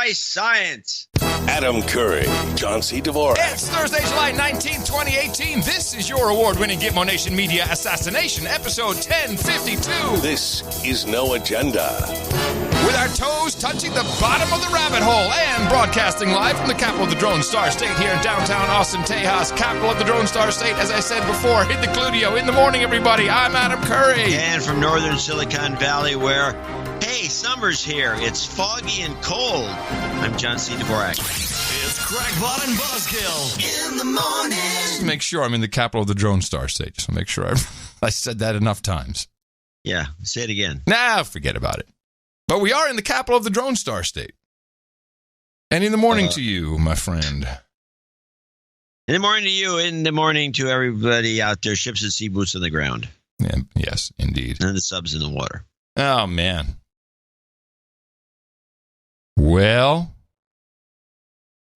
GI Science. Adam Curry, John C. Dvorak. It's Thursday, July 19th, 2018. This is your award-winning Gitmo Nation Media Assassination, episode 1052. This is No Agenda. With our toes touching the bottom of the rabbit hole and broadcasting live from the capital of the Drone Star State here in downtown Austin, Tejas, capital of the Drone Star State. As I said before, hit the Cludio in the morning, everybody. I'm Adam Curry. And from northern Silicon Valley where, hey, summer's here. It's foggy and cold. I'm John C. Dvorak. It's Crackpot and Buzzkill in the morning. Just to make sure I'm in the capital of the Drone Star State. Just to make sure I said that enough times. Yeah, say it again. Nah, forget about it. But we are in the capital of the Drone Star State. And in the morning to you, my friend. In the morning to you, in the morning to everybody out there, ships at sea, boots on the ground. Yeah, yes, indeed. And the subs in the water. Oh, man. Well,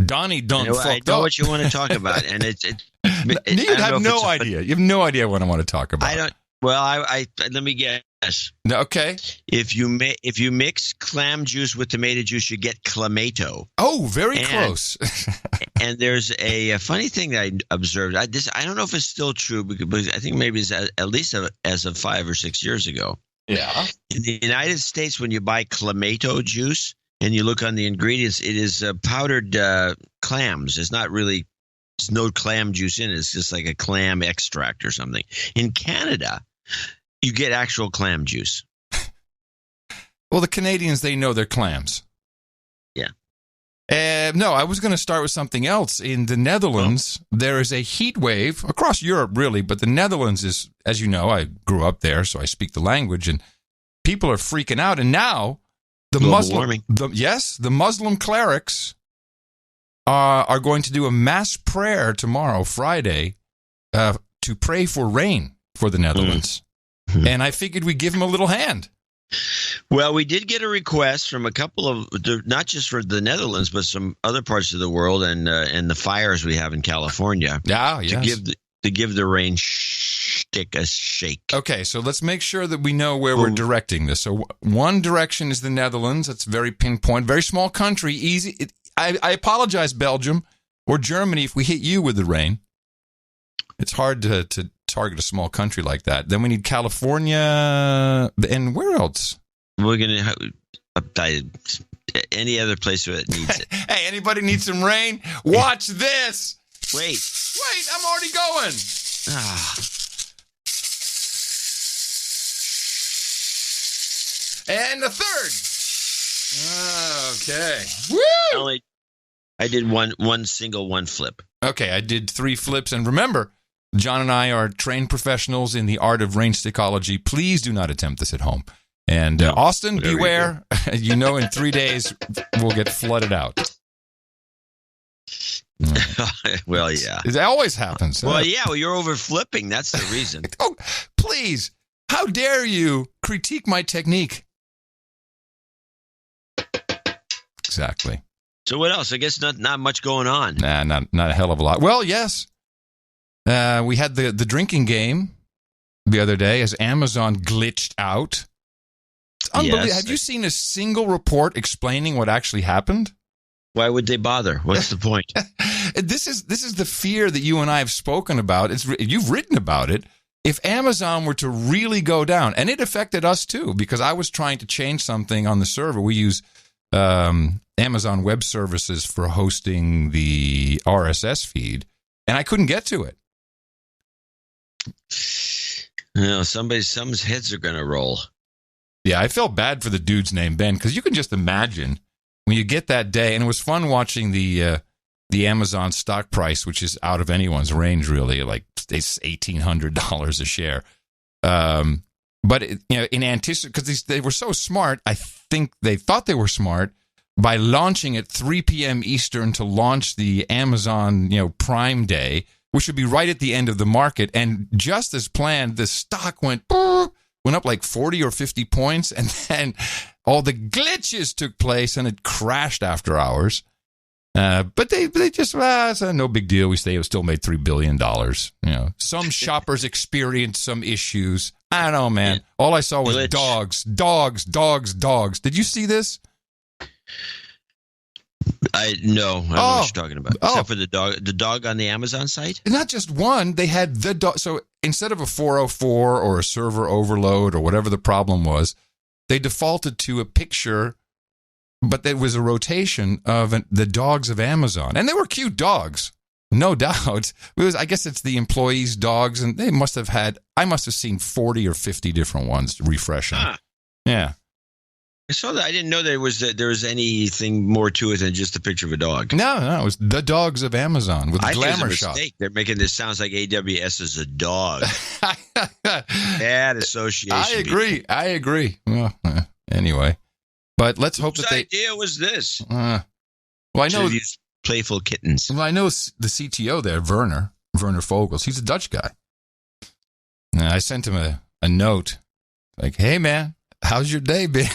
Donnie done fucked up. I know what you want to talk about, and you have no idea. You have no idea what I want to talk about. I don't. Well, I let me guess. Okay. If you mix clam juice with tomato juice, you get clamato. Oh, very close. And there's a funny thing that I observed. I don't know if it's still true, because I think maybe it's at least as of 5 or 6 years ago. Yeah. In the United States, when you buy clamato juice and you look on the ingredients, it is powdered clams. It's not really. There's no clam juice in it. It's just like a clam extract or something. In Canada, you get actual clam juice. Well, the Canadians, they know their clams. Yeah. No, I was going to start with something else. In the Netherlands, there is a heat wave across Europe, really, but the Netherlands is, as you know, I grew up there, so I speak the language, and people are freaking out. And now the Muslim clerics are going to do a mass prayer tomorrow, Friday, to pray for rain for the Netherlands. And I figured we'd give them a little hand. Well, we did get a request from a couple of, not just for the Netherlands, but some other parts of the world and the fires we have in California. Yeah, yes. To give the rain shtick a shake. Okay, so let's make sure that we know where we're directing this. So one direction is the Netherlands. That's very pinpoint, very small country, easy. I apologize, Belgium or Germany, if we hit you with the rain. It's hard to target a small country like that. Then we need California, and where else? We're going to any other place that needs it. Hey, anybody need some rain? Watch this. Wait, I'm already going. And the third. Okay. Woo! I did one single flip. Okay, I did 3 flips. And remember, John and I are trained professionals in the art of rain stickology. Please do not attempt this at home. And Austin, beware. You know, in 3 days, we'll get flooded out. Well, yeah. It always happens. Well, you're over flipping. That's the reason. Oh, please. How dare you critique my technique? Exactly. So what else? I guess not much going on. Nah, not a hell of a lot. Well, yes. We had the drinking game the other day as Amazon glitched out. It's unbelievable. Yes. Have you seen a single report explaining what actually happened? Why would they bother? What's the point? This is the fear that you and I have spoken about. You've written about it. If Amazon were to really go down, and it affected us too, because I was trying to change something on the server. We use Amazon Web Services for hosting the RSS feed, and I couldn't get to it. Some's heads are going to roll. Yeah, I felt bad for the dude's name, Ben, because you can just imagine when you get that day, and it was fun watching the Amazon stock price, which is out of anyone's range, really, like it's $1,800 a share. But in anticipation, because they were so smart, I think they thought they were smart by launching at 3 p.m. Eastern to launch the Amazon Prime Day, which would be right at the end of the market. And just as planned, the stock went up like 40 or 50 points, and then all the glitches took place, and it crashed after hours. But they just, it's no big deal. We still made $3 billion. Some shoppers experienced some issues. I don't know, man. All I saw was dogs. Did you see this? I know what you're talking about. Oh. Except for the dog on the Amazon site. Not just one, they had the dog. So instead of a 404 or a server overload or whatever the problem was, they defaulted to a picture, but there was a rotation of the dogs of Amazon. And they were cute dogs, no doubt. I guess it's the employees' dogs, and I must have seen 40 or 50 different ones refreshing. Huh. Yeah. I saw that. I didn't know there was anything more to it than just a picture of a dog. No, it was the dogs of Amazon with the glamour shot. Mistake. They're making this sounds like AWS is a dog. Bad association. I agree. Well, anyway, but let's hope Whose that idea was this? Well, I know these playful kittens. Well, I know the CTO there, Werner Vogels. He's a Dutch guy. And I sent him a note like, "Hey, man, how's your day been?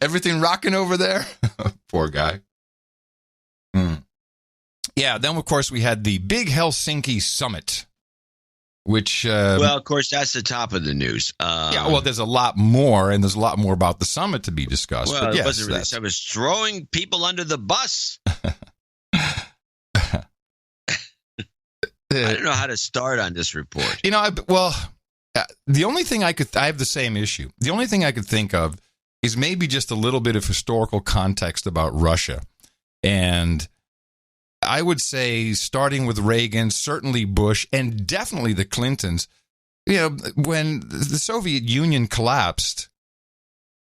Everything rocking over there?" Poor guy. Yeah, then, of course, we had the Big Helsinki Summit, which... well, of course, that's the top of the news. There's a lot more, and there's a lot more about the summit to be discussed. Well, it wasn't really. I was throwing people under the bus. I don't know how to start on this report. The only thing I have the same issue. The only thing I could think of is maybe just a little bit of historical context about Russia. And I would say, starting with Reagan, certainly Bush, and definitely the Clintons, when the Soviet Union collapsed,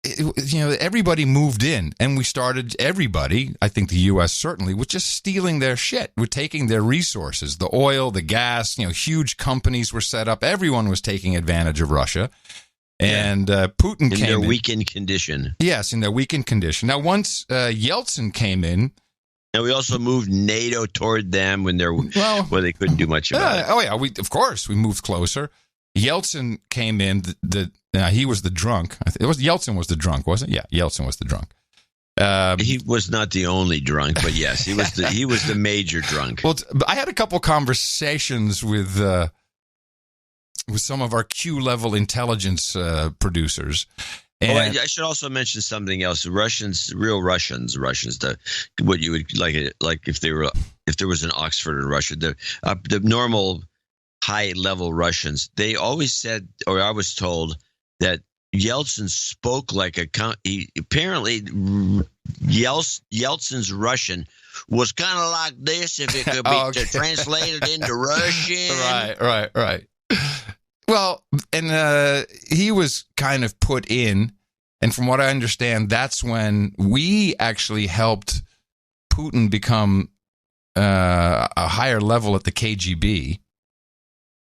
everybody moved in, and we started, everybody, I think the U.S. certainly, was just stealing their shit. We're taking their resources, the oil, the gas, huge companies were set up. Everyone was taking advantage of Russia. And Putin came in. In their weakened condition. Yes, in their weakened condition. Now, once Yeltsin came in. And we also moved NATO toward them when they couldn't do much about it. We moved closer. Yeltsin came in. He was the drunk. Yeltsin was the drunk, wasn't it? Yeah, Yeltsin was the drunk. He was not the only drunk, but yes, he was the major drunk. Well, I had a couple conversations with some of our Q-level intelligence producers. And I should also mention something else. Russians, what you would like if there was an Oxford in Russia, the normal high-level Russians, they always said, or I was told, that Yeltsin spoke like apparently Yeltsin's Russian was kind of like this if it could be translated into Russian. Right. Well, and he was kind of put in, and from what I understand, that's when we actually helped Putin become a higher level at the KGB,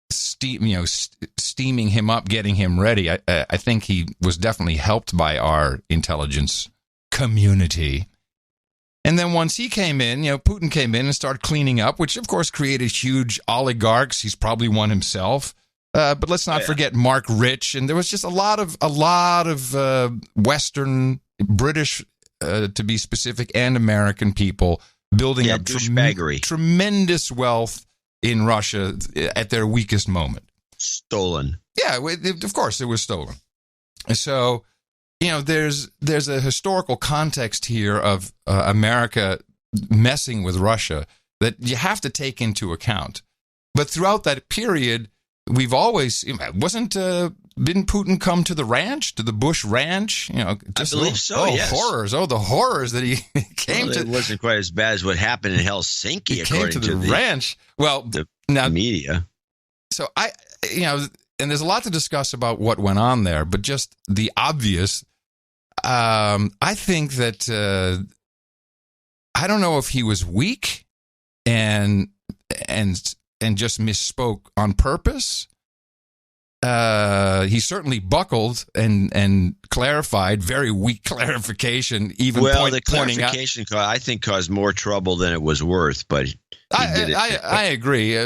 steaming him up, getting him ready. I think he was definitely helped by our intelligence community. And then once he came in, Putin came in and started cleaning up, which of course created huge oligarchs. He's probably one himself. But let's not forget Mark Rich, and there was just a lot of Western, British, to be specific, and American people building up tremendous wealth in Russia at their weakest moment. Stolen. Yeah, of course it was stolen. So, there's a historical context here of America messing with Russia that you have to take into account. But throughout that period, we've always didn't Putin come to the ranch, to the Bush ranch? I believe so. Yes. The horrors that he came to. It wasn't quite as bad as what happened in Helsinki. He came to the ranch. Well, the now media. So and there's a lot to discuss about what went on there, but just the obvious. I think that I don't know if he was weak and just misspoke on purpose. He certainly buckled and clarified, very weak clarification. The clarification I think caused more trouble than it was worth. But I agree.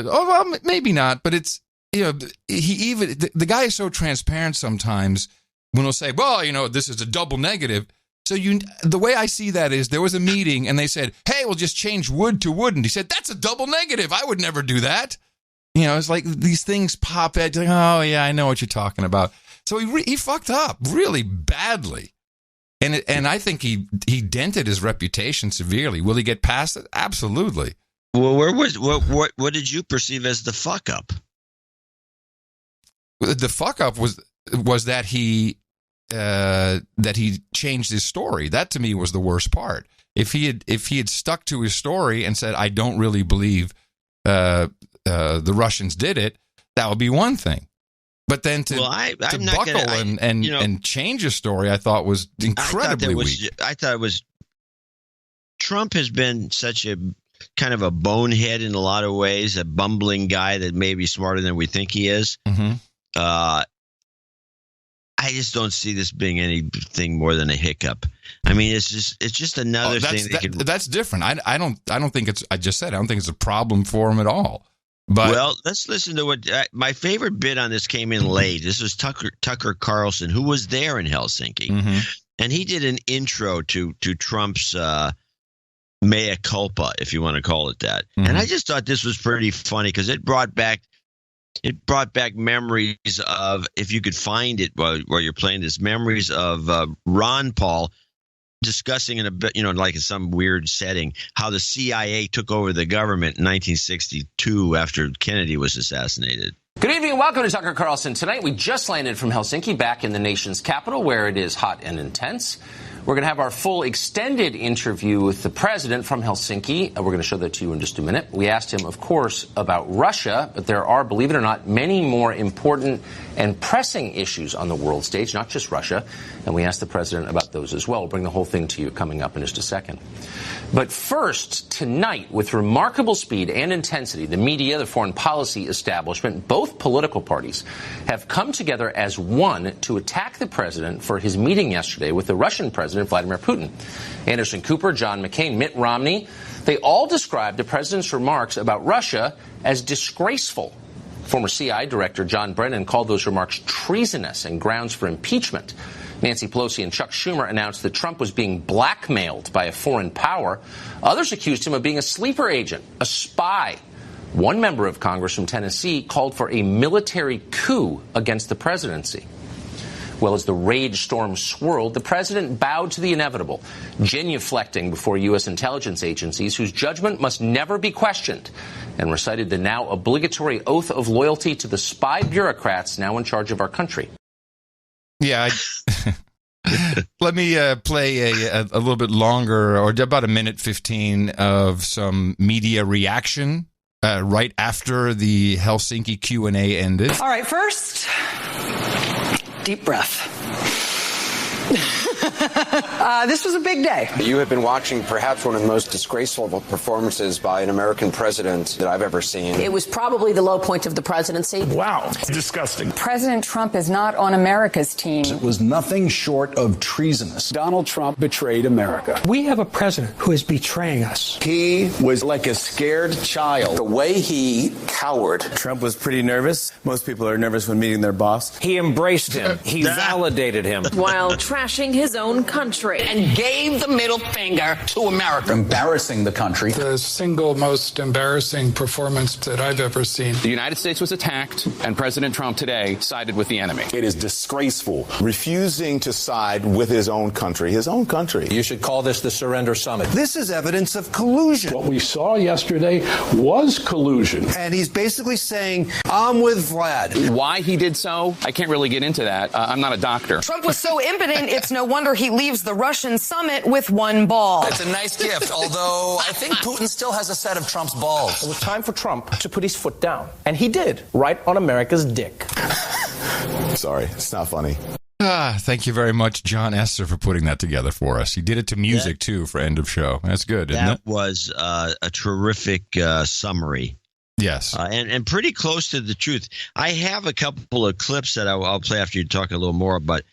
Maybe not, but it's the guy is so transparent sometimes when he'll say, "Well, this is a double negative." So the way I see that is there was a meeting and they said, "Hey, we'll just change wood to wooden." He said, "That's a double negative. I would never do that." It's like these things pop at, like, "Oh yeah, I know what you're talking about." So he fucked up really badly. And I think he dented his reputation severely. Will he get past it? Absolutely. Well, what did you perceive as the fuck up? The fuck up was that he changed his story. That to me was the worst part. If he had stuck to his story and said, I don't really believe the Russians did it, that would be one thing. But then to buckle and change his story, I thought was incredibly weak. I thought it was. Trump has been such a kind of a bonehead in a lot of ways, a bumbling guy that may be smarter than we think he is. Mm-hmm. I just don't see this being anything more than a hiccup. I mean, it's just another thing. That's different. I don't think it's. I just said I don't think it's a problem for him at all. But well, let's listen to what my favorite bit on this came in late. This was Tucker Carlson, who was there in Helsinki, mm-hmm. and he did an intro to Trump's mea culpa, if you want to call it that. Mm-hmm. And I just thought this was pretty funny because it brought back memories of, if you could find it while you're playing this, memories of Ron Paul discussing in a bit, like in some weird setting, how the CIA took over the government in 1962 after Kennedy was assassinated. Good evening and welcome to Tucker Carlson. Tonight we just landed from Helsinki, back in the nation's capital where it is hot and intense. We're going to have our full extended interview with the president from Helsinki. We're going to show that to you in just a minute. We asked him, of course, about Russia, but there are, believe it or not, many more important and pressing issues on the world stage, not just Russia. And we asked the president about those as well. We'll bring the whole thing to you coming up in just a second. But first, tonight, with remarkable speed and intensity, the media, the foreign policy establishment, both political parties have come together as one to attack the president for his meeting yesterday with the Russian president, Vladimir Putin. Anderson Cooper, John McCain, Mitt Romney, they all described the president's remarks about Russia as disgraceful. Former CIA Director John Brennan called those remarks treasonous and grounds for impeachment. Nancy Pelosi and Chuck Schumer announced that Trump was being blackmailed by a foreign power. Others accused him of being a sleeper agent, a spy. One member of Congress from Tennessee called for a military coup against the presidency. Well, as the rage storm swirled, the president bowed to the inevitable, genuflecting before U.S. intelligence agencies whose judgment must never be questioned, and recited the now obligatory oath of loyalty to the spy bureaucrats now in charge of our country. Yeah, let me play a little bit longer, or about a minute 15 of some media reaction right after the Helsinki Q&A ended. All right, first, deep breath. This was a big day. You have been watching perhaps one of the most disgraceful performances by an American president that I've ever seen. It was probably the low point of the presidency. Wow. Disgusting. President Trump is not on America's team. It was nothing short of treasonous. Donald Trump betrayed America. We have a president who is betraying us. He was like a scared child. The way he cowered. Trump was pretty nervous. Most people are nervous when meeting their boss. He embraced him. He validated him. While trashing his own country. And gave the middle finger to America. Embarrassing the country. The single most embarrassing performance that I've ever seen. The United States was attacked, and President Trump today sided with the enemy. It is disgraceful, refusing to side with his own country. His own country. You should call this the Surrender Summit. This is evidence of collusion. What we saw yesterday was collusion. And he's basically saying, I'm with Vlad. Why he did so, I can't really get into that. I'm not a doctor. Trump was so impotent, it's no wonder he leaves the Russian summit with one ball. It's a nice gift, although I think Putin still has a set of Trump's balls. It was time for Trump to put his foot down. And he did, right on America's dick. Sorry, it's not funny. Thank you very much, John Esser, for putting that together for us. He did it to music, too, for end of show. That's good, isn't it? That was a terrific summary. Yes. And pretty close to the truth. I have a couple of clips that I'll play after you talk a little more, but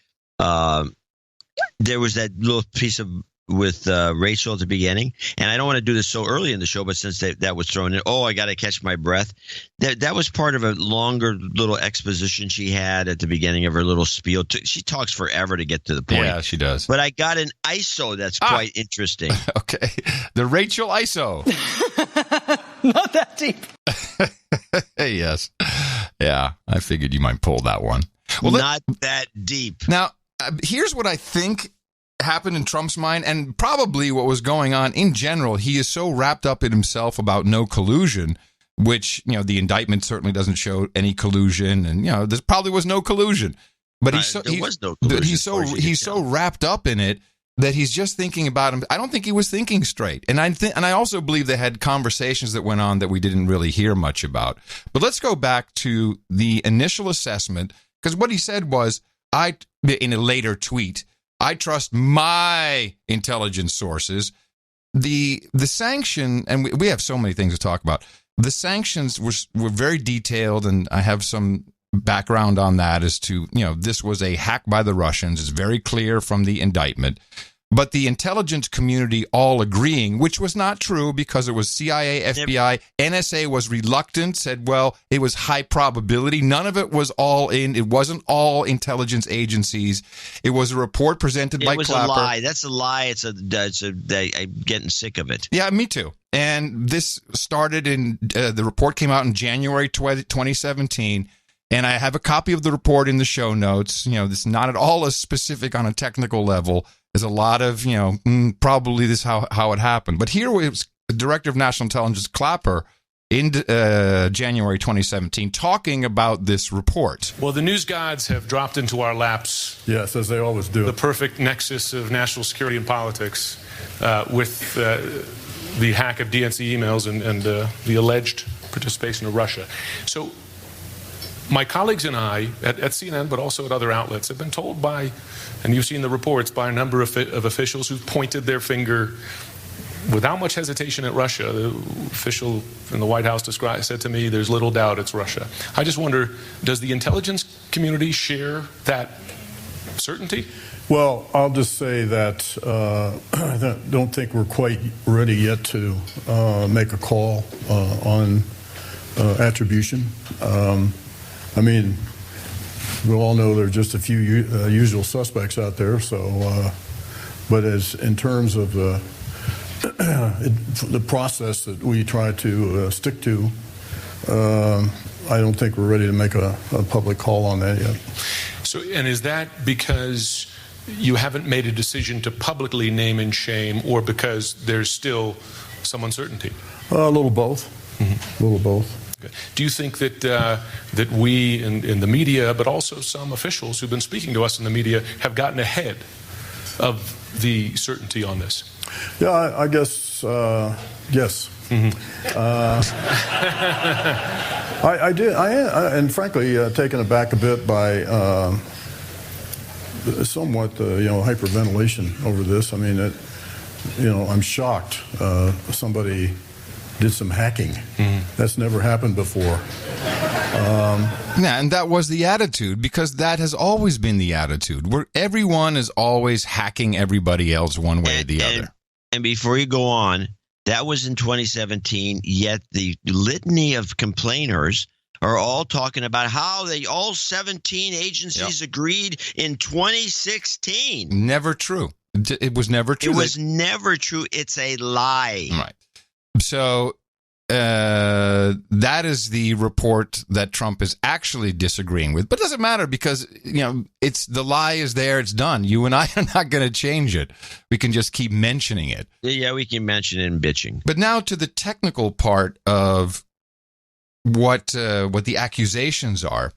there was that little piece with Rachel at the beginning, and I don't want to do this so early in the show, but since that was thrown in, I got to catch my breath. That was part of a longer little exposition she had at the beginning of her little spiel. She talks forever to get to the point. Yeah, she does. But I got an ISO that's quite interesting. Okay. The Rachel ISO. Not that deep. Yes. Yeah, I figured you might pull that one. Well, not that deep. Now, here's what I think happened in Trump's mind, and probably what was going on in general, he is so wrapped up in himself about no collusion, which, the indictment certainly doesn't show any collusion, and there probably was no collusion. But he's so wrapped up in it that he's just thinking about him. I don't think he was thinking straight. And I also believe they had conversations that went on that we didn't really hear much about. But let's go back to the initial assessment, because what he said was, in a later tweet, I trust my intelligence sources. The sanction, and we have so many things to talk about. The sanctions were very detailed, and I have some background on that as to, this was a hack by the Russians. It's very clear from the indictment. But the intelligence community all agreeing, which was not true because it was CIA, FBI, NSA was reluctant, said, well, it was high probability. None of it was all in. It wasn't all intelligence agencies. It was a report presented by Clapper. It was a lie. That's a lie. I'm getting sick of it. Yeah, me too. And this started the report came out in January 2017. And I have a copy of the report in the show notes. This is not at all as specific on a technical level. There's a lot of, probably this is how it happened. But here was the Director of National Intelligence, Clapper, in January 2017, talking about this report. Well, the news gods have dropped into our laps. Yes, as they always do. The perfect nexus of national security and politics with the hack of DNC emails and the alleged participation of Russia. So my colleagues and I at CNN, but also at other outlets, have been told by, and you've seen the reports, by a number of officials who've pointed their finger without much hesitation at Russia. The official in the White House said to me, there's little doubt it's Russia. I just wonder, does the intelligence community share that certainty? Well, I'll just say that I don't think we're quite ready yet to make a call on attribution. I mean, we all know there are just a few usual suspects out there. So, but as in terms of the process that we try to stick to, I don't think we're ready to make a public call on that yet. So, and is that because you haven't made a decision to publicly name and shame, or because there's still some uncertainty? A little both. Mm-hmm. A little both. Do you think that that we in the media, but also some officials who've been speaking to us in the media, have gotten ahead of the certainty on this? Yeah, I guess yes. Mm-hmm. I did. And frankly, taken aback a bit by somewhat hyperventilation over this. I mean, I'm shocked. Somebody did some hacking. Mm-hmm. That's never happened before. And that was the attitude, because that has always been the attitude, where everyone is always hacking everybody else one way or the other. And before you go on, that was in 2017, yet the litany of complainers are all talking about how all 17 agencies agreed in 2016. Never true. It was never true. It was never true. It's a lie. Right. So that is the report that Trump is actually disagreeing with. But it doesn't matter, because, it's the lie is there. It's done. You and I are not going to change it. We can just keep mentioning it. Yeah, we can mention it and bitching. But now to the technical part of what the accusations are.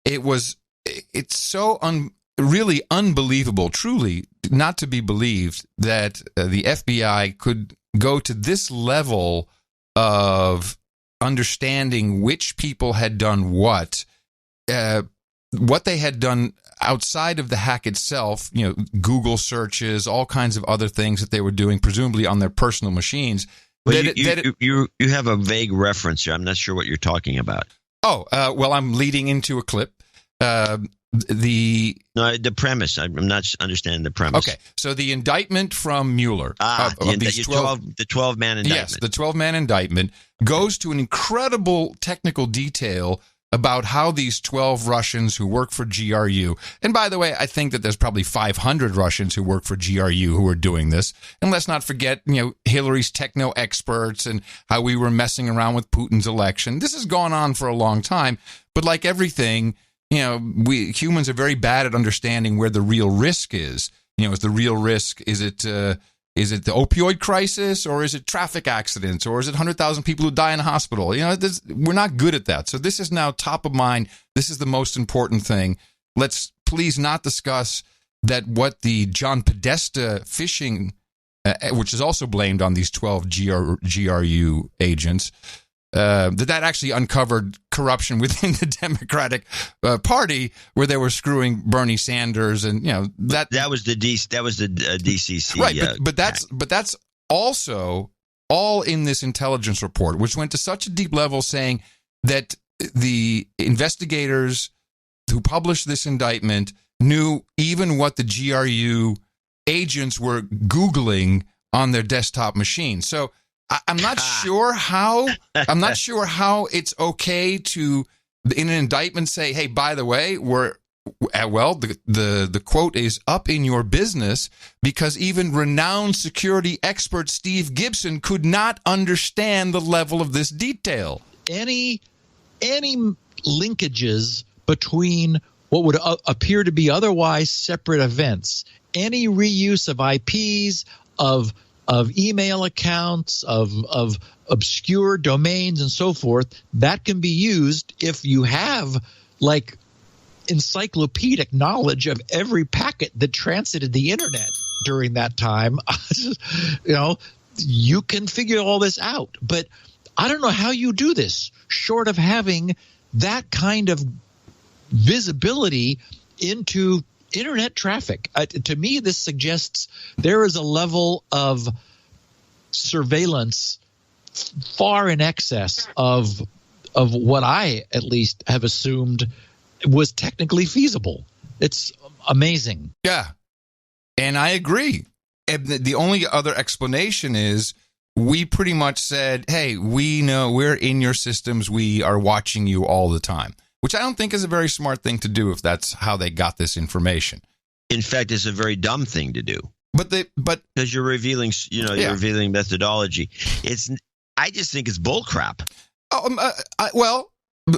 It's so really unbelievable, truly not to be believed, that the FBI could go to this level of understanding which people had done what they had done outside of the hack itself, Google searches, all kinds of other things that they were doing, presumably on their personal machines. Well, you have a vague reference here. I'm not sure what you're talking about. Well, I'm leading into a clip. The premise. I'm not understanding the premise. Okay, so the indictment from Mueller, the 12-man indictment. Yes, the 12-man indictment goes to an incredible technical detail about how these 12 Russians who work for GRU, and by the way, I think that there's probably 500 Russians who work for GRU who are doing this. And let's not forget, Hillary's techno experts and how we were messing around with Putin's election. This has gone on for a long time, but like everything, we humans are very bad at understanding where the real risk is. is the real risk? Is it the opioid crisis, or is it traffic accidents, or is it 100,000 people who die in a hospital? We're not good at that. So this is now top of mind. This is the most important thing. Let's please not discuss that what the John Podesta phishing, which is also blamed on these 12 GRU agents, that actually uncovered corruption within the Democratic Party, where they were screwing Bernie Sanders, and that was the DCC, right? But that's also all in this intelligence report, which went to such a deep level, saying that the investigators who published this indictment knew even what the GRU agents were Googling on their desktop machine. So I'm not sure how it's okay to, in an indictment, say, hey, by the way, the quote is up in your business, because even renowned security expert Steve Gibson could not understand the level of this detail. Any linkages between what would appear to be otherwise separate events, any reuse of IPs, of email accounts, of obscure domains and so forth, that can be used if you have like encyclopedic knowledge of every packet that transited the internet during that time. You can figure all this out. But I don't know how you do this short of having that kind of visibility into internet traffic. To me, this suggests there is a level of surveillance far in excess of what I at least have assumed was technically feasible. It's amazing. Yeah, and I agree. And the only other explanation is we pretty much said, hey, we know we're in your systems. We are watching you all the time, which I don't think is a very smart thing to do if that's how they got this information. In fact, it's a very dumb thing to do. But because you're revealing, you're revealing methodology. I just think it's bullcrap. Well,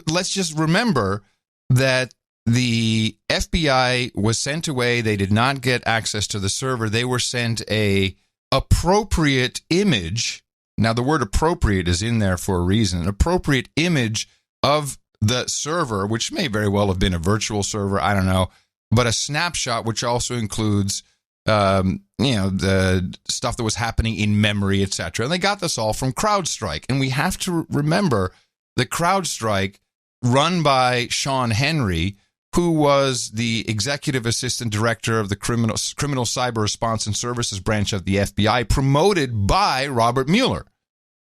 let's just remember that the FBI was sent away. They did not get access to the server. They were sent a appropriate image. Now, the word appropriate is in there for a reason. An appropriate image of the server, which may very well have been a virtual server, I don't know, but a snapshot which also includes, the stuff that was happening in memory, etc. And they got this all from CrowdStrike. And we have to remember the CrowdStrike run by Sean Henry, who was the executive assistant director of the criminal cyber response and services branch of the FBI, promoted by Robert Mueller.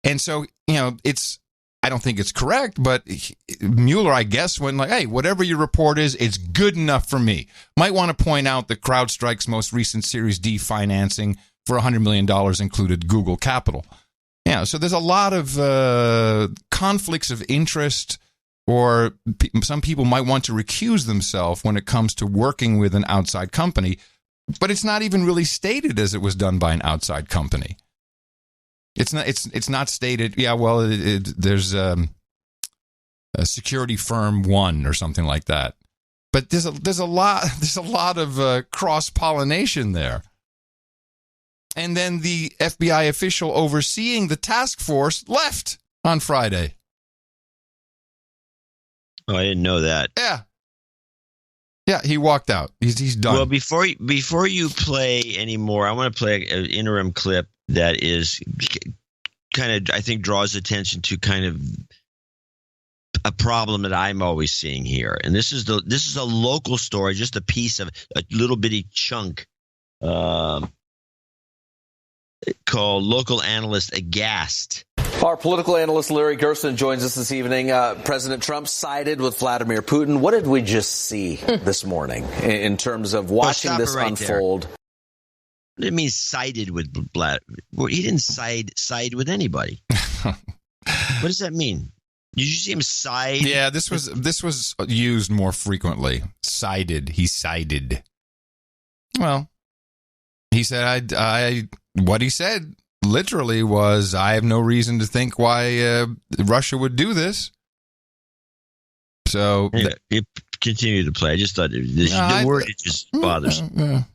And so, I don't think it's correct, but Mueller, I guess, went like, hey, whatever your report is, it's good enough for me. Might want to point out that CrowdStrike's most recent Series D financing for $100 million included Google Capital. Yeah, so there's a lot of conflicts of interest, or some people might want to recuse themselves when it comes to working with an outside company, but it's not even really stated as it was done by an outside company. It's not stated. Yeah, well, there's a security firm one or something like that. But there's a lot of cross pollination there. And then the FBI official overseeing the task force left on Friday. Oh, I didn't know that. Yeah, he walked out. He's done. Well, before you play anymore, I want to play an interim clip that is kind of, I think, draws attention to kind of a problem that I'm always seeing here. And this is a local story, just a piece of a little bitty chunk called Local Analyst Aghast. Our political analyst Larry Gerson joins us this evening. President Trump sided with Vladimir Putin. What did we just see this morning in terms of watching this unfold? There. What do you mean sided with Vladimir? Well, he didn't side with anybody. What does that mean? Did you see him side? Yeah, this was used more frequently. Sided. He sided. Well, he said what he said literally was, I have no reason to think why Russia would do this. So continue to play. I just thought the word it just bothers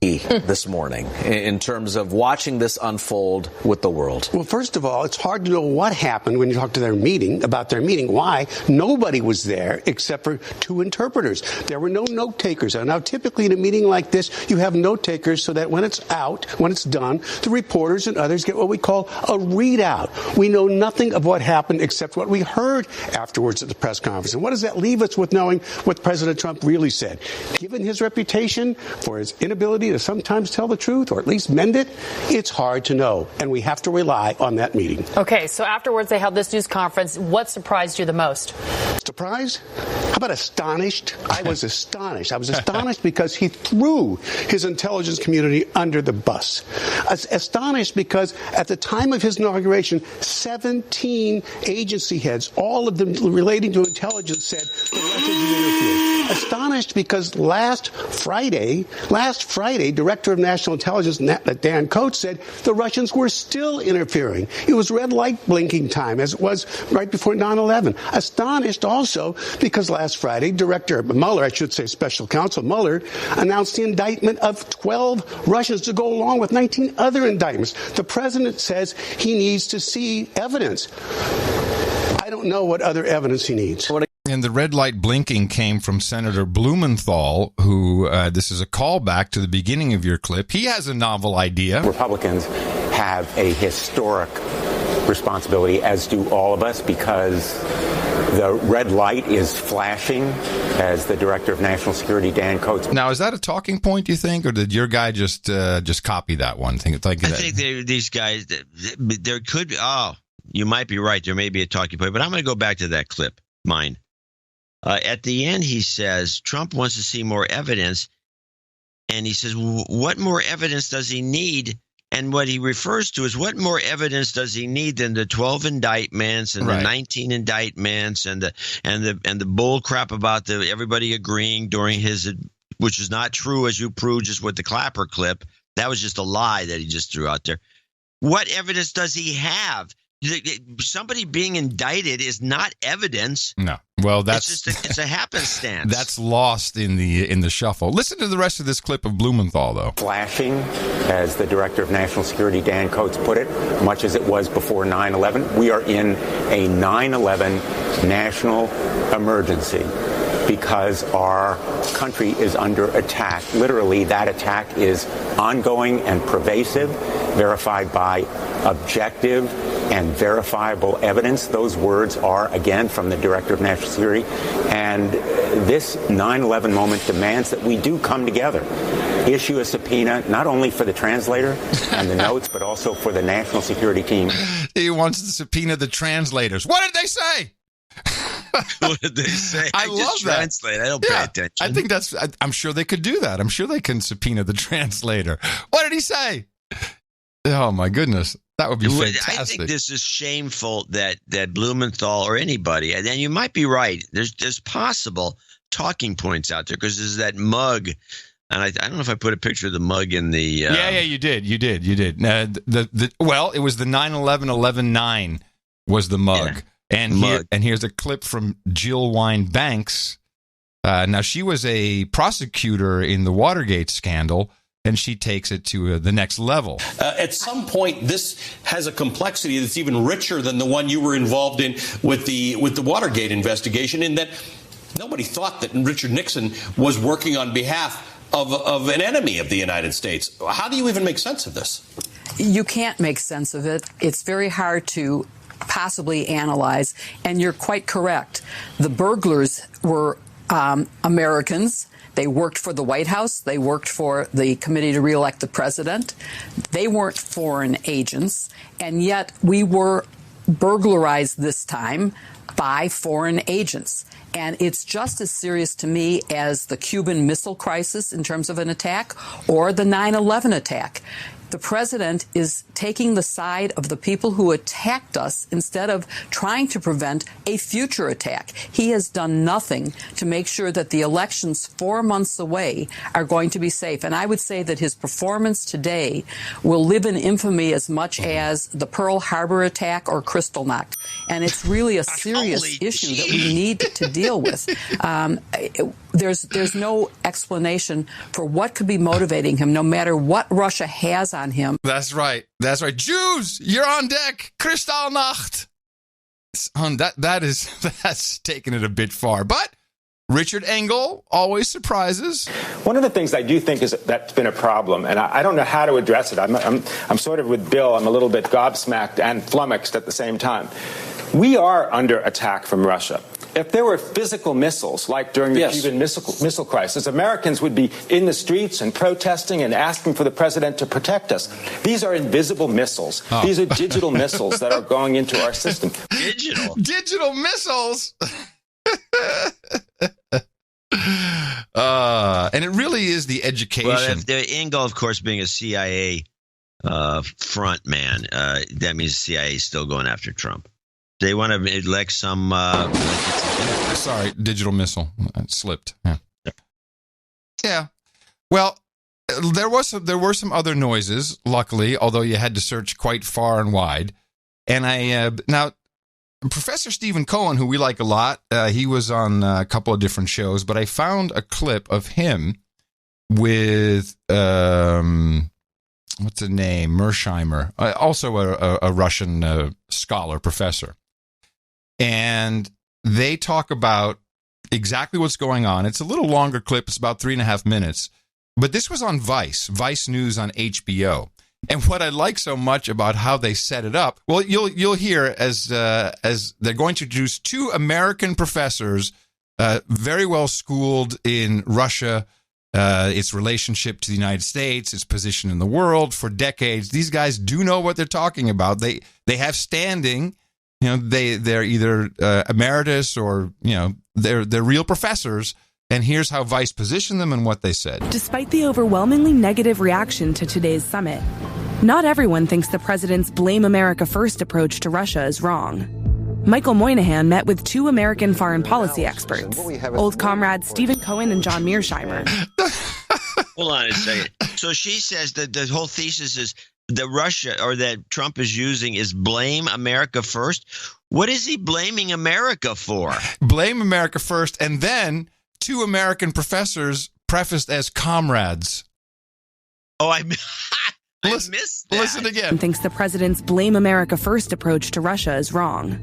this morning in terms of watching this unfold with the world. Well, first of all, it's hard to know what happened when you talk to their meeting, about their meeting. Why? Nobody was there except for 2 interpreters. There were no note takers. Now, typically in a meeting like this, you have note takers so that when it's out, when it's done, the reporters and others get what we call a readout. We know nothing of what happened except what we heard afterwards at the press conference. And what does that leave us with, knowing what President Trump really said? Given his reputation for his inability to sometimes tell the truth or at least mend it, it's hard to know. And we have to rely on that meeting. Okay, so afterwards they held this news conference. What surprised you the most? Surprised? How about astonished? I was astonished. I was astonished because he threw his intelligence community under the bus. Astonished because at the time of his inauguration, 17 agency heads, all of them relating to intelligence, said the Russians interfered. Astonished because last Friday, Director of National Intelligence Dan Coats said the Russians were still interfering. It was red light blinking time, as it was right before 9/11. Astonished also because last Friday, Special Counsel Mueller announced the indictment of 12 Russians to go along with 19 other indictments. The president says he needs to see evidence. I don't know what other evidence he needs. And the red light blinking came from Senator Blumenthal, who, this is a callback to the beginning of your clip. He has a novel idea. Republicans have a historic responsibility, as do all of us, because the red light is flashing, as the Director of National Security, Dan Coats. Now, is that a talking point, do you think, or did your guy just copy that one? I think these guys, there could be, you might be right. There may be a talking point, but I'm going to go back to that clip, mine. At the end, he says Trump wants to see more evidence, and he says, what more evidence does he need? And what he refers to is, what more evidence does he need than the 12 indictments and the 19 indictments and the bull crap about everybody agreeing during his, which is not true, as you proved just with the Clapper clip. That was just a lie that he just threw out there. What evidence does he have? Somebody being indicted is not evidence. No. Well, it's a happenstance. That's lost in the shuffle. Listen to the rest of this clip of Blumenthal, though. Flashing, as the Director of National Security, Dan Coats, put it, much as it was before 9/11. We are in a 9/11 national emergency because our country is under attack. Literally, that attack is ongoing and pervasive, verified by objective and verifiable evidence. Those words are, again, from the Director of National Security. And this 9/11 moment demands that we do come together, issue a subpoena, not only for the translator and the notes, but also for the national security team. He wants to subpoena the translators. What did they say? What did they say? I love that. Translate. I don't pay attention. I think I'm sure they could do that. I'm sure they can subpoena the translator. What did he say? Oh, my goodness. That would be fantastic. I think this is shameful that Blumenthal or anybody, and then you might be right. There's possible talking points out there, because there's that mug, and I don't know if I put a picture of the mug in the. Yeah, you did. Well, it was the 9/11-11-9 was the mug, and here's a clip from Jill Wine Banks. Now, she was a prosecutor in the Watergate scandal, and she takes it to the next level. At some point, this has a complexity that's even richer than the one you were involved in with the Watergate investigation, in that nobody thought that Richard Nixon was working on behalf of an enemy of the United States. How do you even make sense of this? You can't make sense of it. It's very hard to possibly analyze, and you're quite correct. The burglars were Americans. They worked for the White House. They worked for the committee to reelect the president. They weren't foreign agents, and yet we were burglarized this time by foreign agents. And it's just as serious to me as the Cuban Missile Crisis in terms of an attack, or the 9/11 attack. The president is taking the side of the people who attacked us instead of trying to prevent a future attack. He has done nothing to make sure that the elections 4 months away are going to be safe. And I would say that his performance today will live in infamy as much as the Pearl Harbor attack or Kristallnacht. And it's really a serious issue that we need to deal with. there's no explanation for what could be motivating him, no matter what Russia has on him. That's right. That's right. Jews, you're on deck. Kristallnacht. That's taking it a bit far, but Richard Engel always surprises. One of the things I do think is that's been a problem, and I don't know how to address it. I'm sort of with Bill. I'm a little bit gobsmacked and flummoxed at the same time. We are under attack from Russia. If there were physical missiles, like during the Cuban missile crisis, Americans would be in the streets and protesting and asking for the president to protect us. These are invisible missiles. Oh. These are digital missiles that are going into our system. Digital missiles. And it really is the education. Well, if the Engel, of course, being a CIA front man, that means the CIA is still going after Trump. They want to elect some. Sorry, digital missile slipped. Yeah. Well, there were some other noises. Luckily, although you had to search quite far and wide. And now. Professor Stephen Cohen, who we like a lot, he was on a couple of different shows, but I found a clip of him with, what's the name, Mearsheimer, also a Russian scholar, professor. And they talk about exactly what's going on. It's a little longer clip. It's about 3.5 minutes. But this was on Vice News on HBO. And what I like so much about how they set it up, well, you'll hear as they're going to introduce 2 American professors, very well schooled in Russia, its relationship to the United States, its position in the world for decades. These guys do know what they're talking about. They have standing. You know, they're either emeritus or they're real professors. And here's how Vice positioned them and what they said. Despite the overwhelmingly negative reaction to today's summit, not everyone thinks the president's Blame America First approach to Russia is wrong. Michael Moynihan met with 2 American foreign policy experts, old comrades Stephen Cohen and John Mearsheimer. Hold on a second. So she says that the whole thesis is that Russia, or that Trump is using, is blame America first. What is he blaming America for? Blame America first, and then 2 American professors prefaced as comrades. Oh, I missed that. Listen again. Thinks the president's Blame America First approach to Russia is wrong.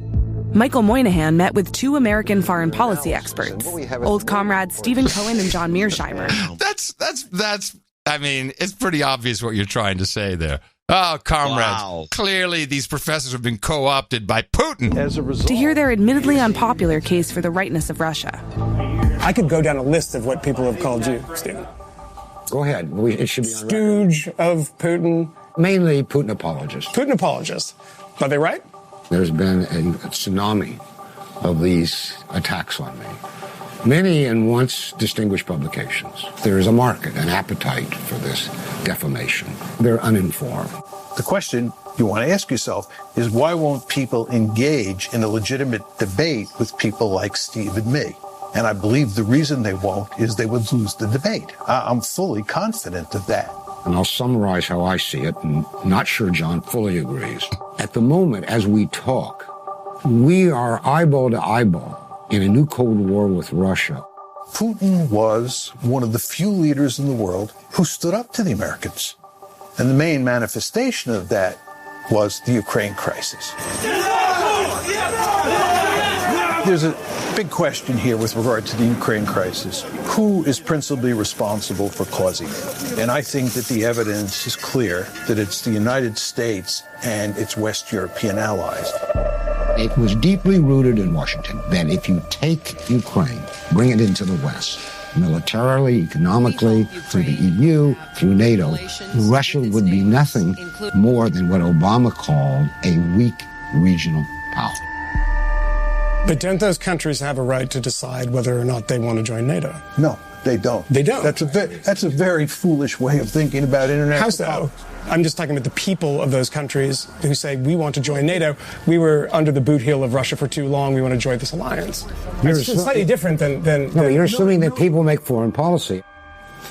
Michael Moynihan met with 2 American foreign policy experts, old comrades Stephen Cohen and John Mearsheimer. That's. I mean, it's pretty obvious what you're trying to say there. Oh, comrades. Wow. Clearly, these professors have been co-opted by Putin. As a result, to hear their admittedly unpopular case for the rightness of Russia. I could go down a list of what people have called you, Stephen. Go ahead. It should be on Stooge of Putin. Mainly Putin apologists. Putin apologists. Are they right? There's been a tsunami of these attacks on me. Many in once distinguished publications. There is a market, an appetite for this defamation. They're uninformed. The question you want to ask yourself is, why won't people engage in a legitimate debate with people like Steve and me? And I believe the reason they won't is they would lose the debate. I'm fully confident of that. And I'll summarize how I see it, and not sure John fully agrees. At the moment, as we talk, we are eyeball to eyeball in a new Cold War with Russia. Putin was one of the few leaders in the world who stood up to the Americans. And the main manifestation of that was the Ukraine crisis. There's a big question here with regard to the Ukraine crisis. Who is principally responsible for causing it? And I think that the evidence is clear that it's the United States and its West European allies. It was deeply rooted in Washington that if you take Ukraine, bring it into the West, militarily, economically, through the EU, through NATO, Russia would be nothing more than what Obama called a weak regional power. But don't those countries have a right to decide whether or not they want to join NATO? No, they don't. They don't? That's a very foolish way of thinking about international How so? politics. I'm just talking about the people of those countries who say, we want to join NATO. We were under the boot heel of Russia for too long. We want to join this alliance. It's slightly different than you're assuming that people make foreign policy.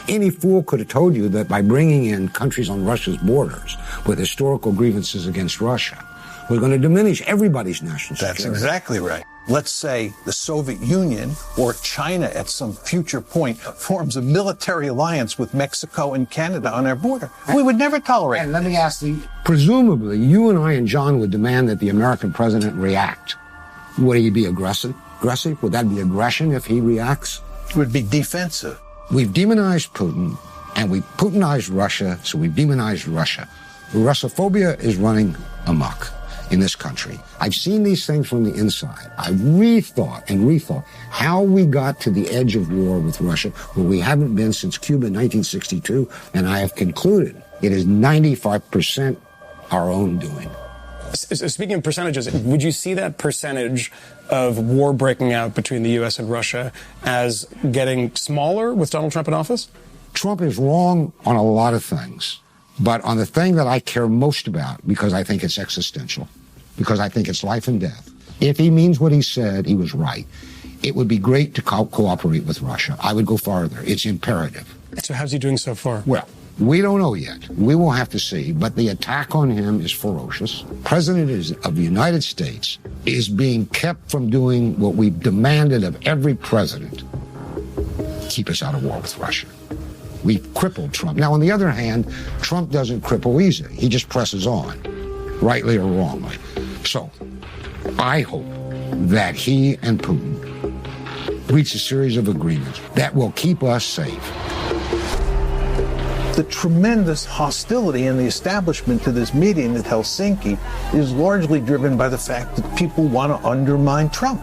Any fool could have told you that by bringing in countries on Russia's borders with historical grievances against Russia, we're going to diminish everybody's national security. That's exactly right. let's say, the Soviet Union or China at some future point forms a military alliance with Mexico and Canada on our border, we would never tolerate it. And let me ask you, presumably, you and I and John would demand that the American president react. Would he be aggressive? Would that be aggression if he reacts? It would be defensive. We've demonized Putin, and we Putinized Russia, so we've demonized Russia. Russophobia is running amok in this country. I've seen these things from the inside. I rethought how we got to the edge of war with Russia, where we haven't been since Cuba in 1962, and I have concluded it is 95% our own doing. Speaking of percentages, would you see that percentage of war breaking out between the U.S. and Russia as getting smaller with Donald Trump in office? Trump is wrong on a lot of things, but on the thing that I care most about, because I think it's existential, because I think it's life and death, if he means what he said, he was right. It would be great to cooperate with Russia. I would go farther. It's imperative. So how's he doing so far? Well, we don't know yet. We will have to see. But the attack on him is ferocious. President of the United States is being kept from doing what we've demanded of every president. Keep us out of war with Russia. We've crippled Trump. Now, on the other hand, Trump doesn't cripple easily. He just presses on, rightly or wrongly. So I hope that he and Putin reach a series of agreements that will keep us safe. The tremendous hostility in the establishment to this meeting at Helsinki is largely driven by the fact that people want to undermine Trump.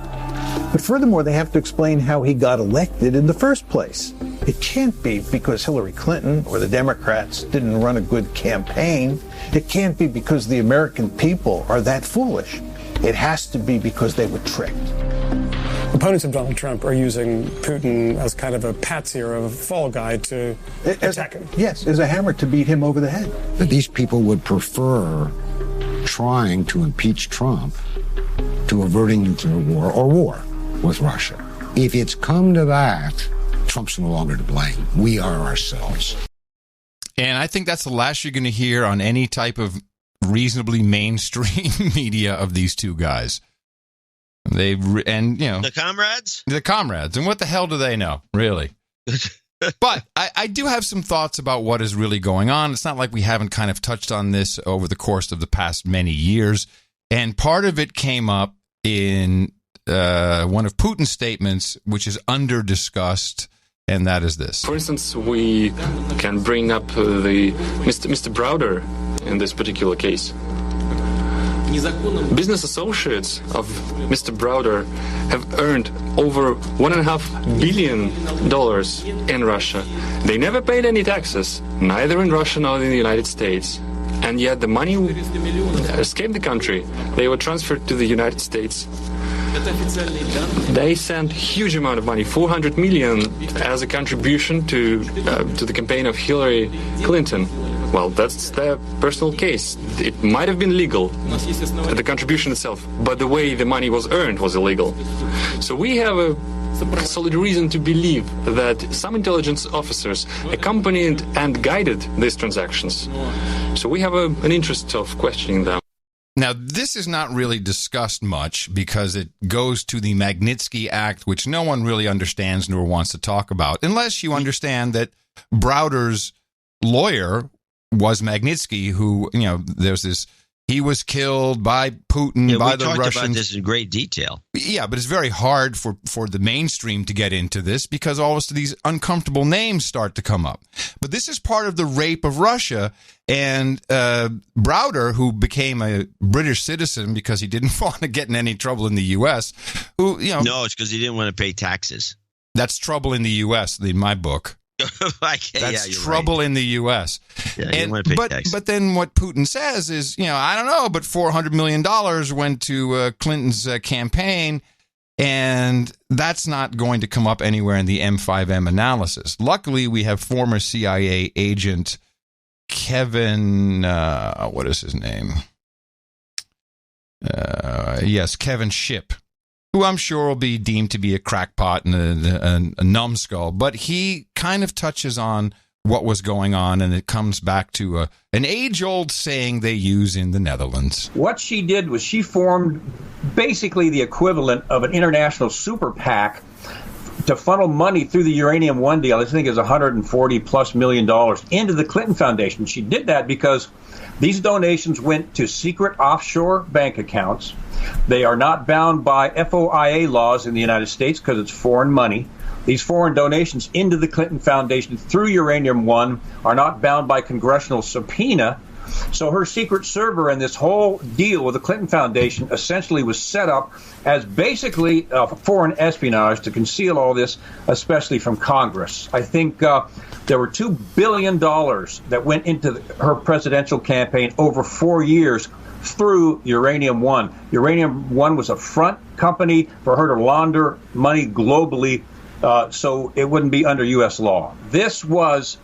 But furthermore, they have to explain how he got elected in the first place. It can't be because Hillary Clinton or the Democrats didn't run a good campaign. It can't be because the American people are that foolish. It has to be because they were tricked. Opponents of Donald Trump are using Putin as kind of a patsy or a fall guy to attack him. Yes, as a hammer to beat him over the head. That these people would prefer trying to impeach Trump to averting nuclear war or war with Russia. If it's come to that, Trump's no longer to blame. We are ourselves. And I think that's the last you're going to hear on any type of reasonably mainstream media of these two guys. The comrades. And what the hell do they know, really? But I do have some thoughts about what is really going on. It's not like we haven't kind of touched on this over the course of the past many years. And part of it came up in one of Putin's statements, which is under-discussed, and that is this. For instance, we can bring up the Mr. Browder in this particular case. Business associates of Mr. Browder have earned over $1.5 billion in Russia. They never paid any taxes, neither in Russia nor in the United States. And yet the money escaped the country. They were transferred to the United States. They sent huge amount of money, $400 million, as a contribution to the campaign of Hillary Clinton. Well, that's their personal case. It might have been legal, the contribution itself, but the way the money was earned was illegal. So we have a solid reason to believe that some intelligence officers accompanied and guided these transactions. So we have an interest of questioning them. Now, this is not really discussed much because it goes to the Magnitsky Act, which no one really understands nor wants to talk about, unless you understand that Browder's lawyer was Magnitsky, who, there's this, he was killed by Putin, by the Russians. We talked about this in great detail. Yeah, but it's very hard for the mainstream to get into this because all of these uncomfortable names start to come up. But this is part of the rape of Russia, and Browder, who became a British citizen because he didn't want to get in any trouble in the U.S., who, No, it's because he didn't want to pay taxes. That's trouble in the U.S., in my book. That's trouble in the U.S. Yeah, but then what Putin says is, I don't know, but $400 million went to Clinton's campaign, and that's not going to come up anywhere in the M5M analysis. Luckily, we have former CIA agent Kevin, what is his name? Kevin Shipp, who I'm sure will be deemed to be a crackpot and a numbskull, but he kind of touches on what was going on, and it comes back to an age-old saying they use in the Netherlands. What she did was she formed basically the equivalent of an international super PAC to funnel money through the Uranium One deal. I think it was $140+ million into the Clinton Foundation. She did that because these donations went to secret offshore bank accounts. They are not bound by FOIA laws in the United States because it's foreign money. These foreign donations into the Clinton Foundation through Uranium One are not bound by congressional subpoena. So her secret server and this whole deal with the Clinton Foundation essentially was set up as basically foreign espionage to conceal all this, especially from Congress. I think there were $2 billion that went into her presidential campaign over 4 years through Uranium One. Uranium One was a front company for her to launder money globally, so it wouldn't be under U.S. law. This was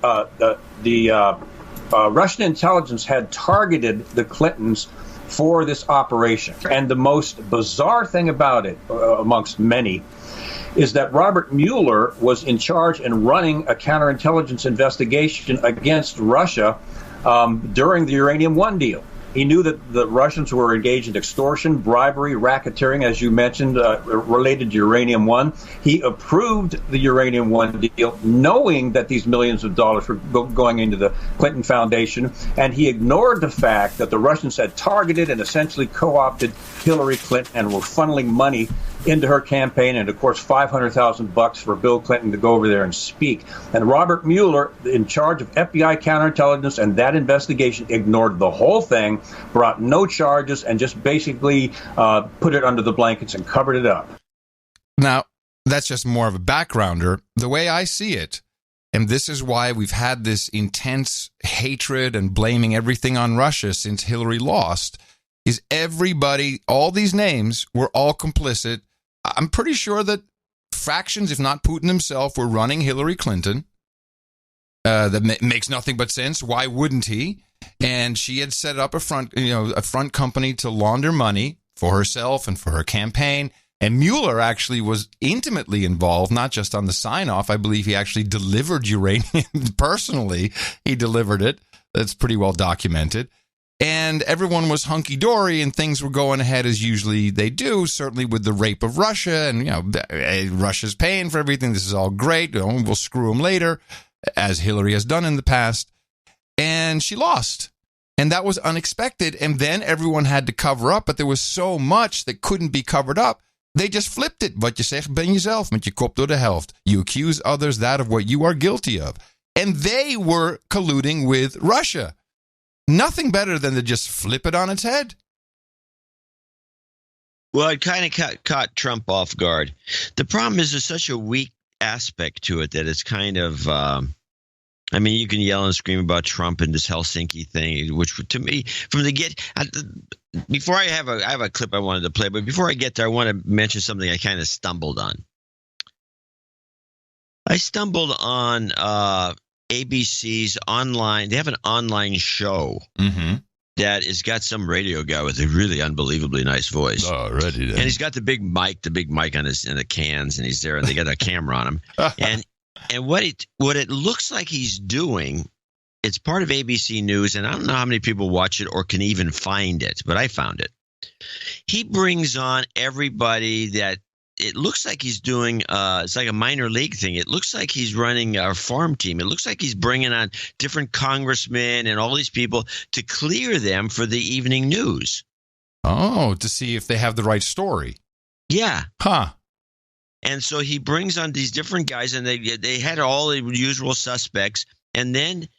Russian intelligence had targeted the Clintons for this operation. And the most bizarre thing about it, amongst many, is that Robert Mueller was in charge and running a counterintelligence investigation against Russia during the Uranium One deal. He knew that the Russians were engaged in extortion, bribery, racketeering, as you mentioned, related to Uranium One. He approved the Uranium One deal, knowing that these millions of dollars were going into the Clinton Foundation, and he ignored the fact that the Russians had targeted and essentially co-opted Hillary Clinton and were funneling money into her campaign, and of course $500,000 for Bill Clinton to go over there and speak. And Robert Mueller, in charge of FBI counterintelligence and that investigation, ignored the whole thing, brought no charges, and just basically put it under the blankets and covered it up. Now, that's just more of a backgrounder. The way I see it, and this is why we've had this intense hatred and blaming everything on Russia since Hillary lost, is everybody, all these names, were all complicit. I'm pretty sure that factions, if not Putin himself, were running Hillary Clinton. That makes nothing but sense. Why wouldn't he? And she had set up a front company to launder money for herself and for her campaign. And Mueller actually was intimately involved, not just on the sign-off. I believe he actually delivered uranium personally. He delivered it. That's pretty well documented. And everyone was hunky-dory, and things were going ahead as usually they do, certainly with the rape of Russia. And, Russia's paying for everything. This is all great. We'll screw them later, as Hillary has done in the past. And she lost. And that was unexpected. And then everyone had to cover up, but there was so much that couldn't be covered up. They just flipped it. Wat je zegt ben jezelf, met je kop door de helft. You accuse others that of what you are guilty of. And they were colluding with Russia. Nothing better than to just flip it on its head. Well, it kind of caught Trump off guard. The problem is there's such a weak aspect to it that it's kind of, you can yell and scream about Trump and this Helsinki thing, which to me, from the before I have a clip I wanted to play, but before I get there, I want to mention something I kind of stumbled on. I stumbled on ABC's online. They have an online show that has got some radio guy with a really unbelievably nice voice. Already, and he's got the big mic on his in the cans, and he's there, and they got a camera on him. And what it looks like he's doing, it's part of ABC News, and I don't know how many people watch it or can even find it, but I found it. He brings on everybody that. It looks like he's doing it's like a minor league thing. It looks like he's running a farm team. It looks like he's bringing on different congressmen and all these people to clear them for the evening news. Oh, to see if they have the right story. Yeah. Huh. And so he brings on these different guys, and they had all the usual suspects. And then,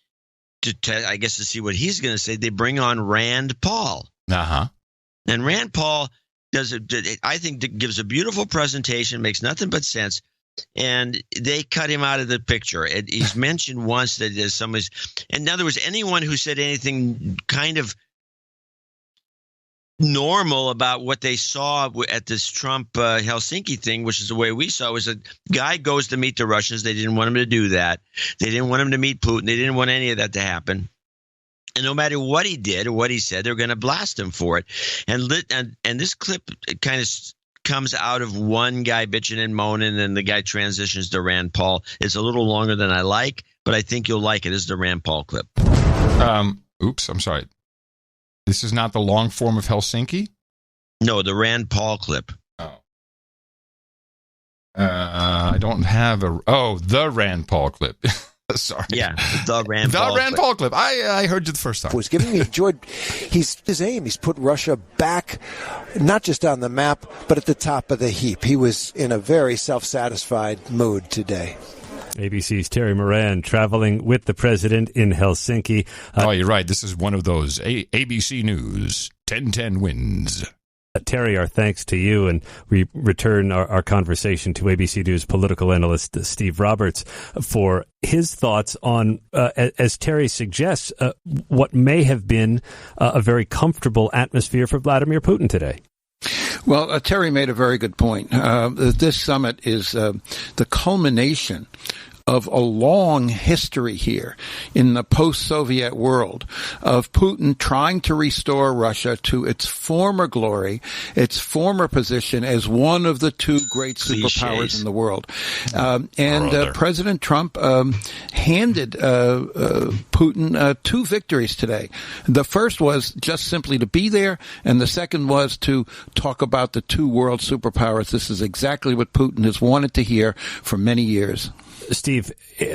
to see what he's going to say, they bring on Rand Paul. Uh-huh. And Rand Paul I think gives a beautiful presentation, makes nothing but sense, and they cut him out of the picture. He's mentioned once that there's somebody's – in other words, anyone who said anything kind of normal about what they saw at this Trump Helsinki thing, which is the way we saw it, was a guy goes to meet the Russians. They didn't want him to do that. They didn't want him to meet Putin. They didn't want any of that to happen. And no matter what he did or what he said, they're going to blast him for it. And this clip kind of comes out of one guy bitching and moaning, and the guy transitions to Rand Paul. It's a little longer than I like, but I think you'll like it. This is the Rand Paul clip. Oops, I'm sorry. This is not the long form of Helsinki? No, the Rand Paul clip. Oh. I don't have the Rand Paul clip. Sorry. Yeah, the Rand Paul clip. I heard you the first time. Was giving me enjoyed his aim. He's put Russia back, not just on the map, but at the top of the heap. He was in a very self-satisfied mood today. ABC's Terry Moran traveling with the president in Helsinki. You're right. This is one of those ABC News 10-10 wins. Terry, our thanks to you, and we return our conversation to ABC News political analyst Steve Roberts for his thoughts on, as Terry suggests, what may have been a very comfortable atmosphere for Vladimir Putin today. Well, Terry made a very good point. This summit is the culmination of a long history here in the post-Soviet world of Putin trying to restore Russia to its former glory, its former position as one of the two great superpowers in the world. President Trump handed Putin two victories today. The first was just simply to be there, and the second was to talk about the two world superpowers. This is exactly what Putin has wanted to hear for many years. Steve,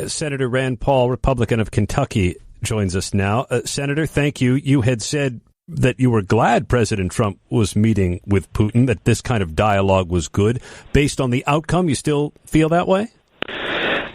Senator Rand Paul, Republican of Kentucky, joins us now. Senator, thank you. You had said that you were glad President Trump was meeting with Putin, that this kind of dialogue was good. Based on the outcome, you still feel that way?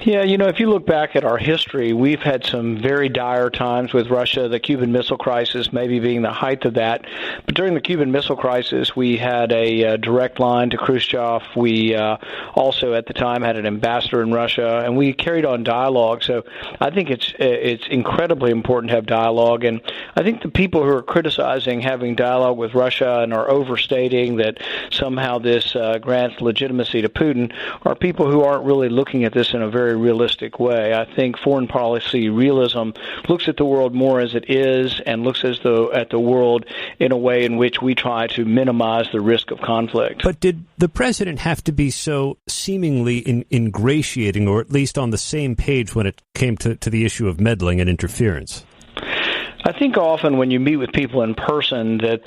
Yeah, if you look back at our history, we've had some very dire times with Russia, the Cuban Missile Crisis maybe being the height of that. But during the Cuban Missile Crisis, we had a direct line to Khrushchev. We also at the time had an ambassador in Russia, and we carried on dialogue. So I think it's incredibly important to have dialogue. And I think the people who are criticizing having dialogue with Russia and are overstating that somehow this grants legitimacy to Putin are people who aren't really looking at this in a very realistic way. I think foreign policy realism looks at the world more as it is and looks at the world in a way in which we try to minimize the risk of conflict. But did the president have to be so seemingly ingratiating, or at least on the same page when it came to the issue of meddling and interference? I think often when you meet with people in person that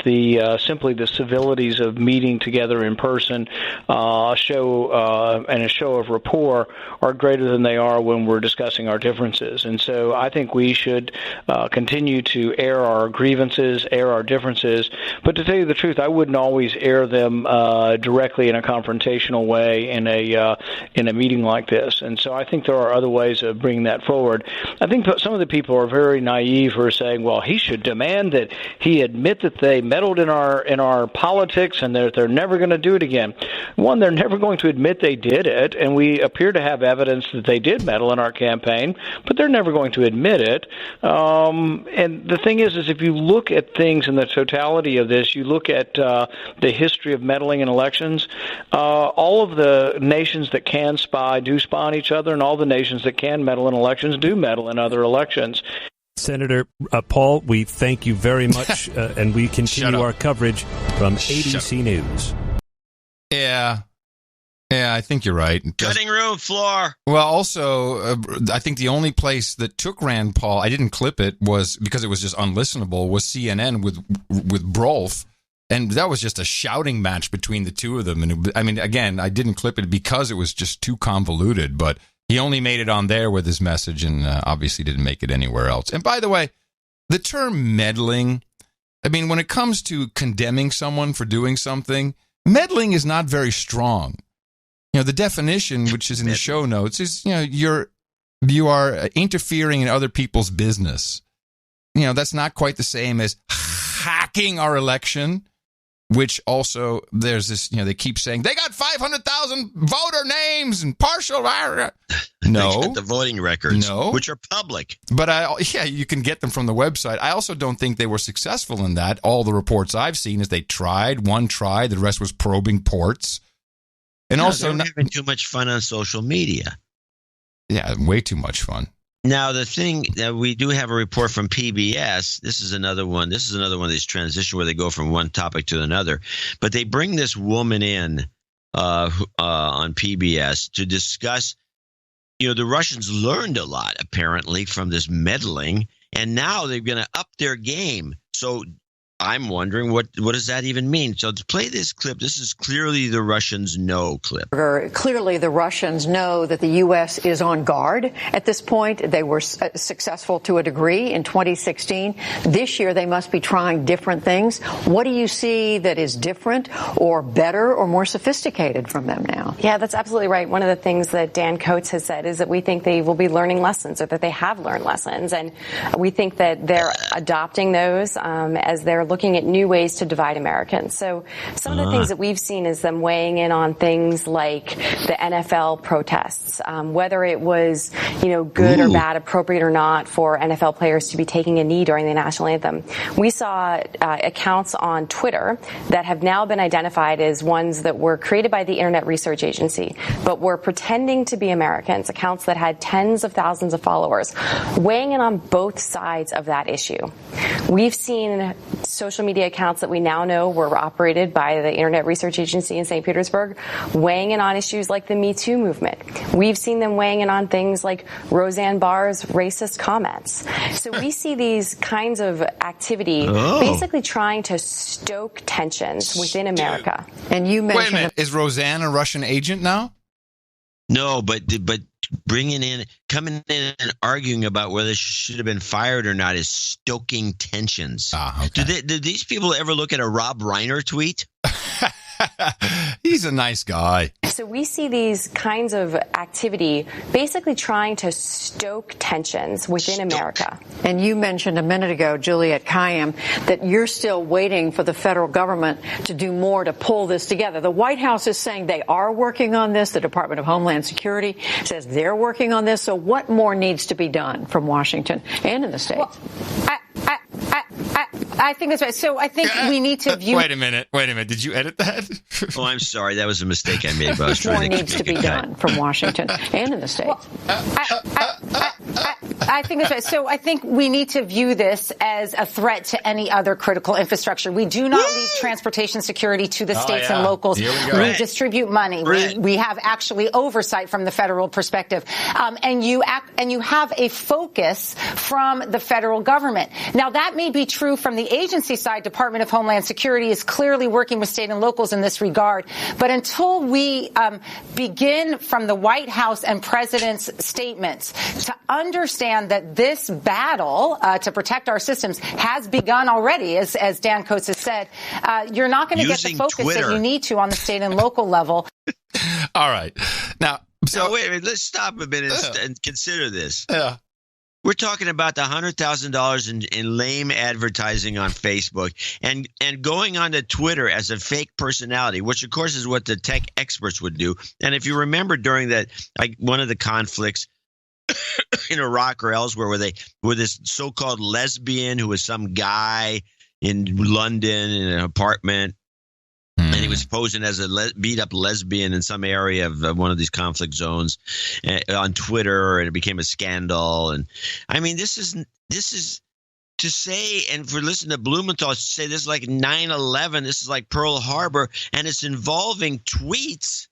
simply the civilities of meeting together in person show a show of rapport are greater than they are when we're discussing our differences. And so I think we should continue to air our grievances, air our differences. But to tell you the truth, I wouldn't always air them directly in a confrontational way in a meeting like this. And so I think there are other ways of bringing that forward. I think some of the people are very naive who are saying, well, he should demand that he admit that they meddled in our politics and they're never going to do it again. One, they're never going to admit they did it, and we appear to have evidence that they did meddle in our campaign, but they're never going to admit it. And the thing is if you look at things in the totality of this, you look at the history of meddling in elections, all of the nations that can spy do spy on each other, and all the nations that can meddle in elections do meddle in other elections. Senator Paul, we thank you very much, and we continue our coverage from ABC News. Yeah, I think you're right. Cutting room floor. Well, also, I think the only place that took Rand Paul, I didn't clip it, was because it was just unlistenable, was CNN with Brolf. And that was just a shouting match between the two of them. And again, I didn't clip it because it was just too convoluted, but he only made it on there with his message and obviously didn't make it anywhere else. And by the way, the term meddling, when it comes to condemning someone for doing something, meddling is not very strong. The definition, which is in the show notes, is, you are interfering in other people's business. That's not quite the same as hacking our election, which also there's this, they keep saying they got 500,000 voter names and partial. No, they got the voting records, no, which are public. But you can get them from the website. I also don't think they were successful in that. All the reports I've seen is one tried, the rest was probing ports, and also they're having too much fun on social media. Yeah, way too much fun. Now, the thing that we do have a report from PBS. This is another one. This is another one of these transitions where they go from one topic to another. But they bring this woman in on PBS to discuss the Russians learned a lot, apparently, from this meddling, and now they're going to up their game. So I'm wondering, what does that even mean? So to play this clip, this is clearly the Russians know clip. Clearly, the Russians know that the U.S. is on guard at this point. They were successful to a degree in 2016. This year, they must be trying different things. What do you see that is different or better or more sophisticated from them now? Yeah, that's absolutely right. One of the things that Dan Coates has said is that we think they will be learning lessons, or that they have learned lessons. And we think that they're adopting those as they're looking at new ways to divide Americans. So some of the things that we've seen is them weighing in on things like the NFL protests, whether it was, good or bad, appropriate or not for NFL players to be taking a knee during the national anthem. We saw accounts on Twitter that have now been identified as ones that were created by the Internet Research Agency, but were pretending to be Americans, accounts that had tens of thousands of followers, weighing in on both sides of that issue. We've seen social media accounts that we now know were operated by the Internet Research Agency in St. Petersburg, weighing in on issues like the Me Too movement. We've seen them weighing in on things like Roseanne Barr's racist comments. So we see these kinds of activity basically trying to stoke tensions within America. And you mentioned... Wait a minute, is Roseanne a Russian agent now? No, but coming in and arguing about whether she should have been fired or not is stoking tensions. Okay. Do these people ever look at a Rob Reiner tweet? He's a nice guy. So we see these kinds of activity basically trying to stoke tensions within America. And you mentioned a minute ago, Juliette Kayyem, that you're still waiting for the federal government to do more to pull this together. The White House is saying they are working on this. The Department of Homeland Security says they're working on this. So what more needs to be done from Washington and in the states? Well, I think that's right. So I think we need to view... Wait a minute. Did you edit that? Oh, I'm sorry. That was a mistake I made. But I was trying more needs to be done from Washington and in the states. I think that's right. So I think we need to view this as a threat to any other critical infrastructure. We do not leave transportation security to the states and locals. We distribute money. We have actually oversight from the federal perspective. And you have a focus from the federal government. Now, that may be true from the agency side. Department of Homeland Security is clearly working with state and locals in this regard. But until we begin from the White House and President's statements to understand that this battle to protect our systems has begun already, as Dan Coates has said, you're not going to get the focus that you need to on the state and local level. All right. Now, wait a minute. Let's stop a minute and consider this. Yeah. We're talking about the $100,000 in lame advertising on Facebook and going onto Twitter as a fake personality, which of course is what the tech experts would do. And if you remember during that, one of the conflicts in Iraq or elsewhere, where this so-called lesbian who was some guy in London in an apartment, and he was posing as a beat-up lesbian in some area of one of these conflict zones on Twitter, and it became a scandal. And I mean, this is to say, and for listening to Blumenthal to say this is like 9/11, this is like Pearl Harbor, and it's involving tweets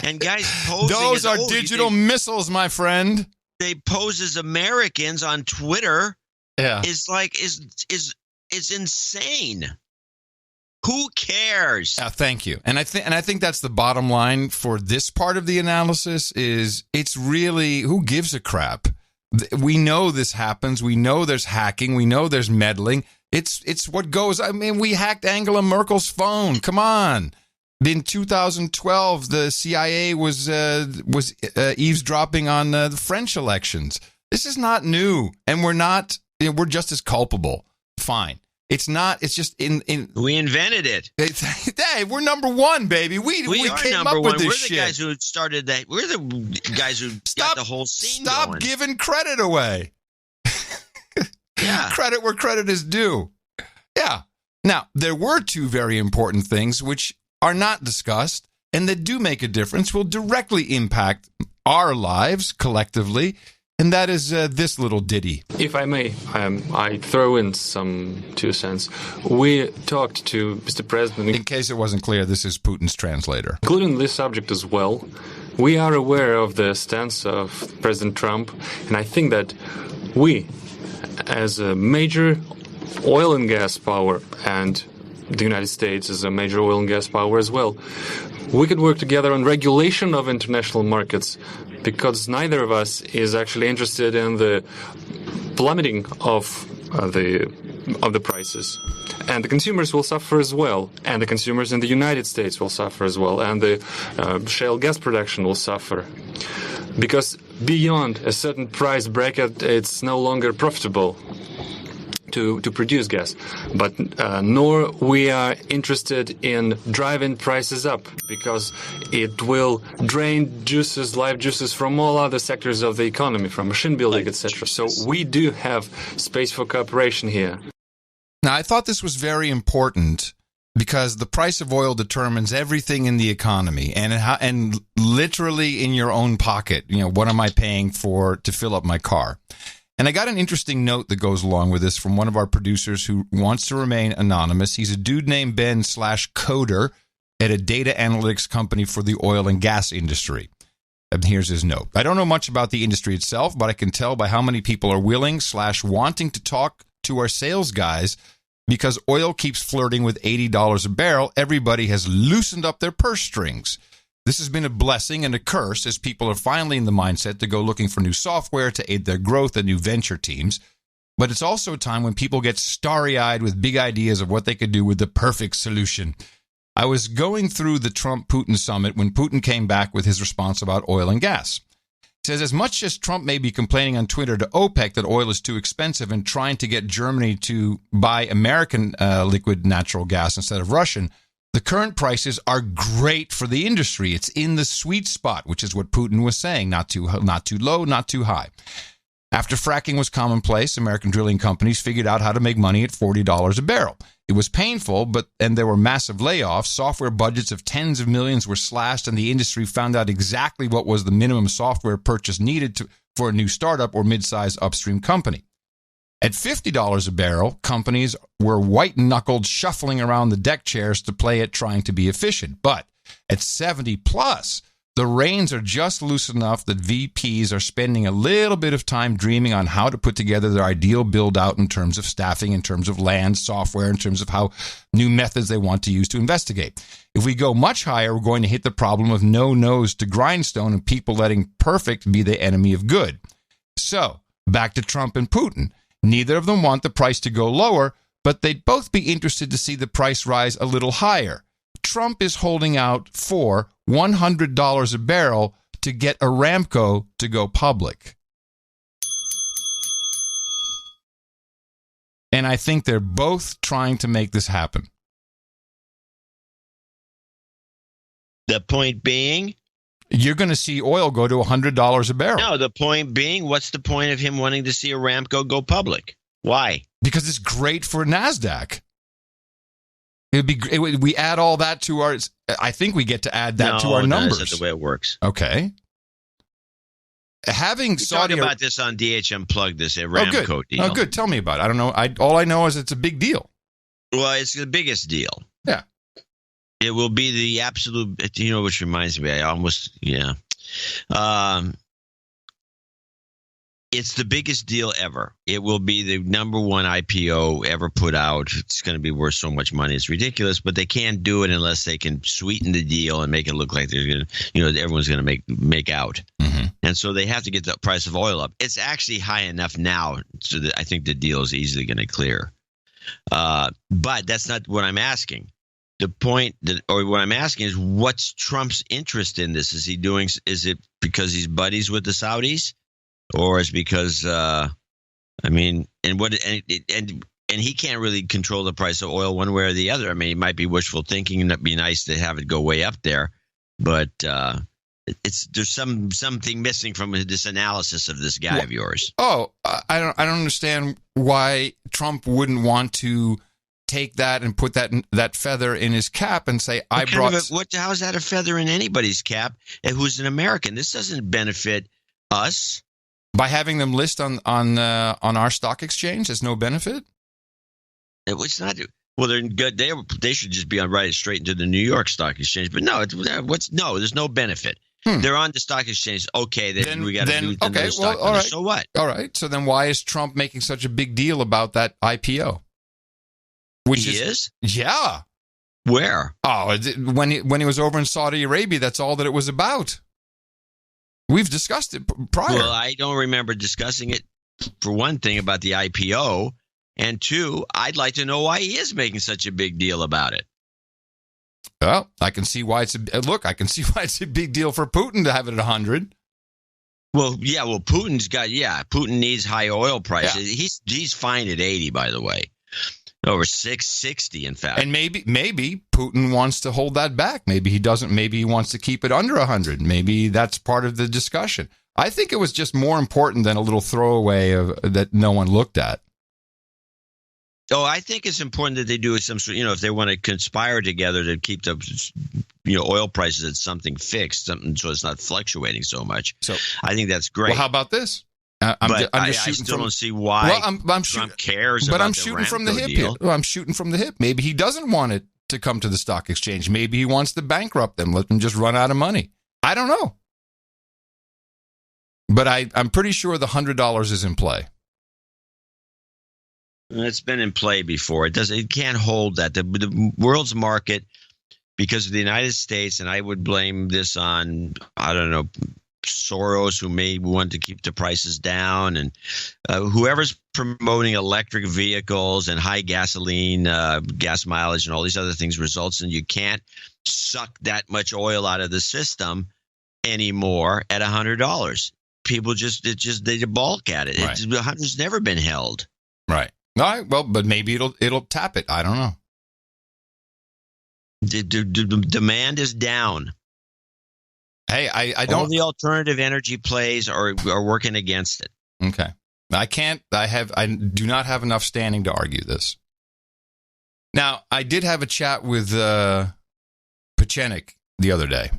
and guys posing. Those are digital missiles, my friend. They pose as Americans on Twitter. Yeah, is insane. Who cares? Thank you. And I think that's the bottom line for this part of the analysis is it's really who gives a crap. We know this happens. We know there's hacking. We know there's meddling. It's what goes. I mean, we hacked Angela Merkel's phone. Come on. In 2012, the CIA was eavesdropping on the French elections. This is not new, and we're just as culpable. Fine. It's not. It's just we invented it. Hey, we're number one, baby. We came number up one. with this We're shit. the guys who started that. We're the guys who got the whole scene Stop going. giving credit away. Yeah. Credit where credit is due. Yeah. Now, there were two very important things which are not discussed and that do make a difference, will directly impact our lives collectively. And that is this little ditty. If I may, I throw in some 2 cents. We talked to Mr. President. In case it wasn't clear, this is Putin's translator. Including this subject as well. we are aware of the stance of President Trump, and I think that we, as a major oil and gas power, and the United States is a major oil and gas power as well, we could work together on regulation of international markets, because neither of us is actually interested in the plummeting of the prices. And the consumers will suffer as well. And the consumers in the United States will suffer as well. And the shale gas production will suffer. Because beyond a certain price bracket, it's no longer profitable to produce gas. But nor we are interested in driving prices up, because it will drain life juices from all other sectors of the economy, from machine building, etc. So we do have space for cooperation here. Now, I thought this was very important because the price of oil determines everything in the economy, and literally in your own pocket. You know, what am I paying for to fill up my car? And I got an interesting note that goes along with this from one of our producers who wants to remain anonymous. He's a dude named Ben/Coder at a data analytics company for the oil and gas industry. And here's his note. I don't know much about the industry itself, but I can tell by how many people are willing/wanting to talk to our sales guys. Because oil keeps flirting with $80 a barrel, everybody has loosened up their purse strings. This has been a blessing and a curse, as people are finally in the mindset to go looking for new software to aid their growth and new venture teams. But it's also a time when people get starry-eyed with big ideas of what they could do with the perfect solution. I was going through the Trump-Putin summit when Putin came back with his response about oil and gas. He says, as much as Trump may be complaining on Twitter to OPEC that oil is too expensive and trying to get Germany to buy American liquid natural gas instead of Russian, the current prices are great for the industry. It's in the sweet spot, which is what Putin was saying, not too low, not too high. After fracking was commonplace, American drilling companies figured out how to make money at $40 a barrel. It was painful, and there were massive layoffs. Software budgets of tens of millions were slashed, and the industry found out exactly what was the minimum software purchase needed for a new startup or mid-sized upstream company. At $50 a barrel, companies were white-knuckled shuffling around the deck chairs to play at trying to be efficient. But at 70 plus, the reins are just loose enough that VPs are spending a little bit of time dreaming on how to put together their ideal build-out in terms of staffing, in terms of land, software, in terms of how new methods they want to use to investigate. If we go much higher, we're going to hit the problem of no nose to grindstone and people letting perfect be the enemy of good. So, back to Trump and Putin. Neither of them want the price to go lower, but they'd both be interested to see the price rise a little higher. Trump is holding out for $100 a barrel to get Aramco to go public. And I think they're both trying to make this happen. The point being? You're going to see oil go to $100 a barrel. No, the point being, what's the point of him wanting to see Aramco go public? Why? Because it's great for NASDAQ. We add all that to our. I think we get to add that to our numbers. That's not the way it works. Okay. Having Saudi talk about this on DH Unplugged, this Aramco deal. Oh, good. Tell me about it. I don't know. All I know is it's a big deal. Well, it's the biggest deal. Yeah. It will be the absolute. Which reminds me, it's the biggest deal ever. It will be the number one IPO ever put out. It's going to be worth so much money. It's ridiculous, but they can't do it unless they can sweeten the deal and make it look like they're going to, everyone's going to make out. Mm-hmm. And so they have to get the price of oil up. It's actually high enough now so that I think the deal is easily going to clear. But that's not what I'm asking. The point what I'm asking is, what's Trump's interest in this? Is it because he's buddies with the Saudis? Or it's because, and he can't really control the price of oil one way or the other. I mean, it might be wishful thinking, and it'd be nice to have it go way up there, but there's something missing from this analysis of this guy of yours. Oh, I don't understand why Trump wouldn't want to take that and put that feather in his cap and say, how is that a feather in anybody's cap who's an American? This doesn't benefit us. By having them list on our stock exchange, there's no benefit? It's not. Well, they're good. They should just be on right straight into the New York Stock Exchange. But no, there's no benefit. They're on the stock exchange. Okay, then we got to do another stock. All right. So what? All right. So then why is Trump making such a big deal about that IPO? Which is? Yeah. Where? Oh, when he was over in Saudi Arabia, that's all that it was about. We've discussed it prior. Well, I don't remember discussing it, for one thing, about the IPO. And two, I'd like to know why he is making such a big deal about it. Well, I can see why it's I can see why it's a big deal for Putin to have it at 100. Well, yeah. Well, Putin needs high oil prices. Yeah. He's fine at 80, by the way. Over 660, in fact. And maybe Putin wants to hold that back. Maybe he doesn't. Maybe he wants to keep it under 100. Maybe that's part of the discussion. I think it was just more important than a little throwaway that no one looked at. Oh, I think it's important that they do some sort. If they want to conspire together to keep the oil prices at something fixed, something so it's not fluctuating so much. So I think that's great. Well, how about this? I still don't see why Trump cares. But about I'm shooting the from the hip deal. here. Well, I'm shooting from the hip. Maybe he doesn't want it to come to the stock exchange. Maybe he wants to bankrupt them, let them just run out of money. I don't know. But I'm pretty sure the $100 is in play. It's been in play before. It can't hold that. The world's market, because of the United States, and I would blame this on, I don't know, Soros, who may want to keep the prices down, and whoever's promoting electric vehicles and high gasoline, gas mileage, and all these other things results in you can't suck that much oil out of the system anymore at $100. People they balk at it. Right. 100's never been held. Right. All right. Well, but maybe it'll tap it. I don't know. The demand is down. Hey, I don't. All the alternative energy plays are working against it. Okay. I do not have enough standing to argue this. Now, I did have a chat with Pechenik the other day.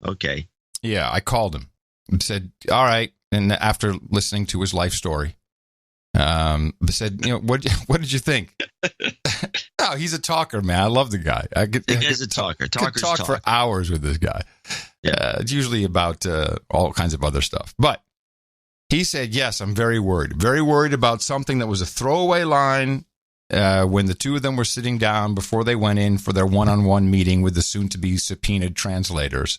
Okay. Yeah, I called him and said, all right. And after listening to his life story, said, what did you think? No, he's a talker, man. I love the guy. The guy's a talker. Talkers talk for hours with this guy. Yeah, it's usually about all kinds of other stuff. But he said, yes, I'm very worried. Very worried about something that was a throwaway line when the two of them were sitting down before they went in for their one-on-one meeting with the soon-to-be subpoenaed translators.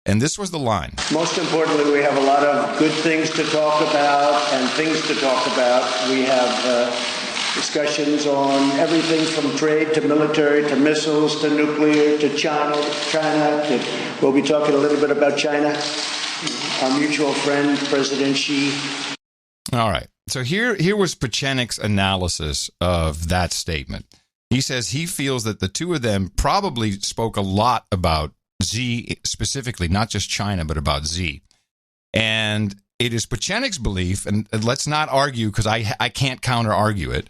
And this was the line. Most importantly, we have a lot of good things to talk about and things to talk about. We have discussions on everything from trade to military to missiles to nuclear to China. We'll be talking a little bit about China. Our mutual friend, President Xi. All right. So here was Pechenik's analysis of that statement. He says he feels that the two of them probably spoke a lot about Xi specifically, not just China, but about Xi. And it is Pechenik's belief, and let's not argue because I can't counter-argue it,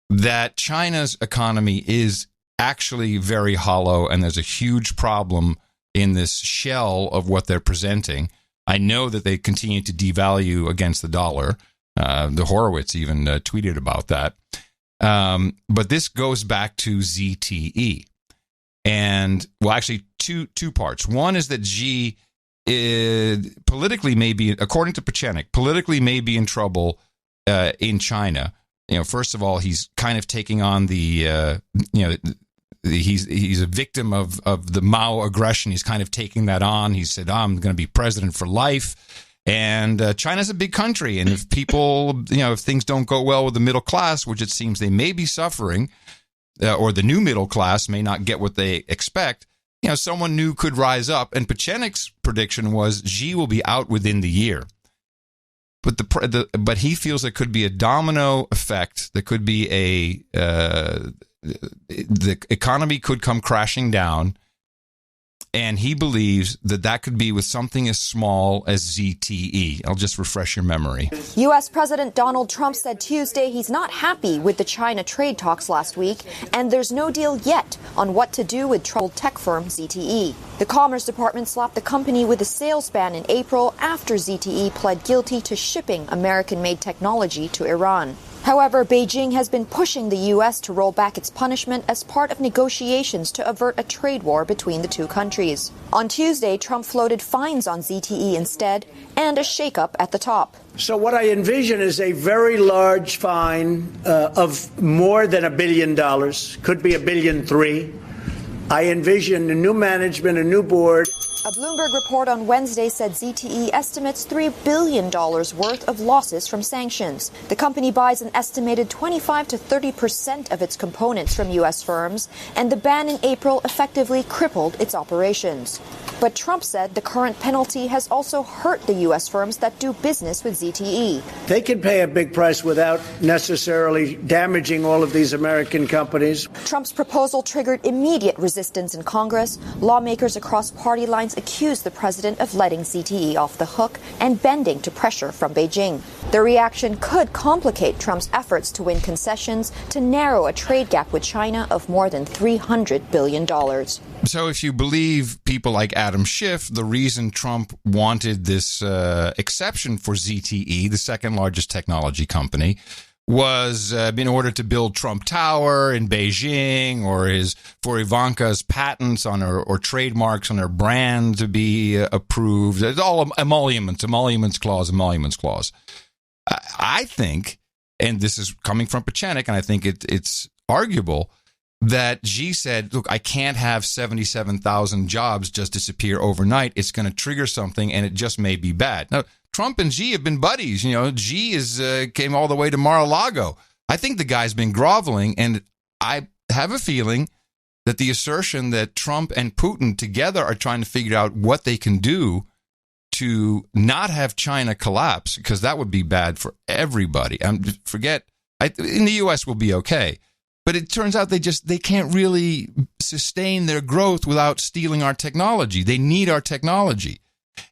that China's economy is actually very hollow and there's a huge problem in this shell of what they're presenting. I know that they continue to devalue against the dollar. The Horowitz even tweeted about that. But this goes back to ZTE. And, well, actually, two parts. One is that Xi politically may be, according to Pechenik, politically may be in trouble in China. First of all, he's kind of taking on the, he's a victim of the Mao aggression. He's kind of taking that on. He said, I'm going to be president for life. And China's a big country. And if people, if things don't go well with the middle class, which it seems they may be suffering, or the new middle class may not get what they expect, someone new could rise up. And Pechenik's prediction was Xi will be out within the year. But he feels there could be a domino effect. There could be the economy could come crashing down. And he believes that could be with something as small as ZTE. I'll just refresh your memory. U.S. President Donald Trump said Tuesday he's not happy with the China trade talks last week, and there's no deal yet on what to do with troubled tech firm ZTE. The Commerce Department slapped the company with a sales ban in April after ZTE pled guilty to shipping American-made technology to Iran. However, Beijing has been pushing the U.S. to roll back its punishment as part of negotiations to avert a trade war between the two countries. On Tuesday, Trump floated fines on ZTE instead, and a shakeup at the top. So what I envision is a very large fine of more than $1 billion, could be $1.3 billion. I envision a new management, a new board. A Bloomberg report on Wednesday said ZTE estimates $3 billion worth of losses from sanctions. The company buys an estimated 25 to 30% of its components from U.S. firms, and the ban in April effectively crippled its operations. But Trump said the current penalty has also hurt the U.S. firms that do business with ZTE. They can pay a big price without necessarily damaging all of these American companies. Trump's proposal triggered immediate resistance in Congress. Lawmakers across party lines accused the president of letting ZTE off the hook and bending to pressure from Beijing. The reaction could complicate Trump's efforts to win concessions to narrow a trade gap with China of more than $300 billion. So if you believe people like Adam Schiff, the reason Trump wanted this exception for ZTE, the second largest technology company, was in order to build Trump Tower in Beijing, or for Ivanka's patents on her or trademarks on her brand to be approved. It's all emoluments clause. I think, and this is coming from Pechenik, and I think it's arguable that Xi said, look, I can't have 77,000 jobs just disappear overnight. It's going to trigger something, and it just may be bad. Now, Trump and Xi have been buddies. You know, Xi came all the way to Mar-a-Lago. I think the guy's been groveling, and I have a feeling that the assertion that Trump and Putin together are trying to figure out what they can do to not have China collapse, because that would be bad for everybody. In the U.S. will be okay. But it turns out they can't really sustain their growth without stealing our technology. They need our technology.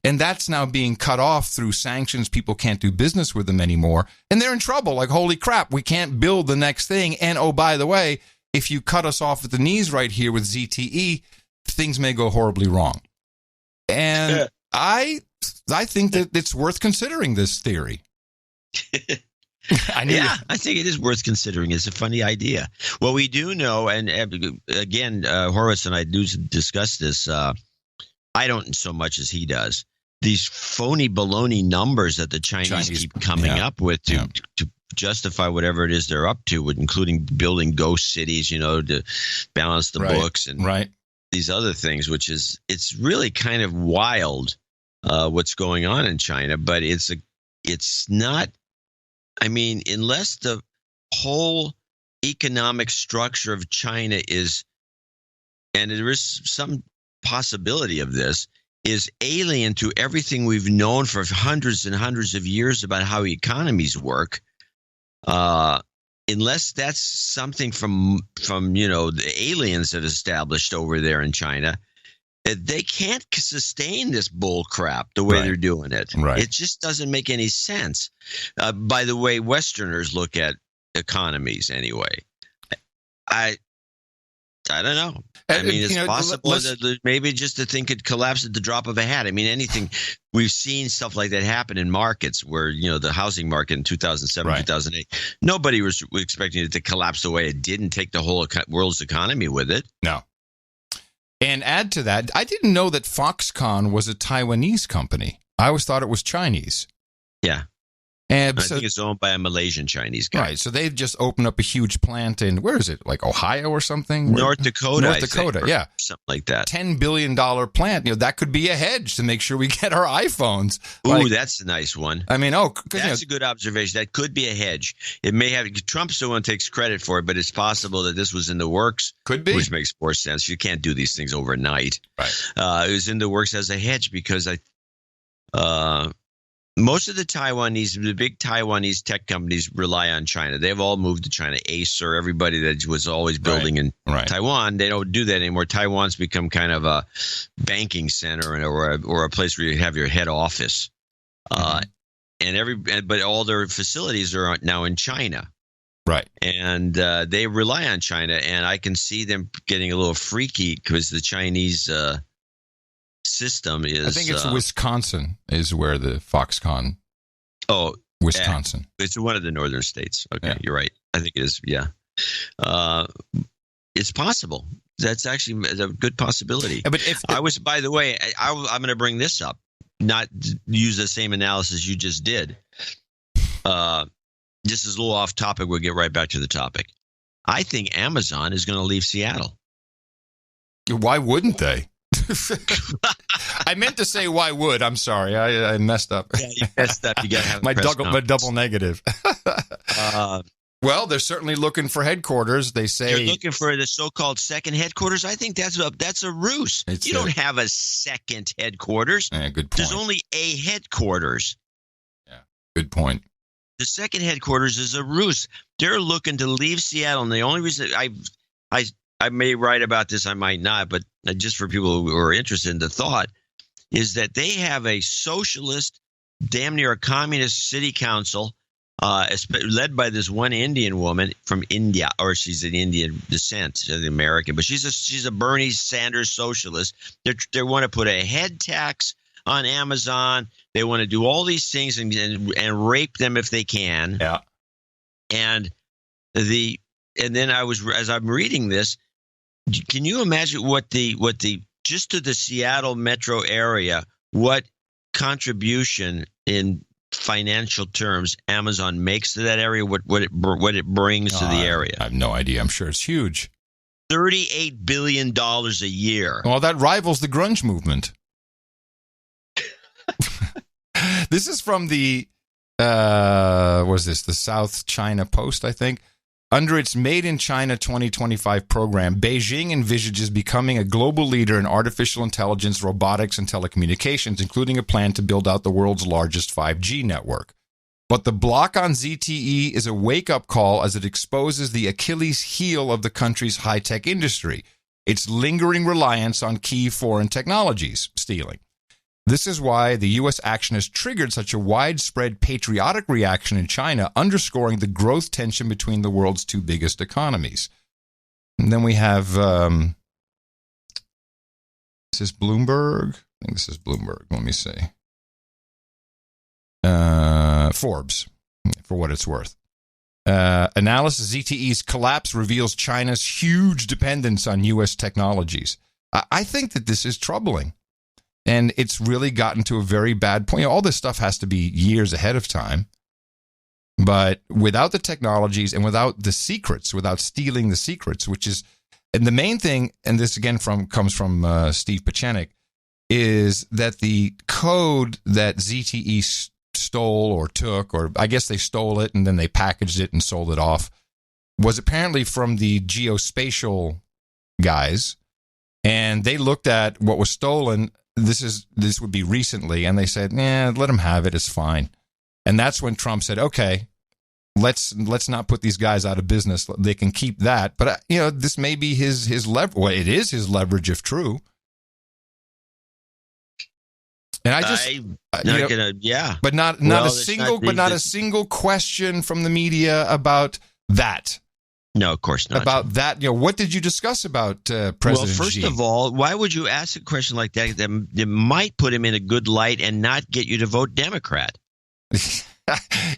And that's now being cut off through sanctions. People can't do business with them anymore. And they're in trouble. Like, holy crap, we can't build the next thing. And, oh, by the way, if you cut us off at the knees right here with ZTE, things may go horribly wrong. And I think that it's worth considering this theory. I think it is worth considering. It's a funny idea. Well, we do know, and again, Horowitz and I do discuss this. I don't so much as he does. These phony baloney numbers that the Chinese keep coming up with to justify whatever it is they're up to, including building ghost cities, to balance the books and these other things, it's really kind of wild what's going on in China. But it's not. I mean, unless the whole economic structure of China is, and there is some possibility of this, is alien to everything we've known for hundreds and hundreds of years about how economies work, unless that's something from the aliens have established over there in China, they can't sustain this bull crap the way they're doing it. It just doesn't make any sense. By the way, Westerners look at economies anyway. I don't know. I mean, it's possible that maybe just the thing could collapse at the drop of a hat. I mean, anything. We've seen stuff like that happen in markets where, the housing market in 2007, 2008, nobody was expecting it to collapse the way it did and take the whole world's economy with it. No. And add to that, I didn't know that Foxconn was a Taiwanese company. I always thought it was Chinese. Yeah. And I think it's owned by a Malaysian Chinese guy. Right. So they've just opened up a huge plant in, where is it? Like Ohio or something? North Dakota. North Dakota, yeah. Something like that. $10 billion plant. That could be a hedge to make sure we get our iPhones. Ooh, that's a nice one. I mean, that's a good observation. That could be a hedge. It may have, Trump's the one who takes credit for it, but it's possible that this was in the works. Could be. Which makes more sense. You can't do these things overnight. Right. It was in the works as a hedge because most of the big Taiwanese tech companies rely on China. They've all moved to China. Acer, everybody that was always building in Taiwan, they don't do that anymore. Taiwan's become kind of a banking center or a place where you have your head office. But all their facilities are now in China. Right. And they rely on China, and I can see them getting a little freaky because the Chinese system is. I think it's Wisconsin is where the Foxconn. Oh, Wisconsin. It's one of the northern states. Okay, You're right. I think it is. Yeah. It's possible. That's actually a good possibility. But if I was, by the way, I'm going to bring this up, not use the same analysis you just did. This is a little off topic. We'll get right back to the topic. I think Amazon is going to leave Seattle. Why wouldn't they? I meant to say why would. I'm sorry. I messed up. Yeah, you messed up. You got to have my double negative. Well, they're certainly looking for headquarters. They say they're looking for the so-called second headquarters. I think that's a ruse. You don't have a second headquarters. Yeah, good point. There's only a headquarters. Yeah, good point. The second headquarters is a ruse. They're looking to leave Seattle, and the only reason I may write about this, I might not, but just for people who are interested in the thought, is that they have a socialist, damn near a communist city council, led by this one Indian woman from India, or she's an Indian descent, American, but she's a Bernie Sanders socialist. They want to put a head tax on Amazon. They want to do all these things and rape them if they can. Yeah. And then as I'm reading this, can you imagine what the just to the Seattle metro area, what contribution in financial terms Amazon makes to that area, what it brings to the area? I have no idea. I'm sure it's huge. $38 billion a year. Well, that rivals the grunge movement. This is from the the South China Post, I think. Under its Made in China 2025 program, Beijing envisages becoming a global leader in artificial intelligence, robotics, and telecommunications, including a plan to build out the world's largest 5G network. But the block on ZTE is a wake-up call as it exposes the Achilles heel of the country's high-tech industry, its lingering reliance on key foreign technologies stealing. This is why the U.S. action has triggered such a widespread patriotic reaction in China, underscoring the growth tension between the world's two biggest economies. And then we have, is this Bloomberg? I think this is Bloomberg. Let me see. Forbes, for what it's worth. Analysis: ZTE's collapse reveals China's huge dependence on U.S. technologies. I think that this is troubling. And it's really gotten to a very bad point. All this stuff has to be years ahead of time. But without the technologies and without the secrets, without stealing the secrets, which is, and the main thing, and this again comes from Steve Pachenik, is that the code that ZTE stole or took, or I guess they stole it and then they packaged it and sold it off, was apparently from the geospatial guys. And they looked at what was stolen. This would be recently, and they said, let them have it. It's fine. And that's when Trump said, okay, let's not put these guys out of business. They can keep that. But, this may be his leverage. Well, it is his leverage if true. And I just, but not a single question from the media about that. No, of course not. About that, what did you discuss about President Well, first Xi? of all, why would you ask a question like that that might put him in a good light and not get you to vote Democrat?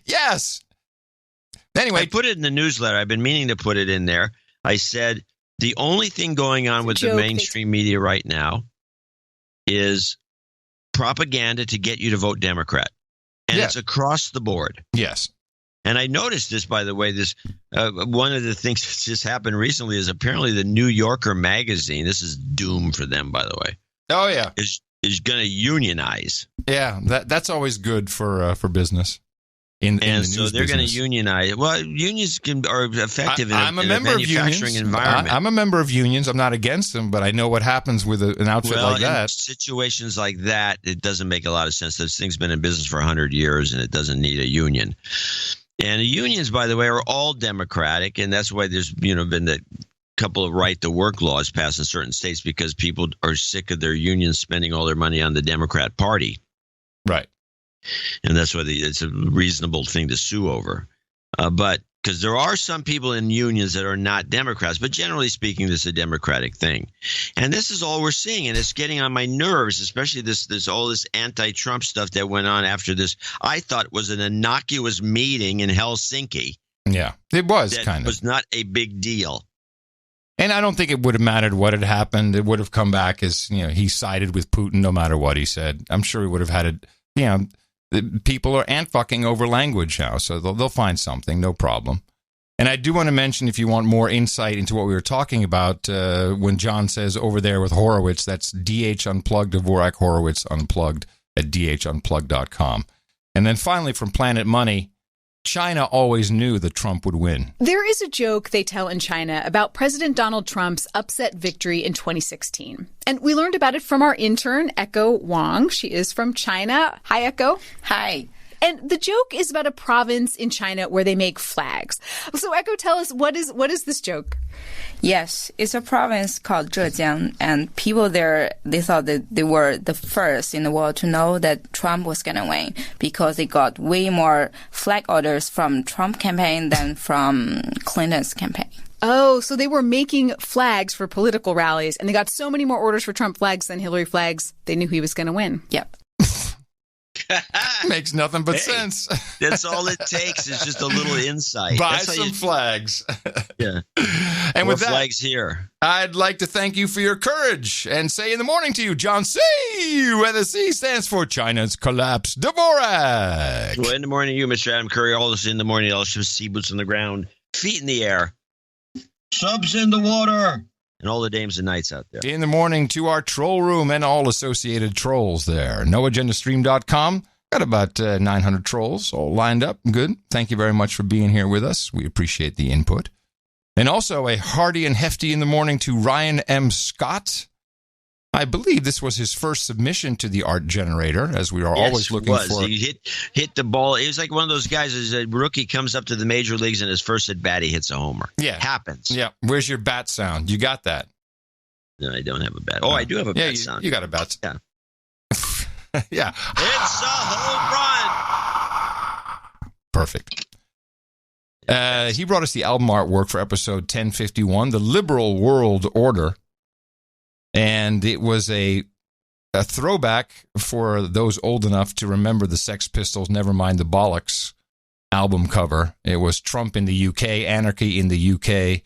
Yes. Anyway, I put it in the newsletter. I've been meaning to put it in there. I said the only thing going on with the mainstream media right now is propaganda to get you to vote Democrat. And it's across the board. Yes. And I noticed this, by the way, one of the things that's just happened recently is apparently the New Yorker magazine, this is doom for them, by the way. Oh, yeah. Is going to unionize. Yeah, that's always good for business. In the so news they're going to business. unionize. Well, unions are effective in a unions. manufacturing environment. I'm a member of unions. I'm not against them, but I know what happens with an outfit like that. In situations like that, it doesn't make a lot of sense. This thing's been in business for 100 years, and it doesn't need a union. And the unions, by the way, are all Democratic, and that's why there's been the couple of right-to-work laws passed in certain states because people are sick of their unions spending all their money on the Democrat Party. Right. And that's why it's a reasonable thing to sue over. But because there are some people in unions that are not Democrats, but generally speaking, this is a Democratic thing. And this is all we're seeing, and it's getting on my nerves, especially this all this anti-Trump stuff that went on after this. I thought was an innocuous meeting in Helsinki. Yeah, it was That kind of. was not a big deal. And I don't think it would have mattered what had happened. It would have come back as, he sided with Putin no matter what he said. I'm sure he would have had it. People are ant-fucking over language now, so they'll find something, no problem. And I do want to mention, if you want more insight into what we were talking about, when John says over there with Horowitz, that's DH Unplugged, Dvorak Horowitz Unplugged at dhunplugged.com. And then finally from Planet Money, China always knew that Trump would win. There is a joke they tell in China about President Donald Trump's upset victory in 2016. And we learned about it from our intern, Echo Wang. She is from China. Hi, Echo. Hi. And the joke is about a province in China where they make flags. So, Echo, tell us, what is this joke? Yes, it's a province called Zhejiang, and people there, they thought that they were the first in the world to know that Trump was going to win because they got way more flag orders from Trump campaign than from Clinton's campaign. Oh, so they were making flags for political rallies, and they got so many more orders for Trump flags than Hillary flags, they knew he was going to win. Yep. Makes nothing but sense. That's all it takes is just a little insight. Buy some flags. Yeah. And More with that, flags here. I'd like to thank you for your courage and say in the morning to you, John C., where the C stands for China's collapse. Dvorak. Well, in the morning, you, Mr. Adam Curry. All this in the morning, all sea boots on the ground, feet in the air, subs in the water, and all the dames and knights out there. In the morning to our troll room and all associated trolls there. NoAgendaStream.com. Got about 900 trolls all lined up. Good. Thank you very much for being here with us. We appreciate the input. And also a hearty and hefty in the morning to Ryan M. Scott. I believe this was his first submission to the art generator, as we are always looking for. He hit the ball. It was like one of those guys, as a rookie comes up to the major leagues and his first at bat, he hits a homer. Yeah. Happens. Yeah. Where's your bat sound? You got that? No, I don't have a bat. Oh, I do have a bat sound. You got a bat sound. Yeah. Yeah. It's a home run. Perfect. He brought us the album artwork for episode 1051, The Liberal World Order. And it was a throwback for those old enough to remember the Sex Pistols' Nevermind the Bollocks album cover. It was Trump in the UK, Anarchy in the UK.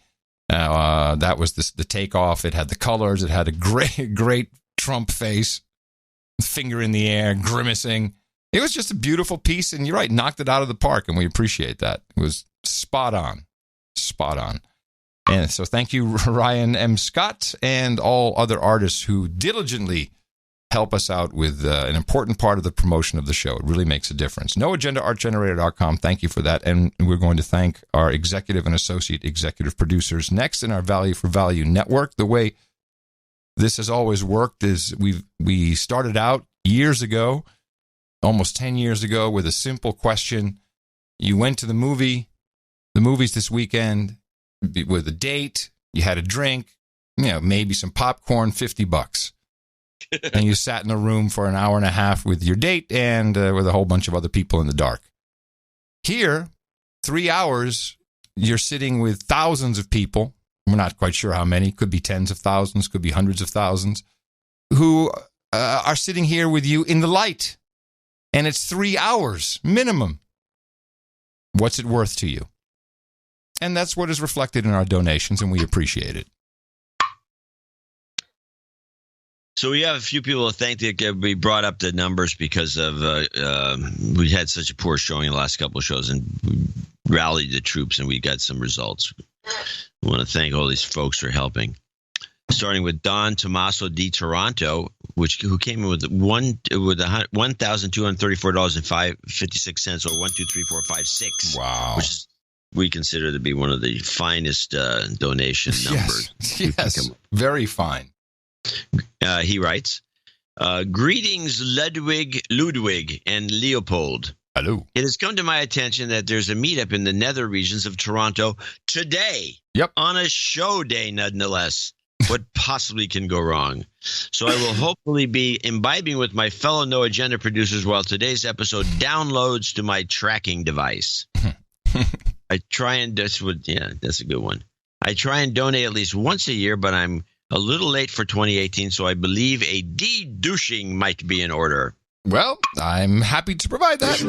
That was the takeoff. It had the colors. It had a great Trump face, finger in the air, grimacing. It was just a beautiful piece, and you're right, knocked it out of the park, and we appreciate that. It was spot on. Spot on. And so thank you, Ryan M. Scott, and all other artists who diligently help us out with an important part of the promotion of the show. It really makes a difference. NoAgendaArtGenerator.com. Thank you for that. And we're going to thank our executive and associate executive producers. Next in our Value for Value network, the way this has always worked is we started out years ago, almost 10 years ago, with a simple question. You went to the movies this weekend with a date, you had a drink, maybe some popcorn, $50. And you sat in a room for an hour and a half with your date and with a whole bunch of other people in the dark. Here, 3 hours, you're sitting with thousands of people. We're not quite sure how many. Could be tens of thousands, could be hundreds of thousands, who are sitting here with you in the light. And it's 3 hours minimum. What's it worth to you? And that's what is reflected in our donations, and we appreciate it. So we have a few people to thank that we brought up the numbers because of we had such a poor showing in the last couple of shows, and we rallied the troops, and we got some results. We want to thank all these folks for helping. Starting with Don Tommaso di Toronto, who came in with $1,234.56, or 1234556. Wow, which is, we consider to be one of the finest donation numbers. Yes, very fine. He writes, greetings, Ludwig, and Leopold. Hello. It has come to my attention that there's a meetup in the nether regions of Toronto today. Yep. On a show day, nonetheless. What possibly can go wrong? So I will hopefully be imbibing with my fellow No Agenda producers while today's episode downloads to my tracking device. I try and that's a good one. I try and donate at least once a year, but I'm a little late for 2018, so I believe a de-douching might be in order. Well, I'm happy to provide that.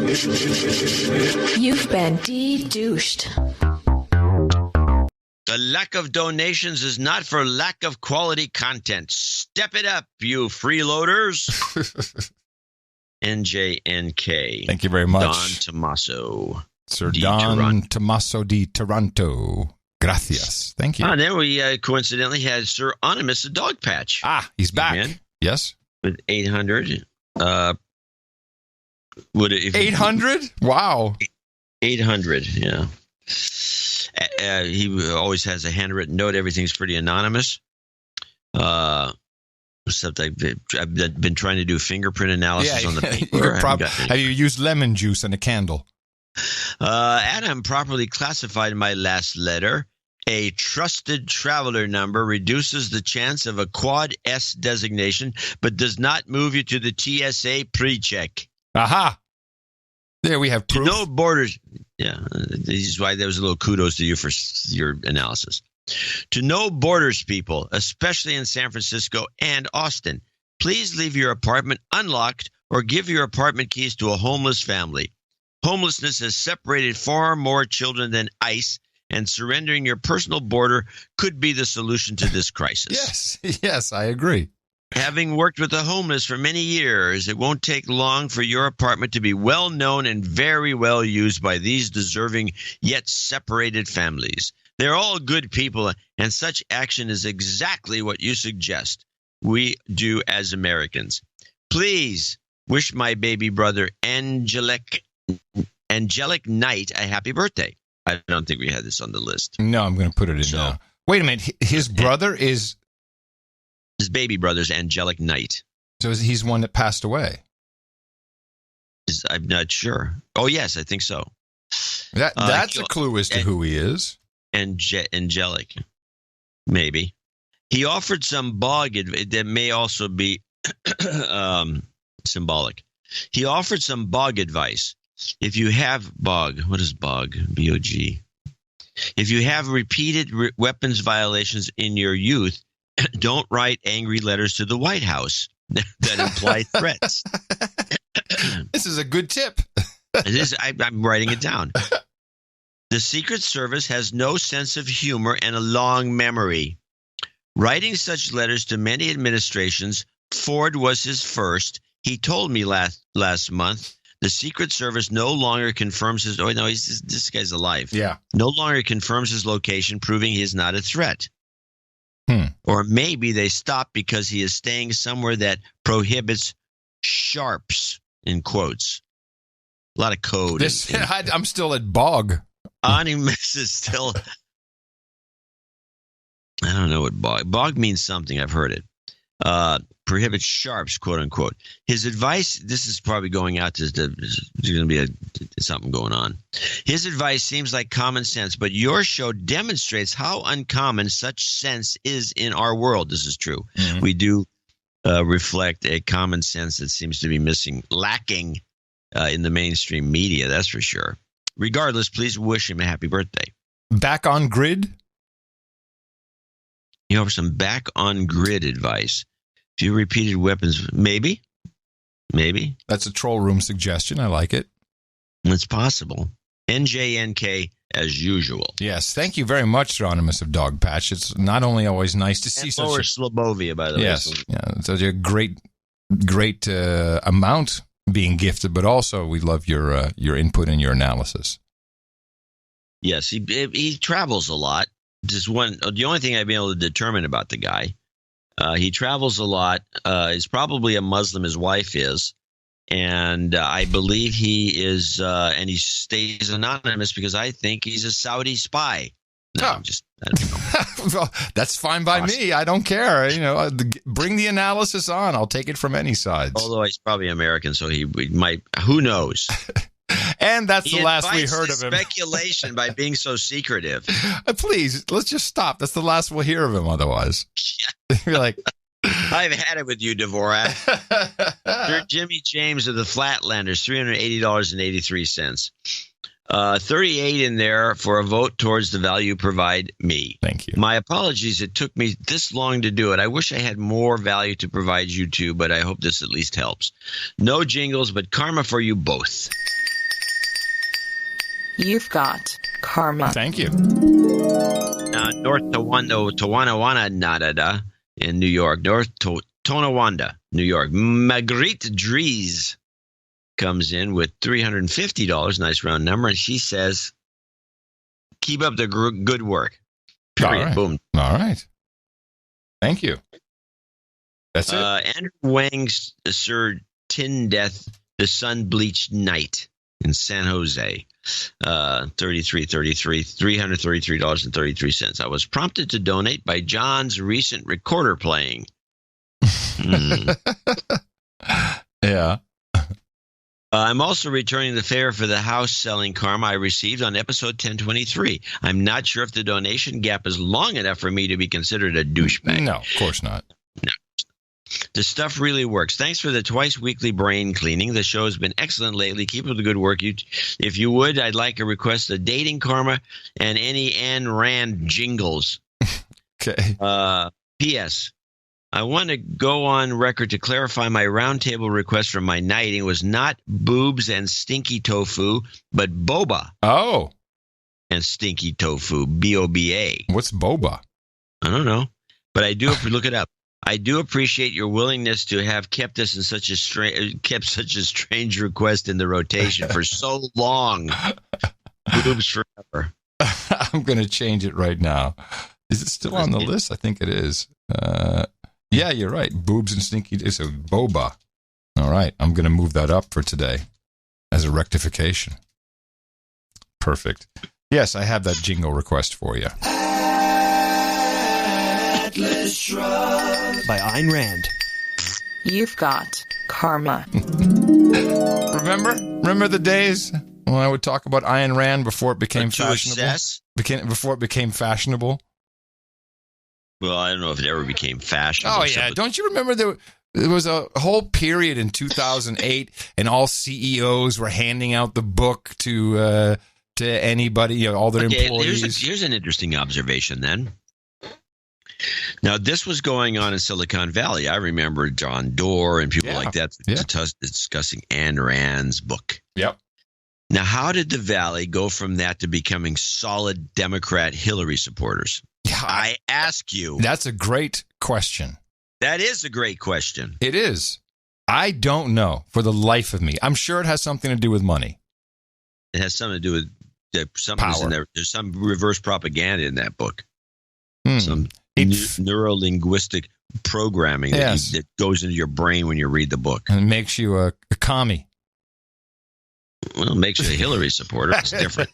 You've been de-douched. The lack of donations is not for lack of quality content. Step it up, you freeloaders. NJNK. Thank you very much. Don Tommaso. Sir Don Tommaso di Taranto. Gracias. Thank you. And then we coincidentally had Sir Onimus, a dog patch. He's back. Yes. With 800. 800? Wow. 800, yeah. He always has a handwritten note. Everything's pretty anonymous. Except I've been trying to do fingerprint analysis on the paper. Have you used lemon juice and a candle? Adam properly classified my last letter. A trusted traveler number reduces the chance of a Quad S designation, but does not move you to the TSA pre-check. Aha! There we have proof. No borders. Yeah, this is why there was a little kudos to you for your analysis. To no borders people, especially in San Francisco and Austin, please leave your apartment unlocked or give your apartment keys to a homeless family. Homelessness has separated far more children than ICE, and surrendering your personal border could be the solution to this crisis. Yes, I agree. Having worked with the homeless for many years, it won't take long for your apartment to be well known and very well used by these deserving yet separated families. They're all good people, and such action is exactly what you suggest we do as Americans. Please wish my baby brother Angelic Knight a happy birthday. I don't think we had this on the list. No, I'm going to put it in now. Wait a minute. His brother is... His baby brother's Angelic Knight. So he's one that passed away? I'm not sure. Oh, yes, I think so. That's a clue as to who he is. Angelic. Maybe. He offered some bog that may also be symbolic. He offered some bog advice. If you have bog, what is bog? B-O-G. If you have repeated weapons violations in your youth, don't write angry letters to the White House that imply threats. This is a good tip. It is. I'm writing it down. The Secret Service has no sense of humor and a long memory. Writing such letters to many administrations, Ford was his first. He told me last month the Secret Service no longer confirms his. Oh no, this guy's alive. Yeah, no longer confirms his location, proving he is not a threat. Or maybe they stopped because he is staying somewhere that prohibits sharps in quotes. A lot of code. I'm still at bog. Onimus is still. I don't know what bog. Bog means something. I've heard it. Prohibits sharps, quote unquote. His advice. This is probably going out to. There's going to be something going on. His advice seems like common sense, but your show demonstrates how uncommon such sense is in our world. This is true. Mm-hmm. We do reflect a common sense that seems to be lacking in the mainstream media. That's for sure. Regardless, please wish him a happy birthday. Back on grid? You offer some back on grid advice. If you repeated weapons, maybe. That's a troll room suggestion. I like it. It's possible. NJNK as usual. Yes. Thank you very much, Anonymous of Dog Patch. It's not only always nice to see such Slobovia, by the way. Yes. Yeah, such a great amount being gifted, but also we love your input and your analysis. Yes, he travels a lot. The only thing I've been able to determine about the guy, he travels a lot. He's probably a Muslim. His wife is, and I believe he is. And he stays anonymous because I think he's a Saudi spy. No, I don't know. Well, that's fine by me. I don't care. Bring the analysis on. I'll take it from any side. Although he's probably American, so he might. Who knows? And that's the last we heard of him. Speculation by being so secretive. Please, let's just stop. That's the last we'll hear of him. Otherwise, you're like, I've had it with you, Dvorak. Sir Jimmy James of the Flatlanders, $380.83. 38 in there for a vote towards the value you provide me. Thank you. My apologies. It took me this long to do it. I wish I had more value to provide you two, but I hope this at least helps. No jingles, but karma for you both. You've got karma. Thank you. North Tonawanda, Nadada in New York. North Tonawanda, New York. Marguerite Dries comes in with $350, nice round number, and she says, keep up the good work. Period. All right. Boom. All right. Thank you. That's it. Andrew Wang's Sir Tindeth, the Sun-Bleached Night in San Jose. $333.33. I was prompted to donate by John's recent recorder playing. Yeah. I'm also returning the fare for the house selling karma I received on episode 1023. I'm not sure if the donation gap is long enough for me to be considered a douchebag. No, of course not. No. The stuff really works. Thanks for the twice weekly brain cleaning. The show has been excellent lately. Keep up the good work. If you would, I'd like a request of dating karma and any Ayn Rand jingles. Okay. P.S. I want to go on record to clarify my roundtable request from my nighting was not boobs and stinky tofu, but boba. Oh. And stinky tofu, B-O-B-A. What's boba? I don't know, but I do look it up. I do appreciate your willingness to have kept this in such a strange request in the rotation for so long. Boobs forever. I'm going to change it right now. Is it still on the list? I think it is. Yeah, you're right. Boobs and stinky. It's a boba. All right. I'm going to move that up for today as a rectification. Perfect. Yes, I have that jingle request for you. Atlas Shrugged by Ayn Rand. You've got karma. Remember the days when I would talk about Ayn Rand before it became fashionable? Before it became fashionable? Well, I don't know if it ever became fashionable. Oh, yeah. Don't you remember there was a whole period in 2008 and all CEOs were handing out the book to anybody, all their employees? Here's an interesting observation then. Now, this was going on in Silicon Valley. I remember John Doerr and people like that discussing Ayn Rand's book. Yep. Now, how did the Valley go from that to becoming solid Democrat Hillary supporters? I ask you. That's a great question. That is a great question. It is. I don't know for the life of me. I'm sure it has something to do with money. It has something to do with something in there. There's some reverse propaganda in that book. Some neuro-linguistic programming that goes into your brain when you read the book. And it makes you a commie. Well, it makes you a Hillary supporter. It's different.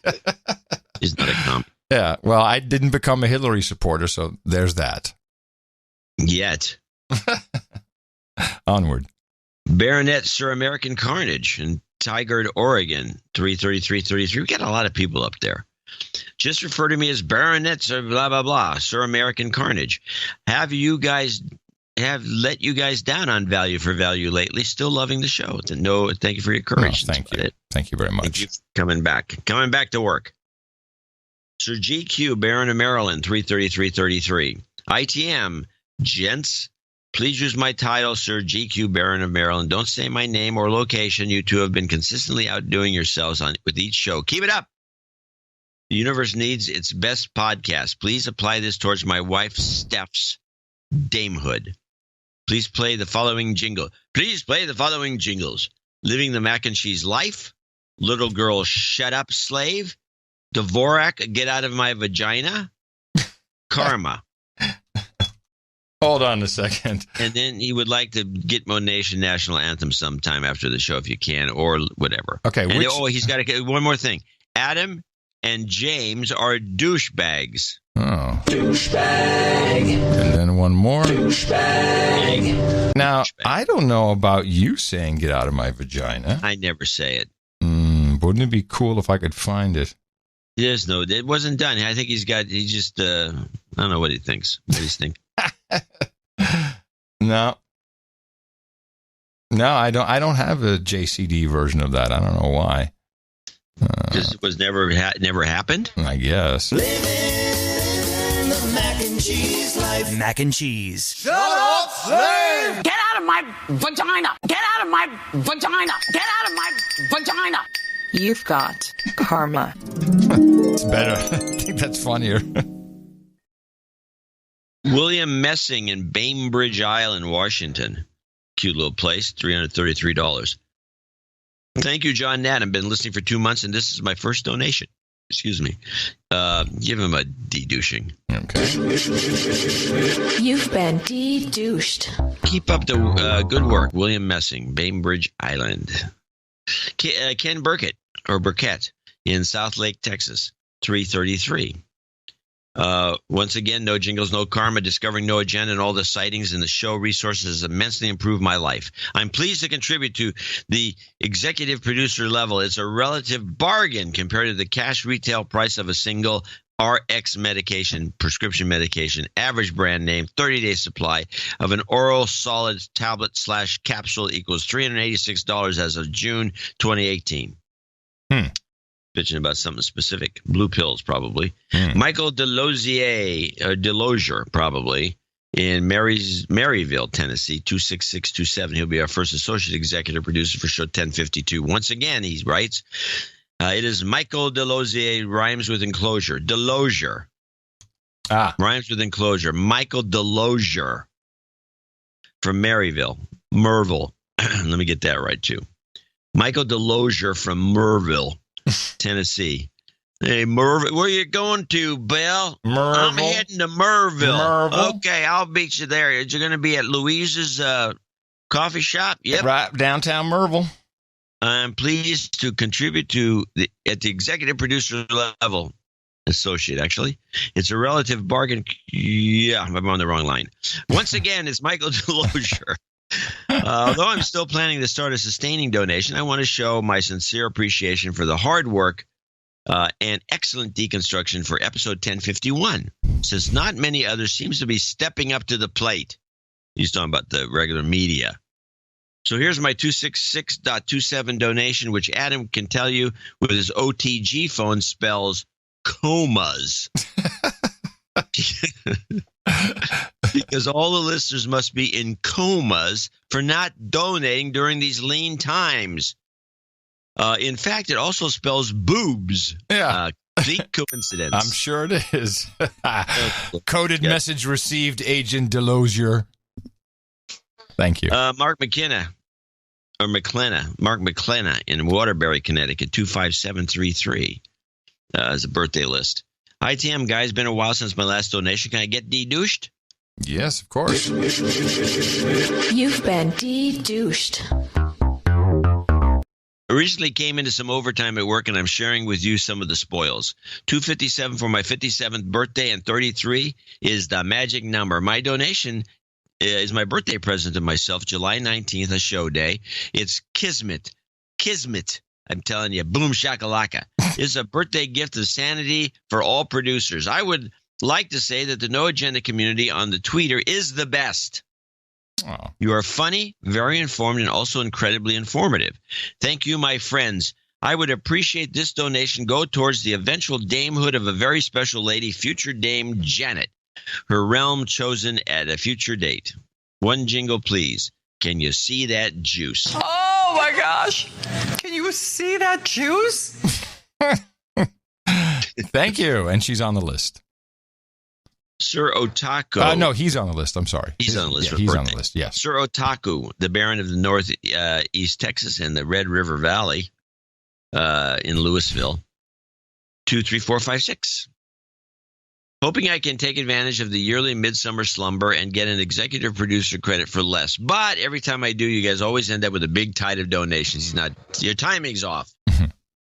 He's not a commie. Yeah, well, I didn't become a Hillary supporter, so there's that. Yet. Onward. Baronet Sir American Carnage in Tigard, Oregon, 33333. We got a lot of people up there. Just refer to me as Baronet Sir blah, blah, blah, Sir American Carnage. Have let you guys down on Value for Value lately. Still loving the show. No, thank you for your courage. Thank you. Thank you very much. Thank you for coming back to work. Sir GQ, Baron of Maryland, 33333. ITM, gents, please use my title, Sir GQ, Baron of Maryland. Don't say my name or location. You two have been consistently outdoing yourselves with each show. Keep it up. The universe needs its best podcast. Please apply this towards my wife, Steph's damehood. Please play the following jingle. Please play the following jingles. Living the Mac and Cheese Life. Little Girl, Shut Up, Slave. Dvorak, Get Out of My Vagina. Karma. Hold on a second. And then he would like the Gitmo Nation National Anthem sometime after the show if you can, or whatever. Okay. He's got one more thing. Adam and James are douchebags. Oh. Douchebag. And then one more. Douchebag. Now, I don't know about you saying "Get out of my vagina." I never say it. Wouldn't it be cool if I could find it? Yes, no, it wasn't done. I think I don't know what he thinks. What he's thinking. No, I don't have a JCD version of that. I don't know why. This was never happened? I guess. Living the mac and cheese life. Mac and cheese. Shut up, slave! Get out of my vagina! Get out of my vagina! Get out of my vagina! You've got karma. It's better. I think that's funnier. William Messing in Bainbridge Island, Washington. Cute little place, $333. Thank you, John Nat. I've been listening for 2 months, and this is my first donation. Excuse me. Give him a de-douching. Okay. You've been de-douched. Keep up the good work. William Messing, Bainbridge Island. Ken Burkett in South Lake, Texas, $333. Once again, no jingles, no karma, discovering no agenda, and all the sightings and the show resources has immensely improved my life. I'm pleased to contribute to the executive producer level. It's a relative bargain compared to the cash retail price of a single RX medication, prescription medication, average brand name, 30-day supply of an oral solid tablet/capsule equals $386 as of June 2018. Bitching about something specific. Blue pills, probably. Michael Delosier, probably, in Maryville, Tennessee, 26627. He'll be our first associate executive producer for show 1052. Once again, he writes, it is Michael Delosier, rhymes with enclosure. Delosier. Rhymes with enclosure. Michael Delosier from Maryville. Merville. Let me get that right, too. Michael Delosier from Merville, Tennessee. Hey, Merville, where you going to, Bill? Merville. I'm heading to Merville. Okay, I'll meet you there. You're going to be at Louise's coffee shop? Yep. Right, downtown Merville. I'm pleased to contribute at the executive producer level, associate, actually. It's a relative bargain. Yeah, I'm on the wrong line. Once again, it's Michael Delosier. Although I'm still planning to start a sustaining donation, I want to show my sincere appreciation for the hard work and excellent deconstruction for episode 1051, since not many others seems to be stepping up to the plate. He's talking about the regular media. So here's my 266.27 donation, which Adam can tell you with his OTG phone spells comas. Because all the listeners must be in comas for not donating during these lean times. In fact, it also spells boobs. Yeah. Complete coincidence. I'm sure it is. Coded message received, Agent Delosier. Thank you. Mark McKenna in Waterbury, Connecticut, 25733 as a birthday list. Hi, TM, guys. Been a while since my last donation. Can I get de-douched? Yes, of course. You've been de-douched. I recently came into some overtime at work, and I'm sharing with you some of the spoils. 257 for my 57th birthday, and 33 is the magic number. My donation is my birthday present to myself, July 19th, a show day. It's Kismet. I'm telling you, boom shakalaka. It's a birthday gift of sanity for all producers. I would like to say that the No Agenda community on the Twitter is the best. Oh. You are funny, very informed, and also incredibly informative. Thank you, my friends. I would appreciate this donation go towards the eventual damehood of a very special lady, future Dame Janet. Her realm chosen at a future date. One jingle, please. Can you see that juice? Oh my gosh. Can you see that juice? Thank you. And she's on the list. Sir Otaku. No, he's on the list. I'm sorry. He's on the list. Yeah, he's on the list, yes. Sir Otaku, the Baron of the Northeast Texas and the Red River Valley in Louisville, 23456. Hoping I can take advantage of the yearly midsummer slumber and get an executive producer credit for less. But every time I do, you guys always end up with a big tide of donations. Your timing's off.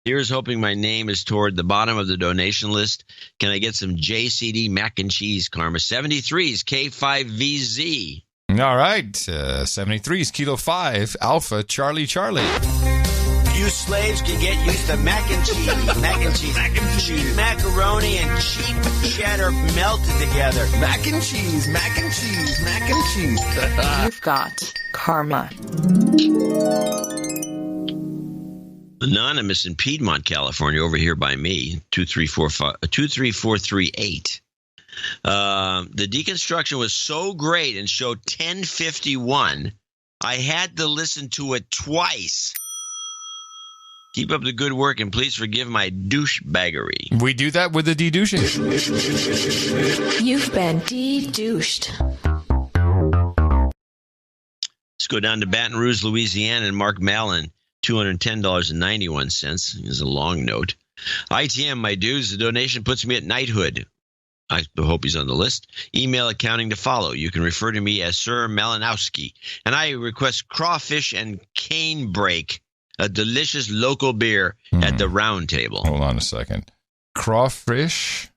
Here's hoping my name is toward the bottom of the donation list. Can I get some JCD mac and cheese, Karma? 73's K5VZ. All right. 73's Kilo 5 Alpha Charlie. You slaves can get used to mac and cheese. Cheap macaroni and cheap cheddar melted together. Mac and cheese. You've got karma. Anonymous in Piedmont, California, over here by me, 23438. The deconstruction was so great and showed 1051, I had to listen to it twice. Keep up the good work and please forgive my douchebaggery. We do that with the de-douching. You've been de-douched. Let's go down to Baton Rouge, Louisiana, and Mark Mallon, $210.91. Is a long note. ITM, my dudes, the donation puts me at knighthood. I hope he's on the list. Email accounting to follow. You can refer to me as Sir Malinowski. And I request crawfish and cane break, a delicious local beer at the Round Table. Hold on a second. Crawfish.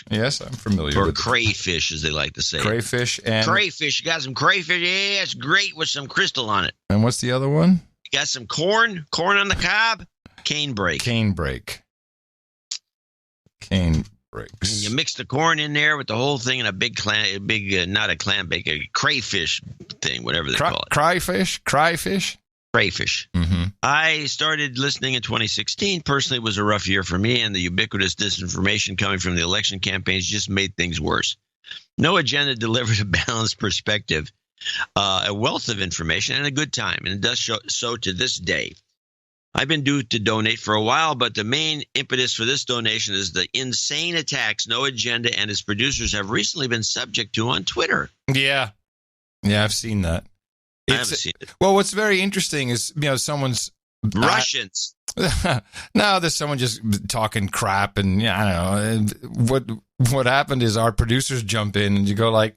Yes, I'm familiar with it. Or with crayfish, as they like to say. Crayfish and... Crayfish. You got some crayfish. Yeah, it's great with some crystal on it. And what's the other one? You got some corn on the cob. Cane break. And you mix the corn in there with the whole thing in a big not a clam bake, a crayfish thing, whatever they call it. Crayfish. Mm-hmm. I started listening in 2016. Personally, it was a rough year for me, and the ubiquitous disinformation coming from the election campaigns just made things worse. No agenda delivered a balanced perspective, a wealth of information, and a good time, and it does so to this day. I've been due to donate for a while, but the main impetus for this donation is the insane attacks No Agenda and its producers have recently been subject to on Twitter. Yeah, I've seen that. I haven't seen it. Well, what's very interesting is, someone's... Russians. No, there's someone just talking crap, and I don't know. What happened is our producers jump in, and you go like,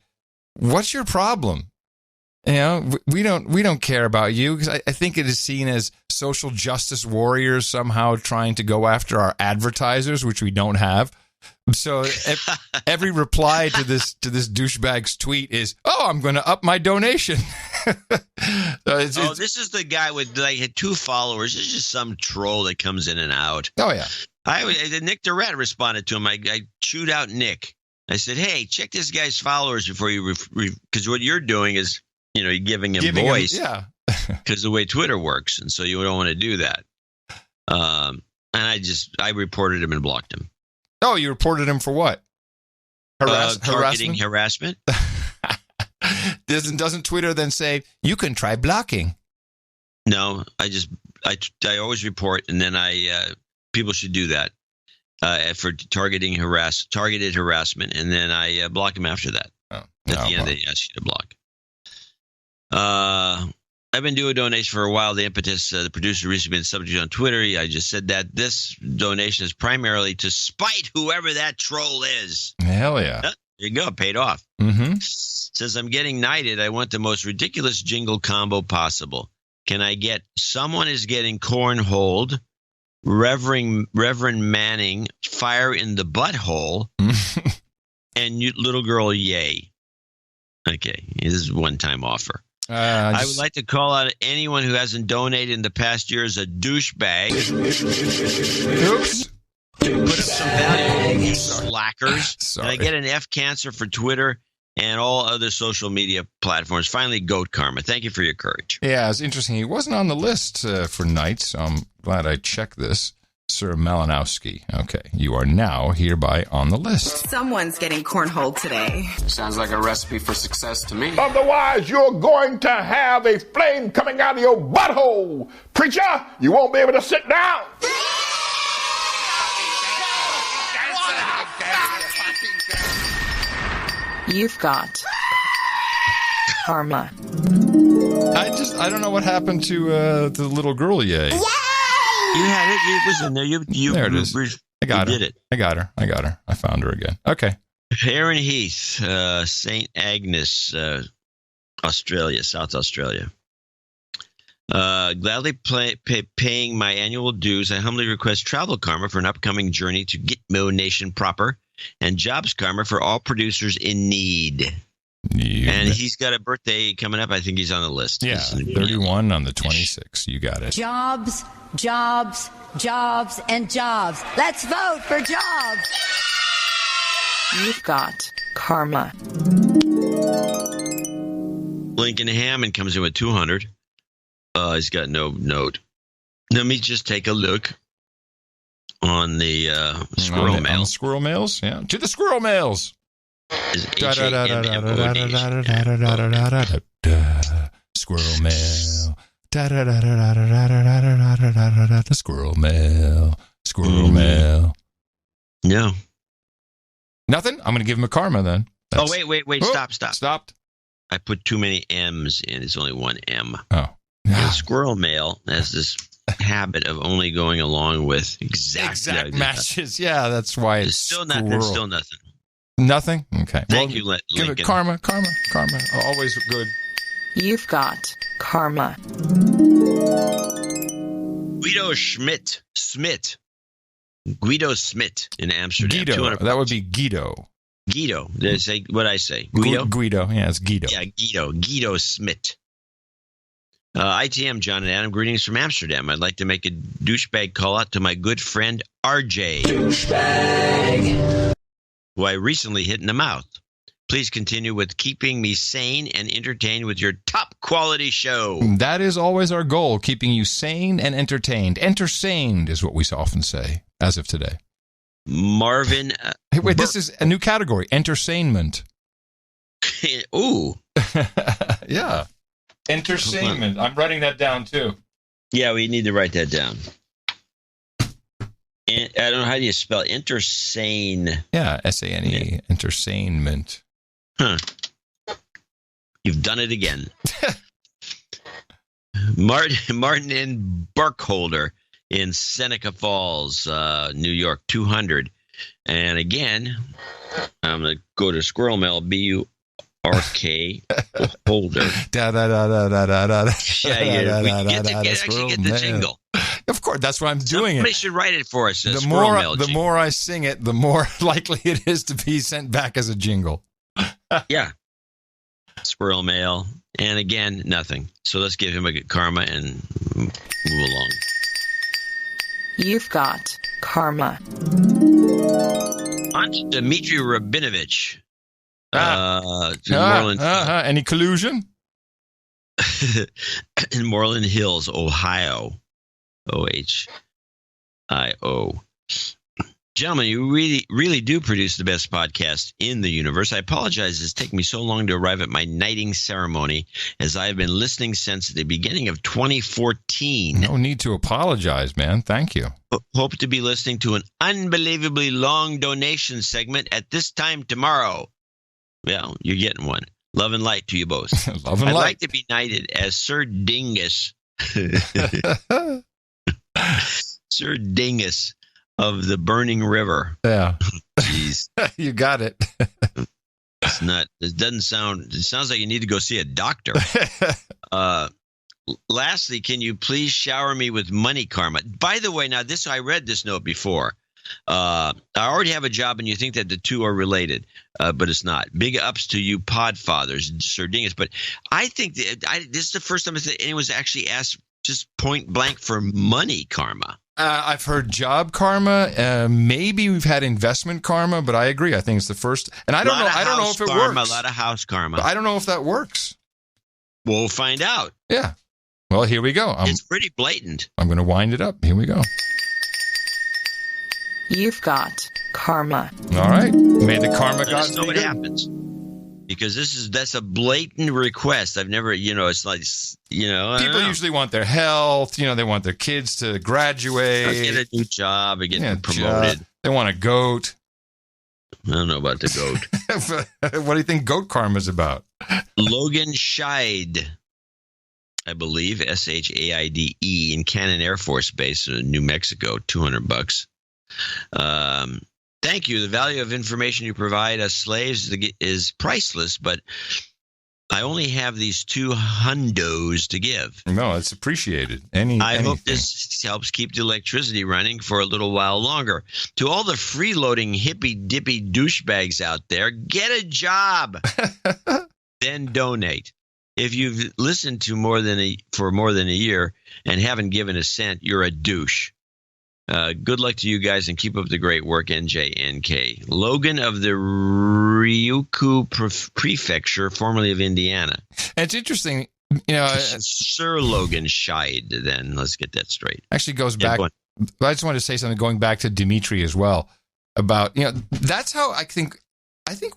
what's your problem? We don't care about you, because I think it is seen as social justice warriors somehow trying to go after our advertisers, which we don't have. So every reply to this douchebag's tweet is, "Oh, I'm going to up my donation." This is the guy with like 2 followers. This is just some troll that comes in and out. Oh yeah. Nick Durrett responded to him. I chewed out Nick. I said, "Hey, check this guy's followers before you, because what you're doing is, you're giving him voice, because the way Twitter works, and so you don't want to do that." And I reported him and blocked him. Oh, you reported him for what? Targeting harassment. Doesn't Twitter then say you can try blocking? No, I always report, and then people should do that for targeted harassment, and then I block them after that. At the end, they ask you to block. I've been doing donations for a while. The impetus, the producer recently been subject on Twitter. I just said that this donation is primarily to spite whoever that troll is. Hell yeah. There you go. Paid off. Mm-hmm. Since I'm getting knighted, I want the most ridiculous jingle combo possible. Can I get someone is getting cornholed, Reverend Manning, fire in the butthole, and little girl, yay. Okay. This is a one-time offer. I would like to call out anyone who hasn't donated in the past year as a douchebag. Oops. Put up some value, you slackers. Sorry. And I get an F cancer for Twitter and all other social media platforms. Finally, Goat Karma. Thank you for your courage. Yeah, it's interesting. He wasn't on the list for Knights, so I'm glad I checked this. Sir Malinowski. Okay, you are now hereby on the list. Someone's getting cornholed today. Sounds like a recipe for success to me. Otherwise, you're going to have a flame coming out of your butthole. Preacher, you won't be able to sit down. You've got karma. I don't know what happened to the little girl, yay. You had it. It was in there. There it is. I got her. Did it. I got her. I found her again. Okay. Heron Heath, St. Agnes, Australia, South Australia. Gladly paying my annual dues, I humbly request travel karma for an upcoming journey to Gitmo Nation proper and jobs karma for all producers in need. And he's got a birthday coming up. I think he's on the list. Yeah, 31 on the 26th. You got it. Jobs, jobs, jobs, and jobs. Let's vote for jobs. You've got karma. Lincoln Hammond comes in with 200. He's got no note. Let me just take a look on the squirrel mail. On the squirrel mails? Yeah. To the squirrel mails. Squirrel mail. The squirrel mail. Squirrel mail. No. Nothing? I'm going to give him a karma then. Oh, wait. Oh, Stop. Stopped. I put too many M's in. It's only one M. Oh. And squirrel mail has this habit of only going along with exact matches. Yeah, that's why it's still nothing. Still nothing. Nothing? Okay. Thank you, Lincoln. Give it karma. Always good. You've got karma. Guido Schmidt in Amsterdam. Guido. That would be Guido. Guido. Did I say what I say? Guido? Guido. Yeah, it's Guido. Yeah, Guido. Guido Schmidt. ITM, John and Adam, greetings from Amsterdam. I'd like to make a douchebag call out to my good friend RJ. Douchebag. Who I recently hit in the mouth. Please continue with keeping me sane and entertained with your top quality show. That is always our goal, keeping you sane and entertained. Entertained is what we often say, as of today. Marvin. Hey, wait, this is a new category, entertainment. Ooh. Yeah. Entertainment. I'm writing that down, too. Yeah, we need to write that down. I don't know, how do you spell intersane? Yeah, S-A-N-E, yeah. Entertainment. Huh. You've done it again. Martin N. Burkholder in Seneca Falls, New York, 200. And again, I'm going to go to Squirrel Mail, B-U-R-K Holder. Da da da da da da da. Yeah, we actually get the jingle. Of course, that's why I'm doing Somebody it. should write it for us. The more I sing it, the more likely it is to be sent back as a jingle. Yeah. Squirrel Mail. And again, nothing. So let's give him a good karma and move along. You've got karma. On to Dmitry Rabinovich. Any collusion? In Moreland Hills, Ohio. O-H-I-O. Gentlemen, you really do produce the best podcast in the universe. I apologize it's taken me so long to arrive at my knighting ceremony, as I have been listening since the beginning of 2014. No need to apologize, man. Thank you. Hope to be listening to an unbelievably long donation segment at this time tomorrow. Well, you're getting one. Love and light to you both. Love and I'd light. like to be knighted as Sir Dingus. Sir Dingus of the Burning River. Yeah. Jeez. You got it. It's not, it doesn't sound, it sounds like you need to go see a doctor. Lastly, can you please shower me with money karma? By the way, now I read this note before. I already have a job, and you think that the two are related, but it's not. Big ups to you podfathers, Sir Dingus. But I think this is the first time anyone's actually asked just point blank for money karma. I've heard job karma. Maybe we've had investment karma, but I agree. I think it's the first. And I don't know. I don't know if it works. A lot of house karma. But I don't know if that works. We'll find out. Yeah. Well, here we go. It's pretty blatant. I'm going to wind it up. Here we go. You've got karma. All right. May the karma gods know what happens. Because that's a blatant request. I've never, it's like, people usually want their health. They want their kids to graduate, get a new job, or get promoted. They want a goat. I don't know about the goat. What do you think goat karma is about? Logan Scheid, I believe, Shaide in Cannon Air Force Base, New Mexico, $200. Thank you. The value of information you provide us slaves is priceless, but I only have these 2 hundos to give. No, it's appreciated. I hope this helps keep the electricity running for a little while longer. To all the freeloading hippy-dippy douchebags out there, get a job, then donate. If you've listened to for more than a year and haven't given a cent, you're a douche. Good luck to you guys and keep up the great work, NJNK. Logan of the Ryukyu Prefecture, formerly of Indiana. And it's interesting. Sir Logan Scheid. Then let's get that straight. Actually, goes back. I just wanted to say something going back to Dimitri as well about that's how I think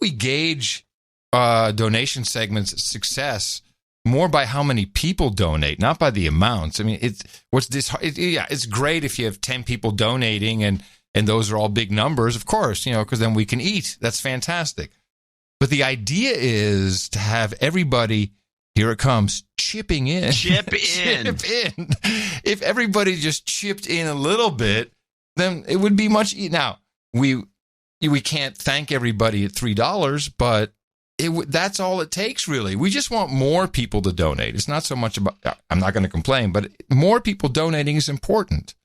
we gauge donation segments success more by how many people donate, not by the amounts. I mean, it's great if you have 10 people donating and those are all big numbers, of course, because then we can eat. That's fantastic. But the idea is to have everybody, here it comes, chipping in. Chip in. If everybody just chipped in a little bit, then it would be much. Now, we can't thank everybody at $3, but that's all it takes, really. We just want more people to donate. It's not so much about, I'm not going to complain, but more people donating is important.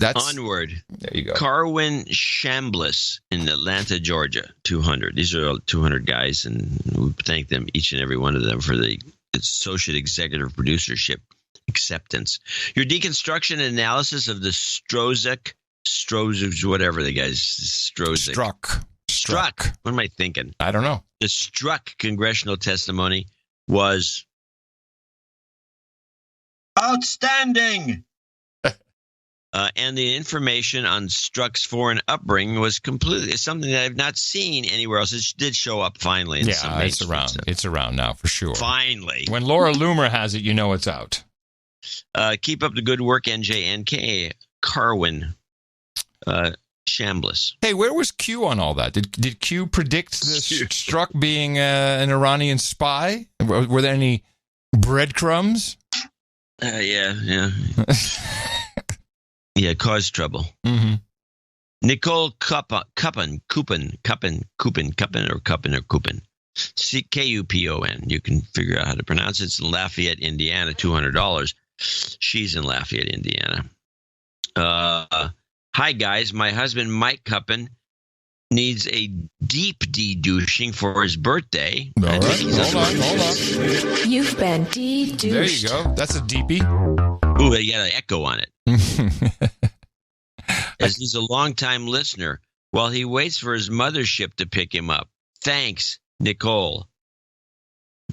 Onward. There you go. Carwin Chambliss in Atlanta, Georgia, 200. These are all 200 guys, and we thank them, each and every one of them, for the associate executive producership acceptance. Your deconstruction analysis of the Struck, whatever the guy's Struck. What am I thinking? I don't know. The Struck congressional testimony was outstanding. And the information on Struck's foreign upbringing was completely something that I've not seen anywhere else. It did show up finally. It's around. Stuff. It's around now for sure. Finally. When Laura Loomer has it, it's out. Keep up the good work, NJNK. Carwin Chambliss. Hey, where was Q on all that? Did Q predict this Struck being an Iranian spy? Were there any breadcrumbs? Yeah. Yeah, caused trouble. Mm-hmm. Nicole Kupin, Kupon. You can figure out how to pronounce it. It's in Lafayette, Indiana, $200. She's in Lafayette, Indiana. Hi, guys. My husband, Mike Kupin, needs a deep de-douching for his birthday. All right. Hold on. You've been de-douched. There you go. That's a deepie. Ooh, they got an echo on it. As he's a longtime listener, while he waits for his mothership to pick him up. Thanks, Nicole.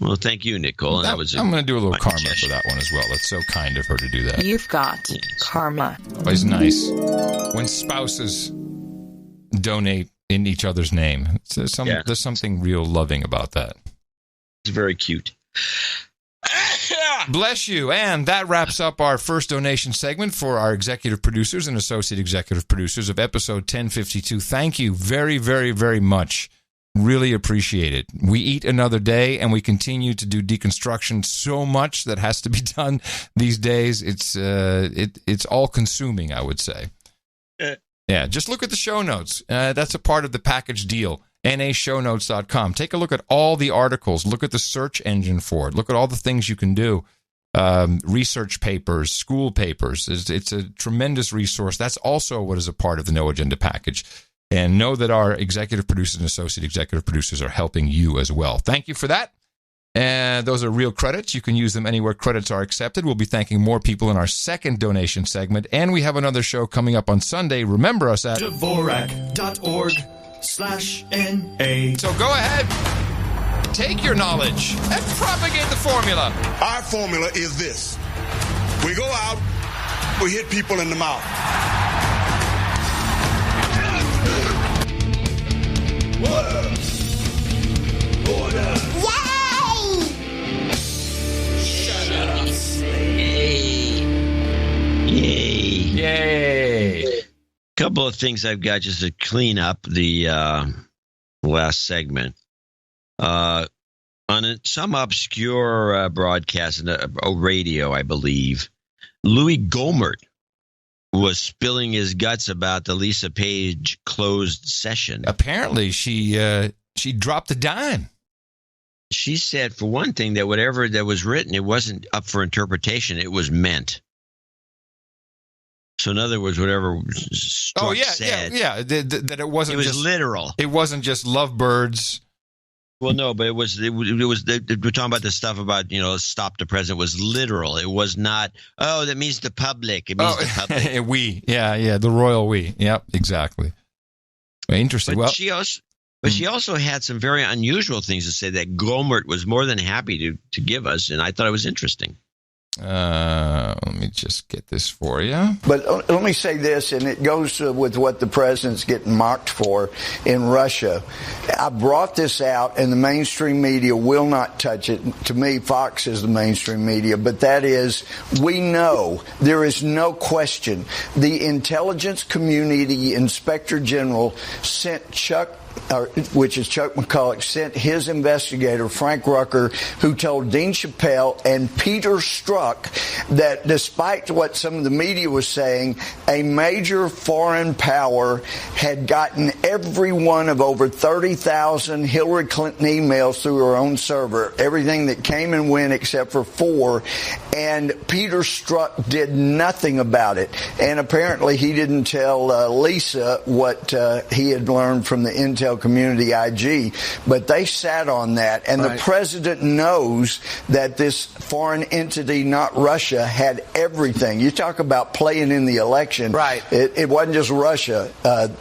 Well, thank you, Nicole. I'm going to do a little karma for that one as well. That's so kind of her to do that. You've got karma. Always nice when spouses donate in each other's name. There's something real loving about that. It's very cute. Bless you. And that wraps up our first donation segment for our executive producers and associate executive producers of episode 1052. Thank you very, very, very much. Really appreciate it. We eat another day, and we continue to do deconstruction so much that has to be done these days. It's all-consuming, I would say. Yeah, just look at the show notes. That's a part of the package deal. NAshownotes.com. Take a look at all the articles. Look at the search engine for it. Look at all the things you can do. Research papers, school papers. It's a tremendous resource. That's also what is a part of the No Agenda package. And know that our executive producers and associate executive producers are helping you as well. Thank you for that. And those are real credits. You can use them anywhere credits are accepted. We'll be thanking more people in our second donation segment. And we have another show coming up on Sunday. Remember us at Dvorak.org/NA. So go ahead, take your knowledge, and propagate the formula. Our formula is this. We go out, we hit people in the mouth. Order! Yay! Shut up. Yay! Couple of things I've got just to clean up the last segment. On some obscure broadcast, a radio, I believe, Louis Gohmert was spilling his guts about the Lisa Page closed session. Apparently, she dropped a dime. She said, for one thing, that whatever that was written, it wasn't up for interpretation. It was meant. So in other words, whatever Strzok said. That it wasn't. It was literal. It wasn't just lovebirds. Well, no, but it was. We're talking about the stuff about stop the president was literal. It was not. Oh, that means the public. It means the public. We, the royal we. Yep, exactly. Interesting. But well, she also. But she also had some very unusual things to say that Gohmert was more than happy to give us, and I thought it was interesting. Let me just get this for you. But let me say this, and it goes with what the president's getting mocked for in Russia. I brought this out, and the mainstream media will not touch it. To me, Fox is the mainstream media, but that is, we know, there is no question, the intelligence community inspector general sent Chuck McCulloch, sent his investigator, Frank Rucker, who told Dean Chappelle and Peter Strzok that despite what some of the media was saying, a major foreign power had gotten every one of over 30,000 Hillary Clinton emails through her own server, everything that came and went except for 4, and Peter Strzok did nothing about it. And apparently he didn't tell Lisa what he had learned from the Intel community IG, but they sat on that, and the president knows that this foreign entity, not Russia, had everything. You talk about playing in the election. Right. It wasn't just Russia.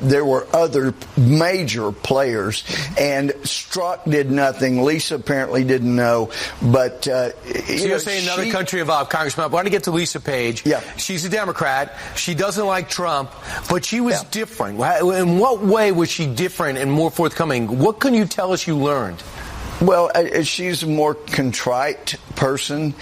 There were other major players, and Strzok did nothing. Lisa apparently didn't know, but so you're saying another country involved, Congressman. I want to get to Lisa Page. Yeah. She's a Democrat. She doesn't like Trump, but she was different. In what way was she different and more forthcoming? What can you tell us you learned? Well, she's a more contrite person,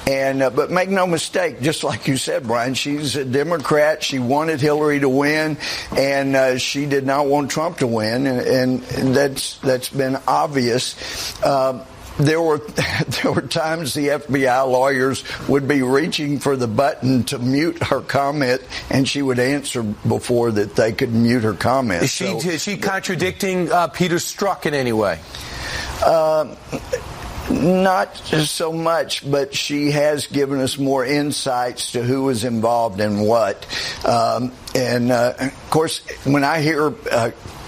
and but make no mistake, just like you said, Brian, she's a Democrat. She wanted Hillary to win, and she did not want Trump to win, and that's been obvious. There were times the FBI lawyers would be reaching for the button to mute her comment, and she would answer before that they could mute her comment. Is she contradicting Peter Strzok in any way? Not so much, but she has given us more insights to who was involved in what. Of course, when I hear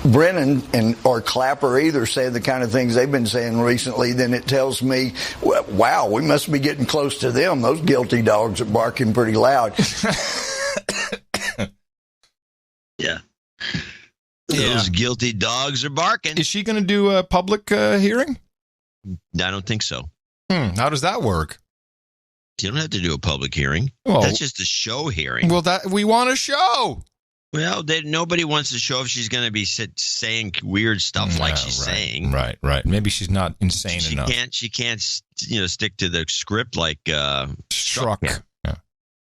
Brennan or Clapper either say the kind of things they've been saying recently, then it tells me, wow, we must be getting close to them. Those guilty dogs are barking pretty loud. Yeah. Those guilty dogs are barking. Is she going to do a public hearing? I don't think so. How does that work? You don't have to do a public hearing. Well, that's just a show hearing. Well, we want a show. Well, nobody wants to show if she's going to be saying weird stuff like she's saying. Right. Maybe she's not insane enough. She can't, stick to the script like Strzok. Yeah.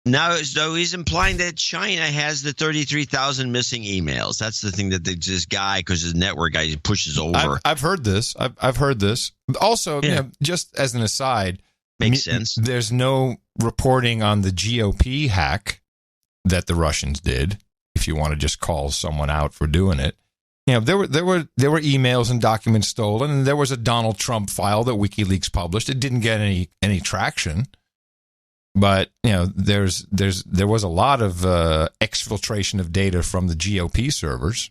Now, so he's implying that China has the 33,000 missing emails. That's the thing that this guy, because his network guy, pushes over. I've heard this. I've heard this. Also, just as an aside, makes sense. There's no reporting on the GOP hack that the Russians did. If you want to just call someone out for doing it, there were emails and documents stolen, and there was a Donald Trump file that WikiLeaks published. It didn't get any traction. But there was a lot of exfiltration of data from the GOP servers.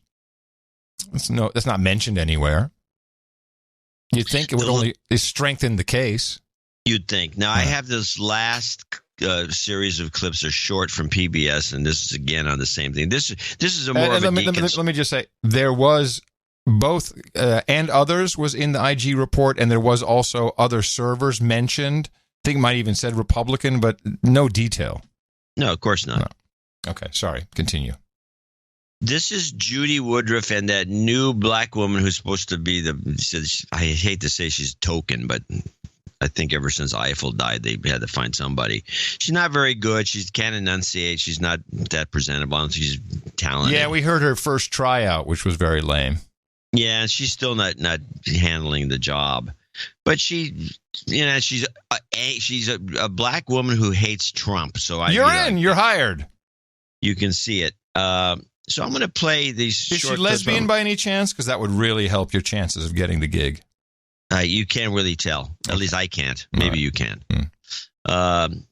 That's not mentioned anywhere. You'd think it would only strengthen the case. You'd think. Now I have this last series of clips are short from PBS, and this is again on the same thing. This is a more. Let me just say there was both and others was in the IG report, and there was also other servers mentioned. I think it might even said Republican, but no detail. No, of course not. No. Okay, sorry. Continue. This is Judy Woodruff and that new black woman who's supposed to be I hate to say she's token, but I think ever since Eiffel died, they had to find somebody. She's not very good. She can't enunciate. She's not that presentable. I don't think she's talented. Yeah, we heard her first tryout, which was very lame. Yeah, she's still not handling the job. But she's a black woman who hates Trump. So you're hired. You can see it. So I'm going to play these. Is she lesbian by any chance? Because that would really help your chances of getting the gig. You can't really tell. At least I can't. Maybe you can.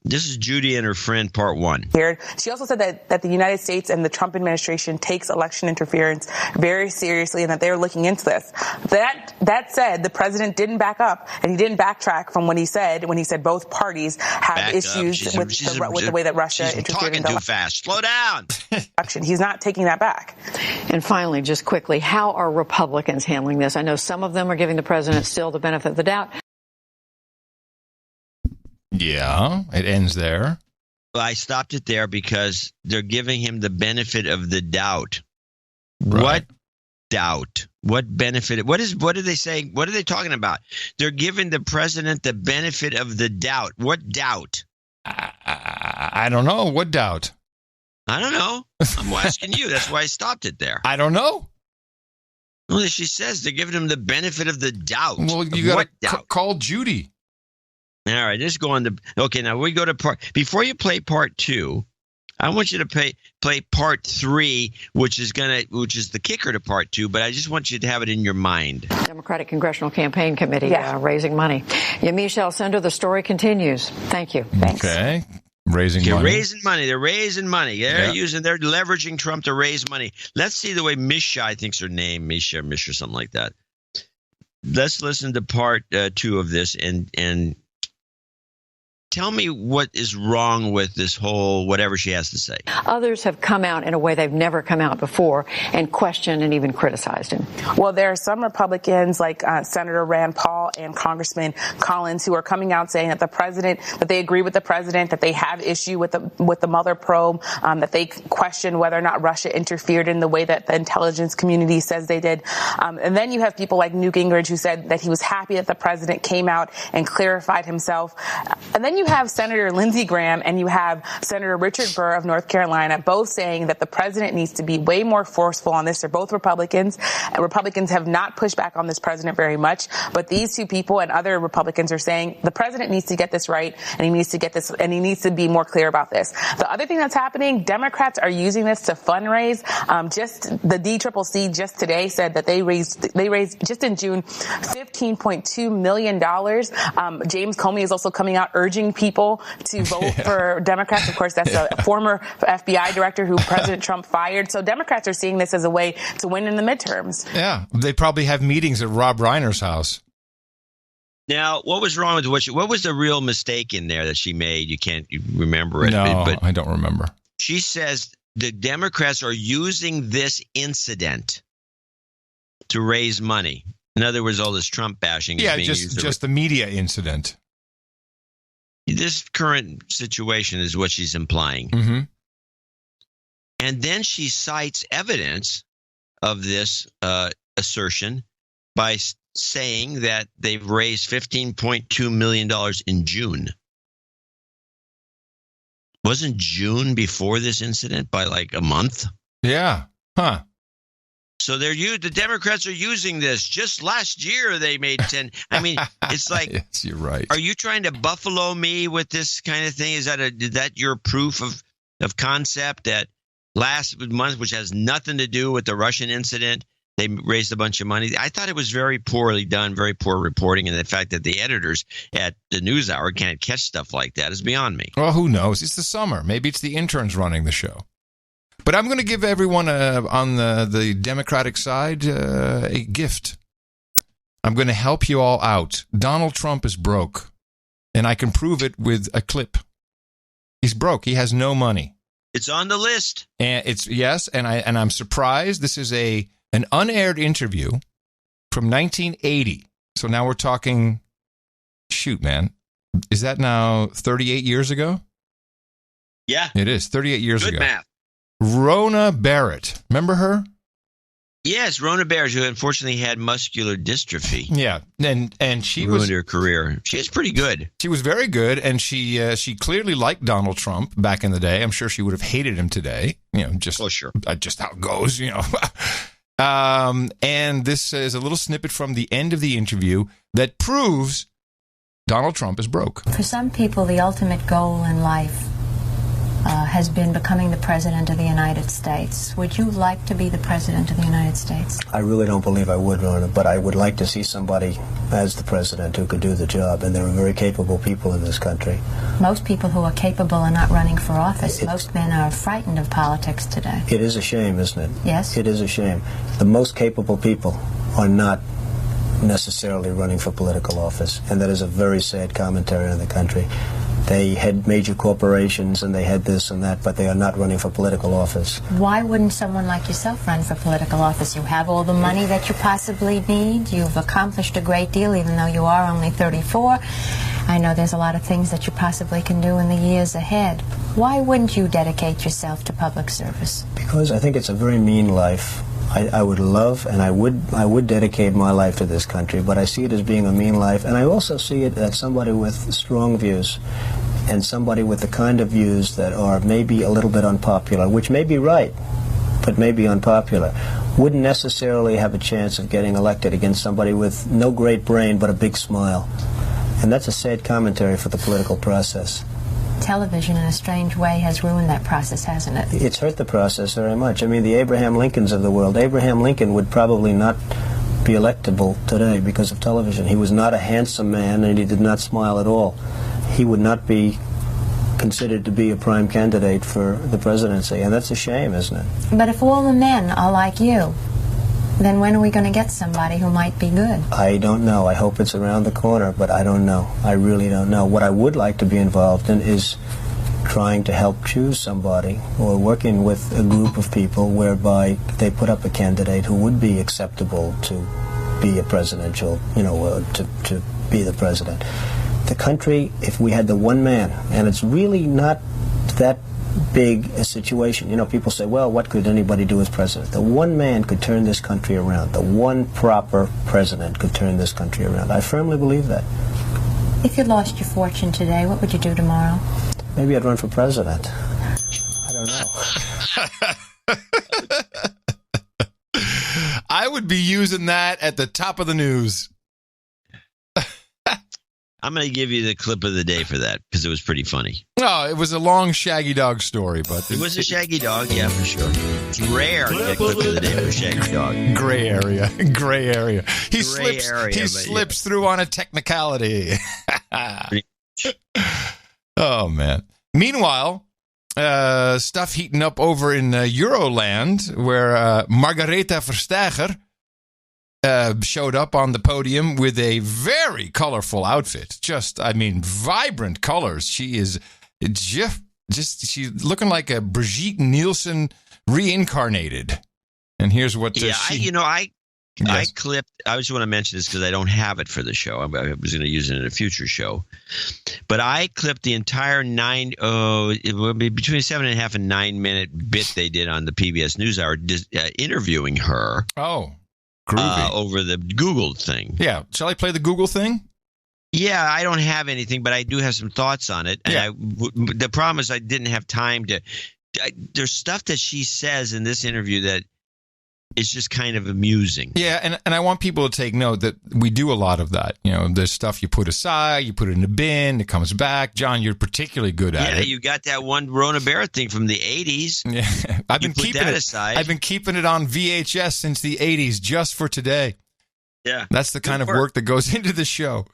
This is Judy and her friend, part 1. She also said that the United States and the Trump administration takes election interference very seriously and that they're looking into this. That said, the president didn't back up and he didn't backtrack from what he said when he said both parties have issues with the way that Russia interfered in the election. Too fast. Slow down. He's not taking that back. And finally, just quickly, how are Republicans handling this? I know some of them are giving the president still the benefit of the doubt. Yeah, it ends there. Well, I stopped it there because they're giving him the benefit of the doubt. Right. What doubt? What benefit? What are they saying? What are they talking about? They're giving the president the benefit of the doubt. What doubt? I don't know. What doubt? I don't know. I'm asking you. That's why I stopped it there. I don't know. Well, she says they're giving him the benefit of the doubt. Well, you got to call Judy. All right, let's go on to. Okay, now we go to part. Before you play part 2, I want you to play part 3, which is the kicker to part 2. But I just want you to have it in your mind. Democratic Congressional Campaign Committee raising money. Michelle Sender, the story continues. Thank you. Thanks. Okay. Raising money. Raising money. They're raising money. They're leveraging Trump to raise money. Let's see the way Misha, I think's her name, Misha, something like that. Let's listen to part 2 of this and tell me what is wrong with this whole whatever she has to say. Others have come out in a way they've never come out before and questioned and even criticized him. Well, there are some Republicans like Senator Rand Paul and Congressman Collins who are coming out saying that that they agree with the president, that they have issue with the Mueller probe, that they question whether or not Russia interfered in the way that the intelligence community says they did. And then you have people like Newt Gingrich who said that he was happy that the president came out and clarified himself. And then you have Senator Lindsey Graham and you have Senator Richard Burr of North Carolina both saying that the president needs to be way more forceful on this. They're both Republicans. Republicans have not pushed back on this president very much, but these two people and other Republicans are saying the president needs to get this right and he needs to be more clear about this. The other thing that's happening, Democrats are using this to fundraise. Just the DCCC just today said that they raised just in June $15.2 million. James Comey is also coming out urging people to vote for Democrats. Of course, that's a former FBI director who President Trump fired. So Democrats are seeing this as a way to win in the midterms. Yeah, they probably have meetings at Rob Reiner's house. Now, what was wrong with what was the real mistake in there that she made? You can't remember it. No, but I don't remember. She says the Democrats are using this incident to raise money. In other words, all this Trump bashing is being used. Just the media incident. This current situation is what she's implying. Mm-hmm. And then she cites evidence of this assertion by saying that they've raised $15.2 million in June. Wasn't June before this incident by like a month? Yeah. Huh. So the Democrats are using this. Just last year they made 10. I mean, it's like, yes, you're right. Are you trying to buffalo me with this kind of thing? Is that your proof of concept that last month, which has nothing to do with the Russian incident, they raised a bunch of money? I thought it was very poorly done, very poor reporting, and the fact that the editors at the NewsHour can't catch stuff like that is beyond me. Well, who knows? It's the summer. Maybe it's the interns running the show. But I'm going to give everyone on the Democratic side a gift. I'm going to help you all out. Donald Trump is broke, and I can prove it with a clip. He's broke. He has no money. It's on the list. And and I'm surprised. This is an unaired interview from 1980. So now we're talking. Shoot, man, is that now 38 years ago? Yeah, it is 38 years ago. Good math. Rona Barrett. Remember her? Yes, Rona Barrett, who unfortunately had muscular dystrophy. Yeah, and she ruined her career. She was pretty good. She was very good, and she clearly liked Donald Trump back in the day. I'm sure she would have hated him today. Just how it goes. And this is a little snippet from the end of the interview that proves Donald Trump is broke. For some people, the ultimate goal in life has been becoming the President of the United States. Would you like to be the President of the United States? I really don't believe I would, Ronna, but I would like to see somebody as the President who could do the job, and there are very capable people in this country. Most people who are capable are not running for office. Most men are frightened of politics today. It is a shame, isn't it? Yes. It is a shame. The most capable people are not necessarily running for political office, and that is a very sad commentary on the country. They had major corporations and they had this and that, but they are not running for political office. Why wouldn't someone like yourself run for political office? You have all the money that you possibly need. You've accomplished a great deal, even though you are only 34. I know there's a lot of things that you possibly can do in the years ahead. Why wouldn't you dedicate yourself to public service? Because I think it's a very mean life. I would love and I would dedicate my life to this country, but I see it as being a mean life, and I also see it as somebody with strong views and somebody with the kind of views that are maybe a little bit unpopular, which may be right, but may be unpopular, wouldn't necessarily have a chance of getting elected against somebody with no great brain but a big smile. And that's a sad commentary for the political process. Television, in a strange way, has ruined that process, hasn't it? It's hurt the process very much. I mean, the Abraham Lincolns of the world. Abraham Lincoln would probably not be electable today because of television. He was not a handsome man, and he did not smile at all. He would not be considered to be a prime candidate for the presidency, and that's a shame, isn't it? But if all the men are like you, then when are we going to get somebody who might be good? I don't know. I hope it's around the corner, but I don't know. I really don't know. What I would like to be involved in is trying to help choose somebody or working with a group of people whereby they put up a candidate who would be acceptable to be a presidential, to be the president. The country, if we had the one man, and it's really not that big a situation. People say, well, what could anybody do as president? The one man could turn this country around. The one proper president could turn this country around. I firmly believe that. If you lost your fortune today, what would you do tomorrow? Maybe I'd run for president. I don't know. I would be using that at the top of the news. I'm going to give you the clip of the day for that because it was pretty funny. No, it was a long Shaggy Dog story, but it was a Shaggy Dog, yeah, for sure. It's rare to get a clip of the day for Shaggy Dog. Gray area. He slips through on a technicality. Oh man. Meanwhile, stuff heating up over in Euroland, where Margaretha Vestager showed up on the podium with a very colorful outfit. Vibrant colors. She is she's looking like a Brigitte Nielsen reincarnated. And here's what I clipped. I just want to mention this because I don't have it for the show. I was going to use it in a future show, but I clipped the entire between 7.5 and 9 minute bit they did on the PBS NewsHour interviewing her. Oh. Groovy. Over the Google thing. Yeah. Shall I play the Google thing? Yeah, I don't have anything, but I do have some thoughts on it. And the problem is I didn't have time to there's stuff that she says in this interview that is just kind of amusing. Yeah, and I want people to take note that we do a lot of that. There's stuff you put aside, you put it in a bin, it comes back. John, you're particularly good at it. Yeah, you got that one Rona Barrett thing from the 80s. Yeah, I've been keeping it aside. I've been keeping it on VHS since the 80s just for today. Yeah. That's the kind of work that goes into the show.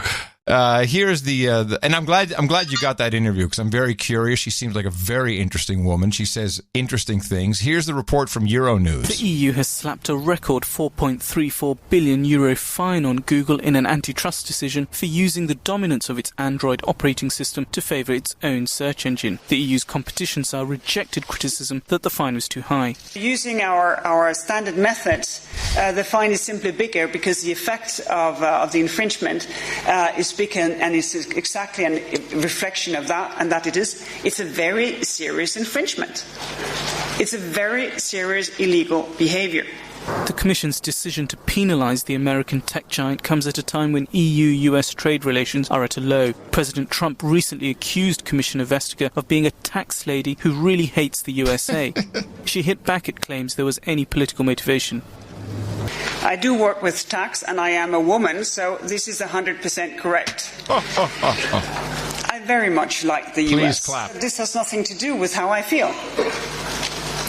Here's the and I'm glad you got that interview because I'm very curious. She seems like a very interesting woman. She says interesting things. Here's the report from Euronews. The EU has slapped a record €4.34 billion fine on Google in an antitrust decision for using the dominance of its Android operating system to favour its own search engine. The EU's competition cell rejected criticism that the fine was too high. Using our standard methods, the fine is simply bigger because the effect of the infringement is bigger, and it's exactly a reflection of that, and that it's a very serious infringement. It's a very serious illegal behavior. The Commission's decision to penalise the American tech giant comes at a time when EU-US trade relations are at a low. President Trump recently accused Commissioner Vestager of being a tax lady who really hates the USA. She hit back at claims there was any political motivation. I do work with tax, and I am a woman, so this is 100% correct. I very much like the US. Please clap. This has nothing to do with how I feel.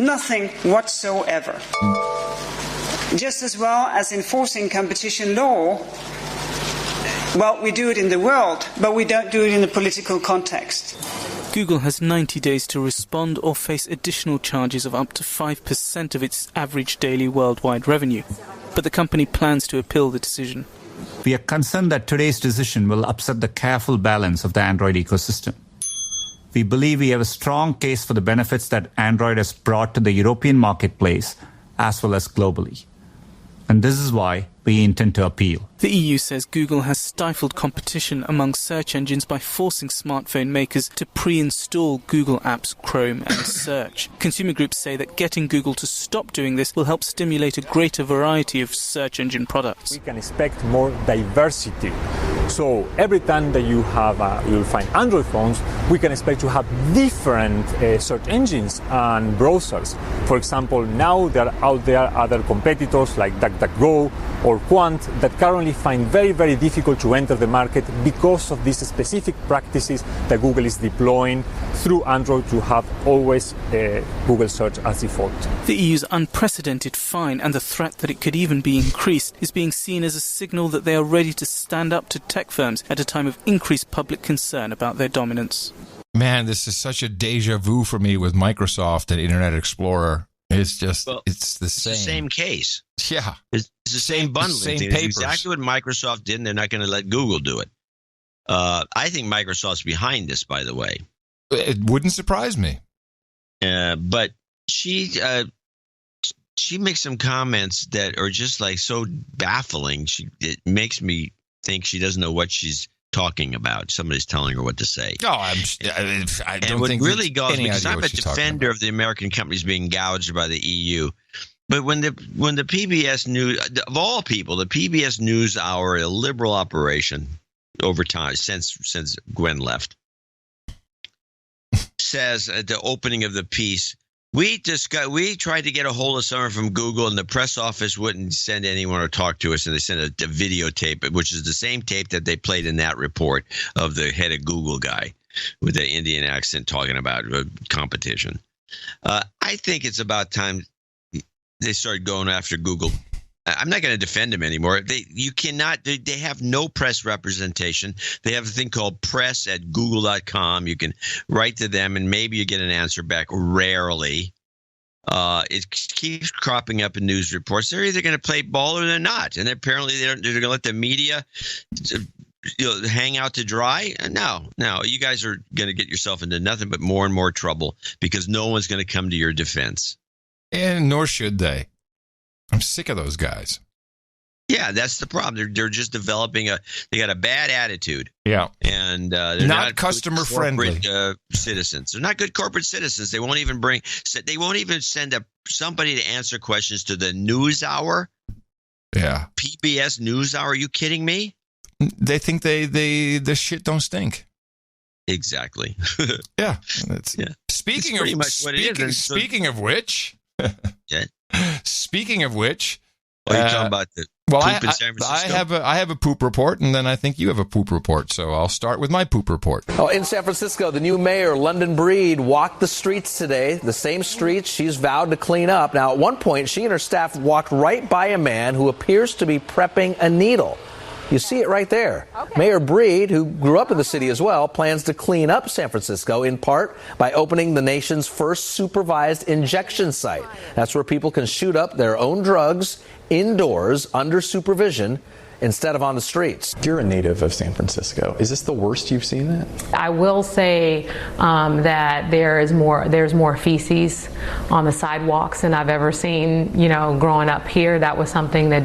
Nothing whatsoever. Just as well as enforcing competition law, well, we do it in the world, but we don't do it in the political context. Google has 90 days to respond or face additional charges of up to 5% of its average daily worldwide revenue. But the company plans to appeal the decision. We are concerned that today's decision will upset the careful balance of the Android ecosystem. We believe we have a strong case for the benefits that Android has brought to the European marketplace as well as globally. And this is why we intend to appeal. The EU says Google has stifled competition among search engines by forcing smartphone makers to pre-install Google apps Chrome and Search. Consumer groups say that getting Google to stop doing this will help stimulate a greater variety of search engine products. We can expect more diversity. So every time that you'll find Android phones, we can expect to have different search engines and browsers. For example, now there are out there other competitors like DuckDuckGo or Quant that currently find very, very difficult to enter the market because of these specific practices that Google is deploying through Android to have always Google search as default. The EU's unprecedented fine and the threat that it could even be increased is being seen as a signal that they are ready to stand up to tech firms at a time of increased public concern about their dominance. Man, this is such a deja vu for me with Microsoft and Internet Explorer. It's just, it's the same. It's the same case. Yeah. It's the same bundling same thing. papers. It's exactly what Microsoft did, and they're not going to let Google do it. I think Microsoft's behind this, by the way. It wouldn't surprise me. But she makes some comments that are just like so baffling. It makes me think she doesn't know what she's talking about. Somebody's telling her what to say. No, I don't think really goes, because I'm a she's defender of the American companies being gouged by the EU. But when the PBS News, of all people, the PBS NewsHour, a liberal operation over time since Gwen left, says at the opening of the piece, we tried to get a hold of someone from Google, and the press office wouldn't send anyone or talk to us, and they sent a videotape, which is the same tape that they played in that report of the head of Google guy with the Indian accent talking about competition. I think it's about time they start going after Google. I'm not going to defend them anymore. They have no press representation. They have a thing called press@google.com. You can write to them and maybe you get an answer back, rarely. It keeps cropping up in news reports. They're either going to play ball or they're not. And apparently they're going to let the media hang out to dry. No, you guys are going to get yourself into nothing but more and more trouble because no one's going to come to your defense. And nor should they. I'm sick of those guys. Yeah, that's the problem. They're just developing they got a bad attitude. Yeah. And they're not customer friendly citizens. They're not good corporate citizens. They won't even send somebody to answer questions to the NewsHour. Yeah. PBS NewsHour. Are you kidding me? They think the shit don't stink. Exactly. Yeah. Speaking of which. Yeah. Speaking of which, you're talking about the poop in San Francisco? I have a poop report, and then I think you have a poop report. So I'll start with my poop report. In San Francisco, the new mayor, London Breed, walked the streets today, the same streets she's vowed to clean up. Now, at one point, she and her staff walked right by a man who appears to be prepping a needle. You see it right there. Okay. Mayor Breed, who grew up in the city as well, plans to clean up San Francisco in part by opening the nation's first supervised injection site. That's where people can shoot up their own drugs indoors under supervision instead of on the streets. You're a native of San Francisco. Is this the worst you've seen it? I will say that there's more feces on the sidewalks than I've ever seen. Growing up here, that was something that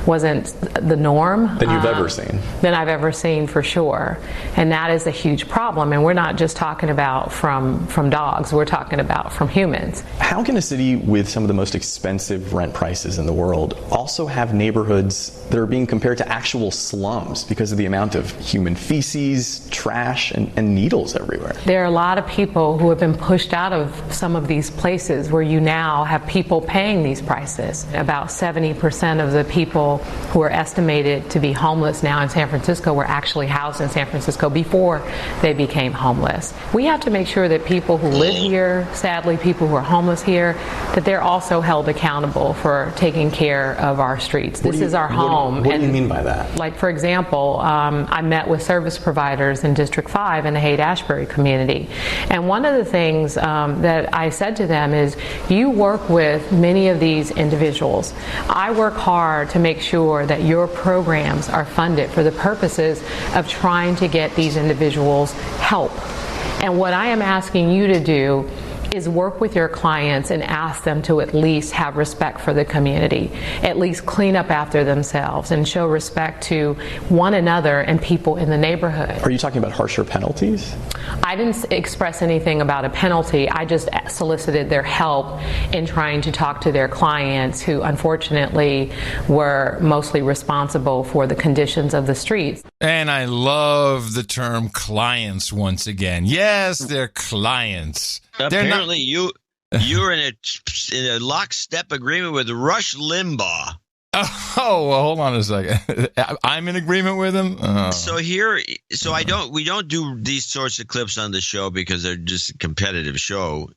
wasn't the norm. That you've ever seen? Than I've ever seen, for sure. And that is a huge problem. And we're not just talking about from dogs. We're talking about from humans. How can a city with some of the most expensive rent prices in the world also have neighborhoods that are being compared to actual slums because of the amount of human feces, trash, and needles everywhere. There are a lot of people who have been pushed out of some of these places where you now have people paying these prices. About 70% of the people who are estimated to be homeless now in San Francisco were actually housed in San Francisco before they became homeless. We have to make sure that people who live here, sadly people who are homeless here, that they're also held accountable for taking care of our streets. This is our home. What do you mean by that? Like, for example, I met with service providers in District 5 in the Haight-Ashbury community. And one of the things that I said to them is, you work with many of these individuals. I work hard to make sure that your programs are funded for the purposes of trying to get these individuals help. And what I am asking you to do is work with your clients and ask them to at least have respect for the community, at least clean up after themselves and show respect to one another and people in the neighborhood. Are you talking about harsher penalties? I didn't express anything about a penalty. I just solicited their help in trying to talk to their clients who unfortunately were mostly responsible for the conditions of the streets. And I love the term clients once again. Yes, they're clients. Apparently, you're in a lockstep agreement with Rush Limbaugh. Oh, well, hold on a second. I'm in agreement with him. Oh. We don't do these sorts of clips on the show because they're just a competitive show.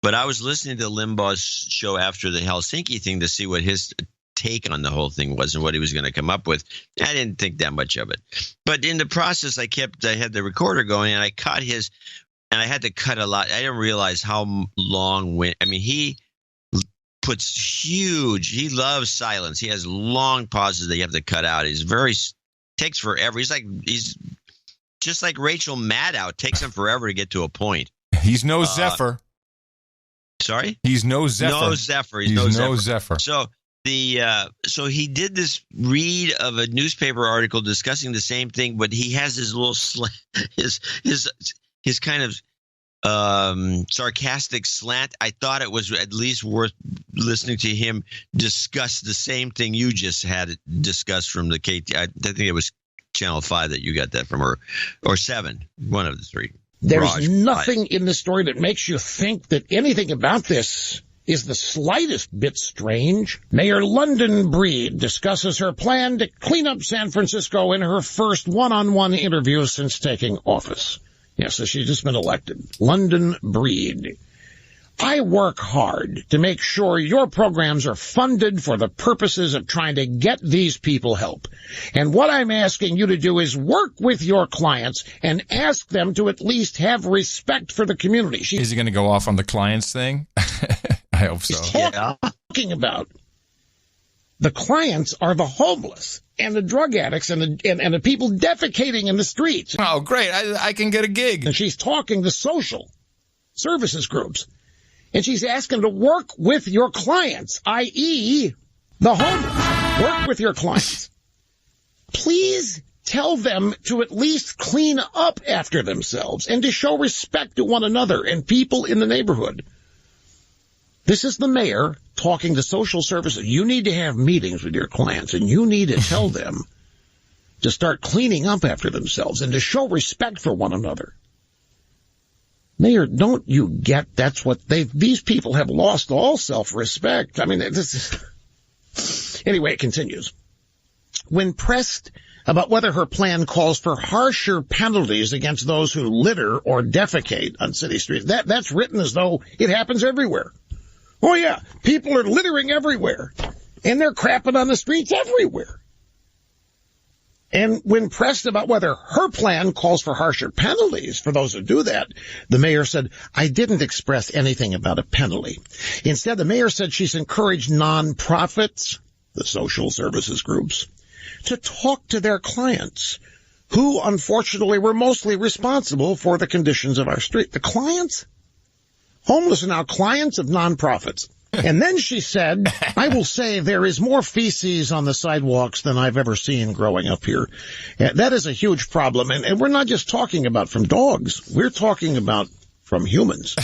But I was listening to Limbaugh's show after the Helsinki thing to see what his take on the whole thing was and what he was going to come up with. I didn't think that much of it. But in the process, I had the recorder going and I caught his. And I had to cut a lot. I didn't realize how long he puts he loves silence. He has long pauses that you have to cut out. Takes forever. He's just like Rachel Maddow. Takes him forever to get to a point. He's no Zephyr. Sorry? He's no Zephyr. No Zephyr. He's no Zephyr. So he did this read of a newspaper article discussing the same thing, but he has his little his kind of sarcastic slant. I thought it was at least worth listening to him discuss the same thing you just had discussed from the KT. I think it was Channel 5 that you got that from, or 7, one of the three. There's nothing in this story that makes you think that anything about this is the slightest bit strange. Mayor London Breed discusses her plan to clean up San Francisco in her first one-on-one interview since taking office. Yes, so she's just been elected. London Breed. I work hard to make sure your programs are funded for the purposes of trying to get these people help. And what I'm asking you to do is work with your clients and ask them to at least have respect for the community. Is he going to go off on the clients thing? I hope so. Talking about the clients are the homeless and the drug addicts and the people defecating in the streets. Oh, great. I can get a gig. And she's talking to social services groups. And she's asking to work with your clients, i.e. the homeless. Work with your clients. Please tell them to at least clean up after themselves and to show respect to one another and people in the neighborhood. This is the mayor talking to social services. You need to have meetings with your clients, and you need to tell them to start cleaning up after themselves and to show respect for one another. Mayor, don't you get that's what these people have lost all self-respect. I mean, anyway, it continues. When pressed about whether her plan calls for harsher penalties against those who litter or defecate on city streets, that's written as though it happens everywhere. Oh, yeah, people are littering everywhere, and they're crapping on the streets everywhere. And when pressed about whether her plan calls for harsher penalties for those who do that, the mayor said, I didn't express anything about a penalty. Instead, the mayor said she's encouraged nonprofits, the social services groups, to talk to their clients, who unfortunately were mostly responsible for the conditions of our street. The clients? Homeless are now clients of nonprofits. And then she said, I will say there is more feces on the sidewalks than I've ever seen growing up here. That is a huge problem. And we're not just talking about from dogs. We're talking about from humans.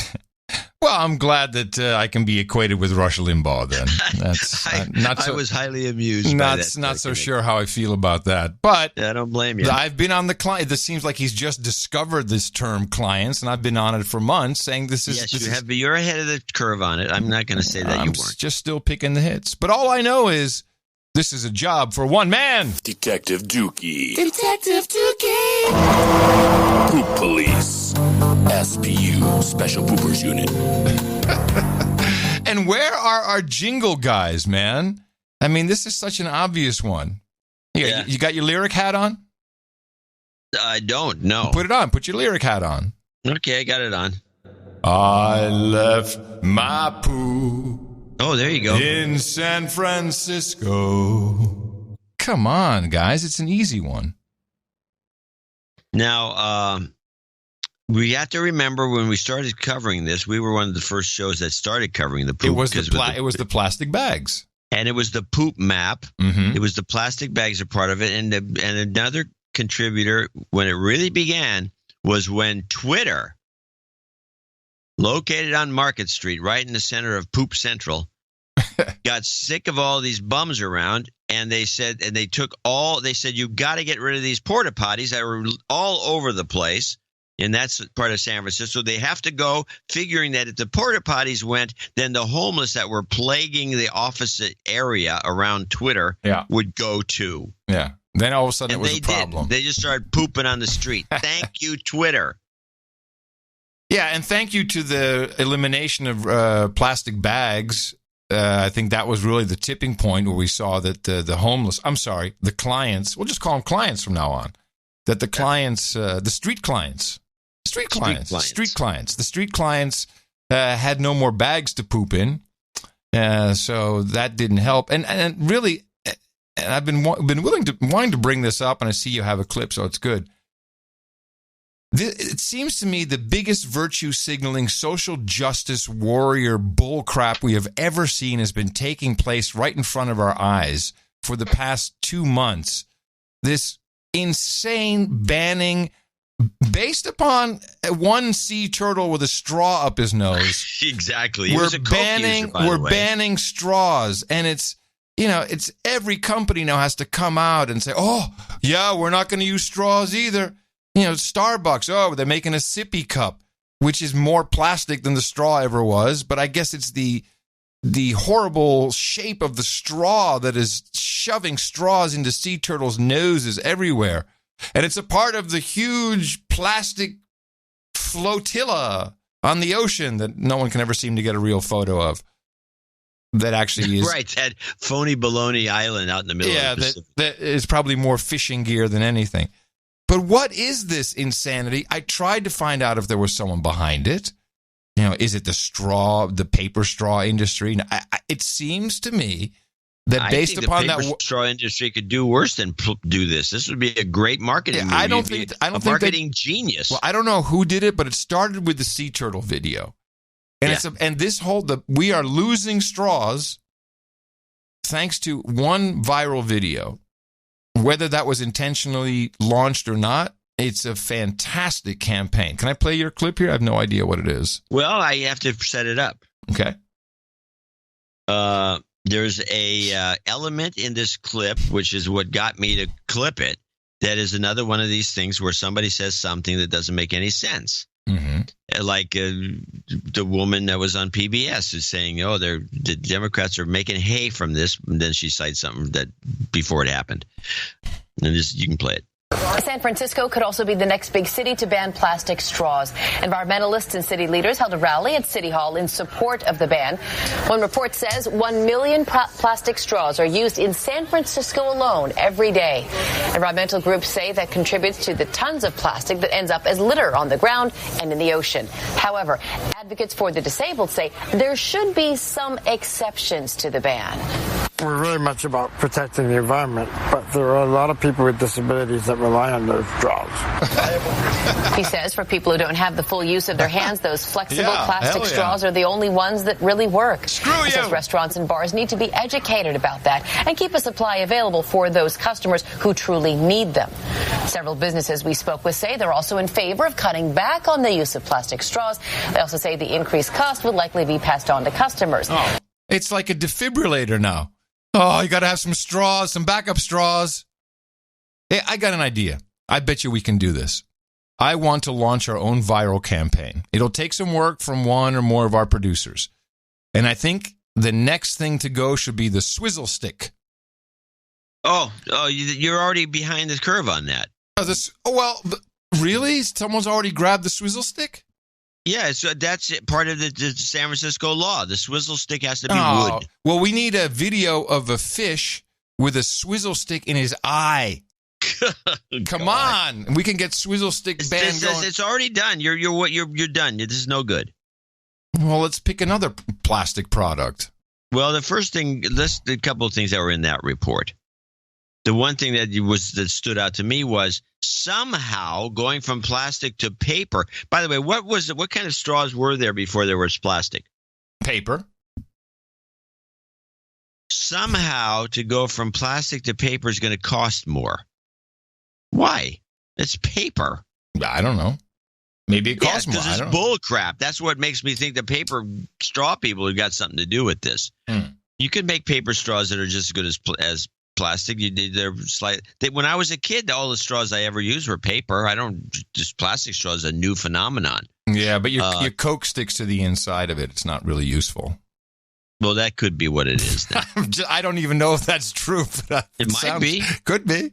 Well, I'm glad that I can be equated with Rush Limbaugh then. That's I was highly amused by that. Not so sure how I feel about that. But I don't blame you. I've been on the client. This seems like he's just discovered this term clients, and I've been on it for months saying this is... Yes, you have, but you're ahead of the curve on it. I'm not going to say that you weren't. I'm just still picking the hits. But all I know is this is a job for one man. Detective Dookie. Detective Dookie. Poop Police. SPU, Special Poopers Unit. And where are our jingle guys, man? I mean, this is such an obvious one. You got your lyric hat on? I don't, no. Put it on. Put your lyric hat on. Okay, I got it on. I left my poo. Oh, there you go. In San Francisco. Come on, guys. It's an easy one. Now, we have to remember when we started covering this, we were one of the first shows that started covering the poop. It was the plastic bags. And it was the poop map. Mm-hmm. It was the plastic bags are part of it. And another contributor, when it really began, was when Twitter, located on Market Street, right in the center of Poop Central, got sick of all these bums around, and they said you got to get rid of these porta potties that were all over the place. And that's part of San Francisco. They have to go, figuring that if the porta potties went, then the homeless that were plaguing the office area around Twitter would go too. Yeah. Then all of a sudden it was a problem. They just started pooping on the street. Thank you, Twitter. Yeah, and thank you to the elimination of plastic bags. I think that was really the tipping point where we saw that the homeless, the clients, we'll just call them clients from now on, that the clients, the street clients had no more bags to poop in. So that didn't help. And really, and I've been wanting to bring this up, and I see you have a clip, so it's good. It seems to me the biggest virtue signaling social justice warrior bullcrap we have ever seen has been taking place right in front of our eyes for the past 2 months. This insane banning based upon one sea turtle with a straw up his nose. Exactly. We're banning straws, and it's every company now has to come out and say, "Oh, yeah, we're not going to use straws either." Starbucks, they're making a sippy cup, which is more plastic than the straw ever was, but I guess it's the horrible shape of the straw that is shoving straws into sea turtles' noses everywhere. And it's a part of the huge plastic flotilla on the ocean that no one can ever seem to get a real photo of. That actually is... Right, that phony baloney island out in the middle of the Pacific. That is probably more fishing gear than anything. But what is this insanity? I tried to find out if there was someone behind it. Is it the paper straw industry? It seems to me that based upon that, the straw industry could do worse than do this. This would be a great marketing movie. I don't think marketing genius. Well, I don't know who did it, but it started with the sea turtle video, and we are losing straws thanks to one viral video. Whether that was intentionally launched or not, it's a fantastic campaign. Can I play your clip here? I have no idea what it is. Well, I have to set it up. Okay. There's a element in this clip, which is what got me to clip it, that is another one of these things where somebody says something that doesn't make any sense. Mm-hmm. Like the woman that was on PBS is saying, the Democrats are making hay from this. And then she cites something that before it happened. And you can play it. San Francisco could also be the next big city to ban plastic straws. Environmentalists and city leaders held a rally at City Hall in support of the ban. One report says 1 million plastic straws are used in San Francisco alone every day. Environmental groups say that contributes to the tons of plastic that ends up as litter on the ground and in the ocean. However, advocates for the disabled say there should be some exceptions to the ban. we're really much about protecting the environment, but there are a lot of people with disabilities that rely on those straws. He says for people who don't have the full use of their hands, those flexible Yeah, plastic hell yeah. straws are the only ones that really work. Screw He you. says restaurants and bars need to be educated about that and keep a supply available for those customers who truly need them. Several businesses we spoke with say they're also in favor of cutting back on the use of plastic straws. They also say the increased cost would likely be passed on to customers. Oh, it's like a defibrillator now. Oh, you got to have some straws, some backup straws. Hey, I got an idea. I bet you we can do this. I want to launch our own viral campaign. It'll take some work from one or more of our producers. And I think the next thing to go should be the swizzle stick. Oh, you're already behind the curve on that. Really? Someone's already grabbed the swizzle stick? Yeah, so that's part of the San Francisco law. The swizzle stick has to be wood. Well, we need a video of a fish with a swizzle stick in his eye. Come on, we can get swizzle stick band going. It's already done. You're done. This is no good. Well, let's pick another plastic product. Well, the first thing, a couple of things that were in that report. The one thing that stood out to me was somehow going from plastic to paper. By the way, what kind of straws were there before there was plastic? Paper. Somehow to go from plastic to paper is going to cost more. Why? It's paper. I don't know. Maybe it costs more. Because it's bull crap. That's what makes me think the paper straw people have got something to do with this. You could make paper straws that are just as good as plastic. They're when I was a kid, all the straws I ever used were paper. Just plastic straws is a new phenomenon. Yeah, but your Coke sticks to the inside of it. It's not really useful. Well, that could be what it is then. I don't even know if that's true. But it might be. Could be.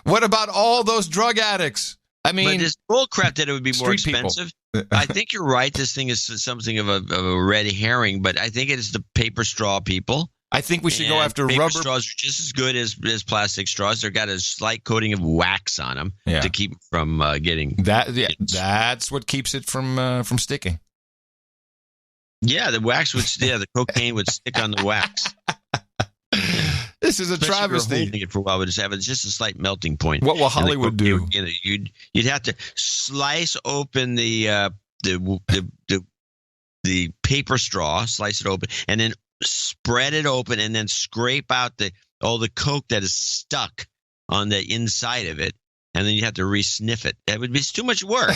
What about all those drug addicts? I mean, but this bull crap that it would be more expensive. I think you're right. This thing is something of a red herring, but I think it is the paper straw people. I think we should go after paper rubber straws. Are just as good as plastic straws. They've got a slight coating of wax on them to keep them from getting that. Yeah, that's what keeps it from sticking. Yeah, the wax would. Yeah, the cocaine would stick on the wax. This is a travesty. If you're holding it for a while, it's just a slight melting point. What will Hollywood do? You'd have to slice open the paper straw, slice it open, and then spread it open, and then scrape out all the coke that is stuck on the inside of it, and then you have to re-sniff it. It's too much work.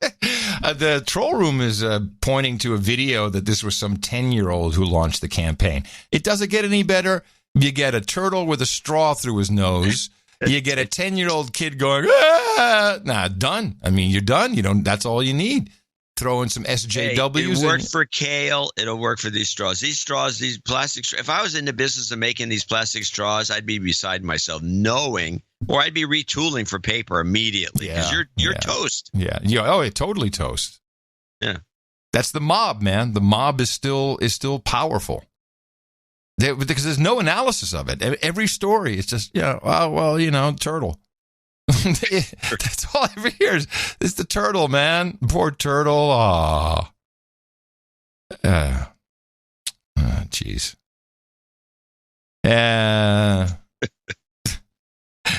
The troll room is pointing to a video that this was some 10-year-old who launched the campaign. It doesn't get any better. You get a turtle with a straw through his nose. You get a 10-year-old kid going, ah! Nah, done. I mean, you're done. That's all you need. Throw in some SJWs. It worked for kale. It'll work for these straws. These plastic straws. If I was in the business of making these plastic straws, I'd be beside myself knowing, or I'd be retooling for paper immediately because you're toast. Yeah. Totally toast. Yeah. That's the mob, man. The mob is still powerful. Because there's no analysis of it. Every story is just, turtle. That's all I ever hear is the turtle, man. Poor turtle. Aw. Jeez.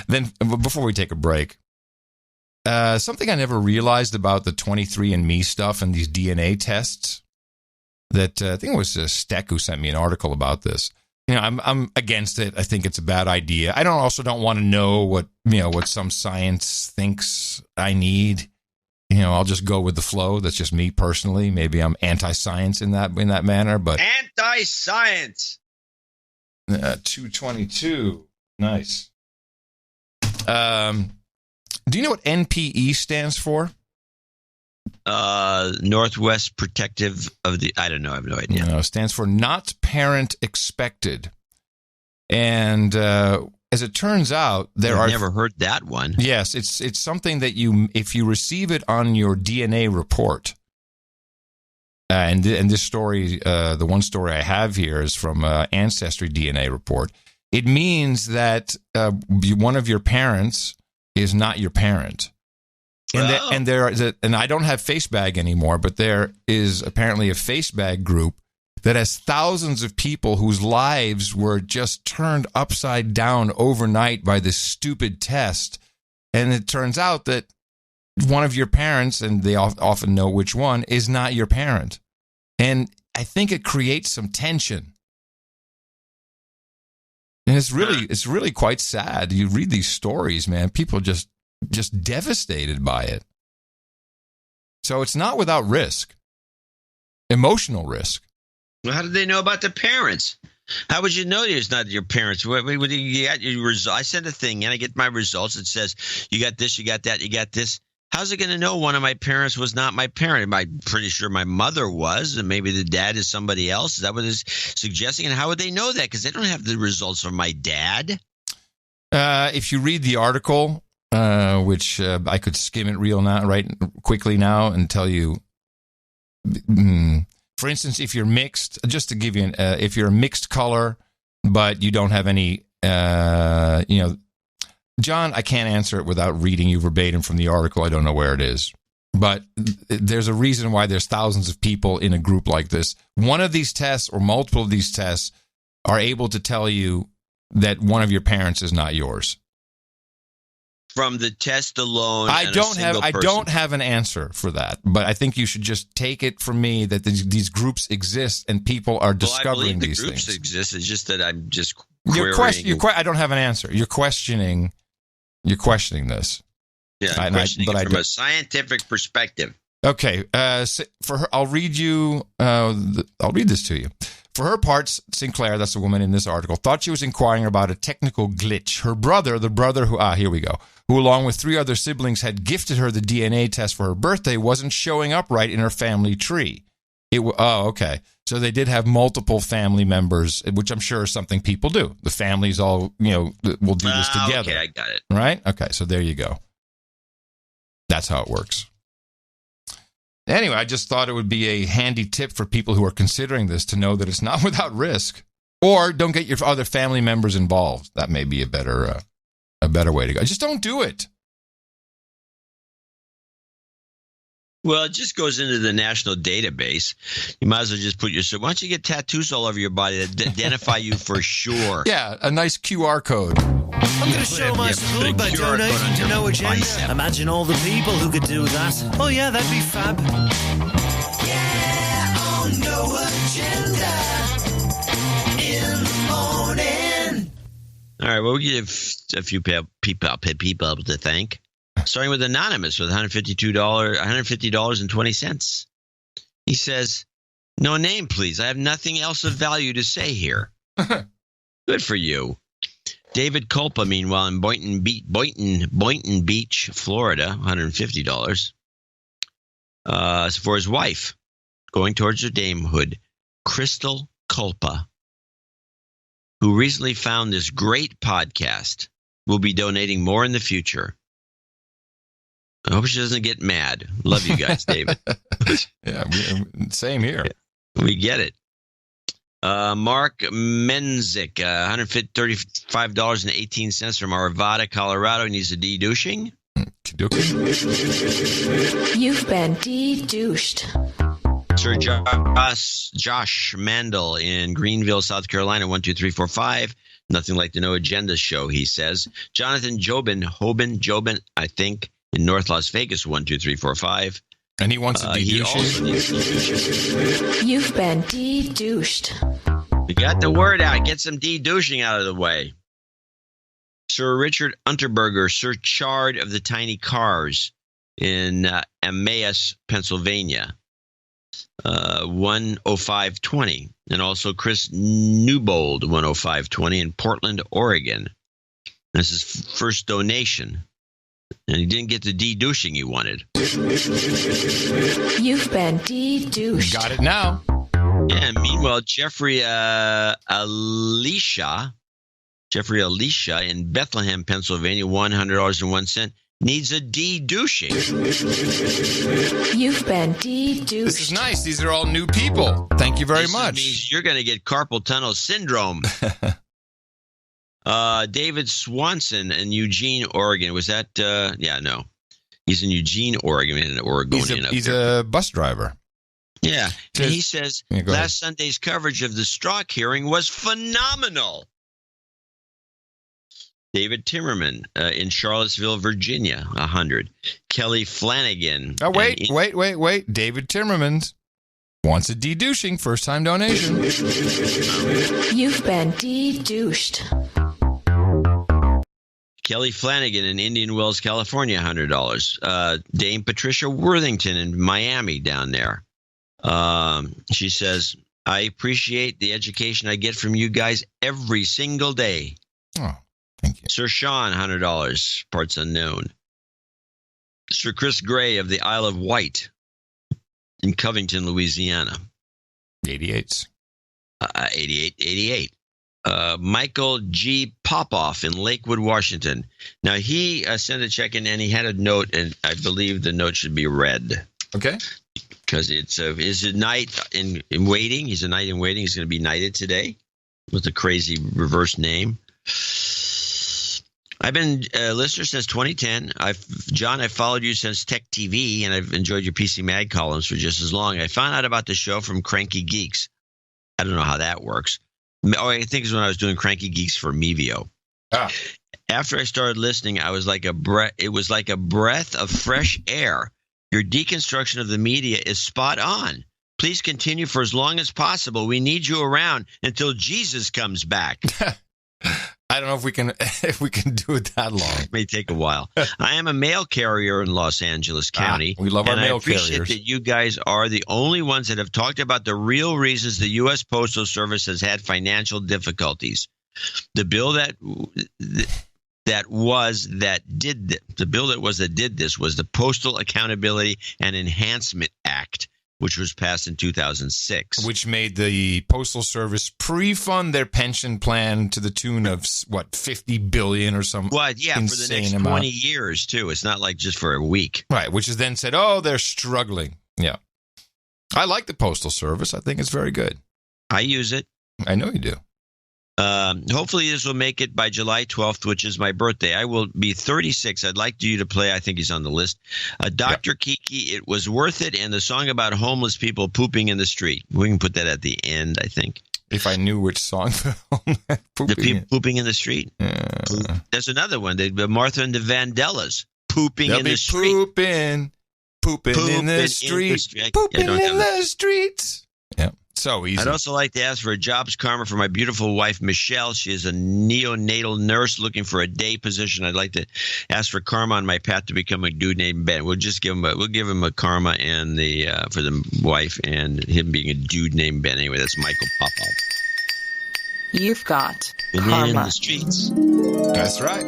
Then, before we take a break, something I never realized about the 23andMe stuff and these DNA tests, that I think it was Steck who sent me an article about this. I'm against it. I think it's a bad idea. I also don't want to know what some science thinks I need. I'll just go with the flow. That's just me personally. Maybe I'm anti-science in that manner, but anti-science. 222. Nice. Do you know what NPE stands for? Northwest Protective of the. I don't know. I have no idea. No, it stands for Not Parent Expected. And as it turns out, I've never heard that one. Yes, it's something that if you receive it on your DNA report. And this story, the one story I have here is from Ancestry DNA report. It means that one of your parents is not your parent. And and I don't have FaceBag anymore, but there is apparently a FaceBag group that has thousands of people whose lives were just turned upside down overnight by this stupid test. And it turns out that one of your parents, and they often know which one, is not your parent. And I think it creates some tension. And it's really quite sad. You read these stories, man, people just devastated by it. So it's not without risk. Emotional risk. Well, how did they know about the parents? How would you know it's not your parents? What you got your result? I send a thing and I get my results. It says you got this, you got that, you got this. How's it going to know one of my parents was not my parent? I'm pretty sure my mother was, and maybe the dad is somebody else. Is that what it's suggesting? And how would they know that? Because they don't have the results from my dad. If you read the article, which I could skim it right quickly now and tell you. For instance, if you're mixed, just to give you if you're a mixed color, but you don't have any, John, I can't answer it without reading you verbatim from the article. I don't know where it is. But there's a reason why there's thousands of people in a group like this. One of these tests or multiple of these tests are able to tell you that one of your parents is not yours. From the test alone, I don't have an answer for that, but I think you should just take it from me that these groups exist and people are discovering these things. Groups exist. It's just that I'm just I don't have an answer. You're questioning this. Yeah, I'm questioning it from a scientific perspective. Okay, for her, I'll read this to you. For her part, Sinclair, that's the woman in this article, thought she was inquiring about a technical glitch. Her brother, who along with 3 other siblings had gifted her the DNA test for her birthday, wasn't showing up right in her family tree. Okay. So they did have multiple family members, which I'm sure is something people do. The families all, will do this together. Okay, I got it. Right? Okay, so there you go. That's how it works. Anyway, I just thought it would be a handy tip for people who are considering this to know that it's not without risk. Or don't get your other family members involved. That may be a better way to go. Just don't do it. Well, it just goes into the national database. You might as well just why don't you get tattoos all over your body that identify you for sure? Yeah, a nice QR code. I'm going to show my support by donating to No Agenda. Imagine all the people who could do that. Oh, yeah, that'd be fab. Yeah, on No Agenda in the morning. All right, well, we give a few people to thank. Starting with Anonymous with $150.20. He says, "No name, please. I have nothing else of value to say here." Good for you. David Culpa, meanwhile, in Boynton Beach, Florida, $150. For his wife, going towards her damehood, Crystal Culpa, who recently found this great podcast. Will be donating more in the future. I hope she doesn't get mad. Love you guys, David. Yeah, same here. We get it. Mark Menzik, $135.18 from Arvada, Colorado. He needs a de-douching. You've been de-douched. Sir Josh Mandel in Greenville, South Carolina, 12345. Nothing like the No Agenda show, he says. Jonathan Jobin, I think, in North Las Vegas, 12345. And he wants a de-douching. You've been de-douched. We got the word out. Get some de-douching out of the way. Sir Richard Unterberger, Sir Chard of the Tiny Cars in Emmaus, Pennsylvania, 10520. And also Chris Newbold, 10520 in Portland, Oregon. This is first donation. And he didn't get the de-douching he wanted. You've been de-douched. Got it now. Yeah, meanwhile, Jeffrey Alicia in Bethlehem, Pennsylvania, $100.01, needs a de-douching. You've been de-douched. This is nice. These are all new people. Thank you very much. Means you're going to get carpal tunnel syndrome. David Swanson in Eugene, Oregon. Was that? No. He's in Eugene, Oregon. An Oregonian. He's a bus driver. Yeah. And he says, last Sunday's coverage of the Strzok hearing was phenomenal. David Timmerman in Charlottesville, Virginia, 100. Kelly Flanagan. Oh, wait. David Timmerman wants a de-douching, first-time donation. You've been de-douched. Kelly Flanagan in Indian Wells, California, $100. Dame Patricia Worthington in Miami down there. She says, I appreciate the education I get from you guys every single day. Oh, thank you. Sir Sean, $100, parts unknown. Sir Chris Gray of the Isle of Wight in Covington, Louisiana. 88. 88. Michael G. Popoff in Lakewood, Washington. Now, he sent a check in and he had a note, and I believe the note should be read. Okay. Because it's a night in waiting. He's a knight in waiting. He's going to be knighted today with a crazy reverse name. I've been a listener since 2010. John, I followed you since Tech TV, and I've enjoyed your PC Mag columns for just as long. I found out about the show from Cranky Geeks. I don't know how that works. Oh, I think it's when I was doing Cranky Geeks for Mevio. After I started listening, it was like a breath of fresh air. Your deconstruction of the media is spot on. Please continue for as long as possible. We need you around until Jesus comes back. I don't know if we can do it that long. It may take a while. I am a mail carrier in Los Angeles County. We love our mail carriers. I appreciate that you guys are the only ones that have talked about the real reasons the U.S. Postal Service has had financial difficulties. The bill that did this was the Postal Accountability and Enhancement Act, which was passed in 2006. Which made the Postal Service pre-fund their pension plan to the tune of, what, $50 billion or some for the next 20 years, too. It's not like just for a week. Right, which is then said, oh, they're struggling. Yeah. I like the Postal Service. I think it's very good. I use it. I know you do. Hopefully this will make it by July 12th, which is my birthday. I will be 36. I'd like you to play. I think he's on the list. Dr. Kiki, It Was Worth It, and the song about homeless people pooping in the street. We can put that at the end, I think. If I knew which song. The people pooping in the street. There's another one. Martha and the Vandellas. Pooping in the street. Pooping in the street. Pooping in the streets. Yeah. So easy. I'd also like to ask for a jobs karma for my beautiful wife, Michelle. She is a neonatal nurse looking for a day position. I'd like to ask for karma on my path to become a dude named Ben. We'll give him a karma and for the wife and him being a dude named Ben. Anyway, that's Michael Popov. You've got karma in the streets. That's right.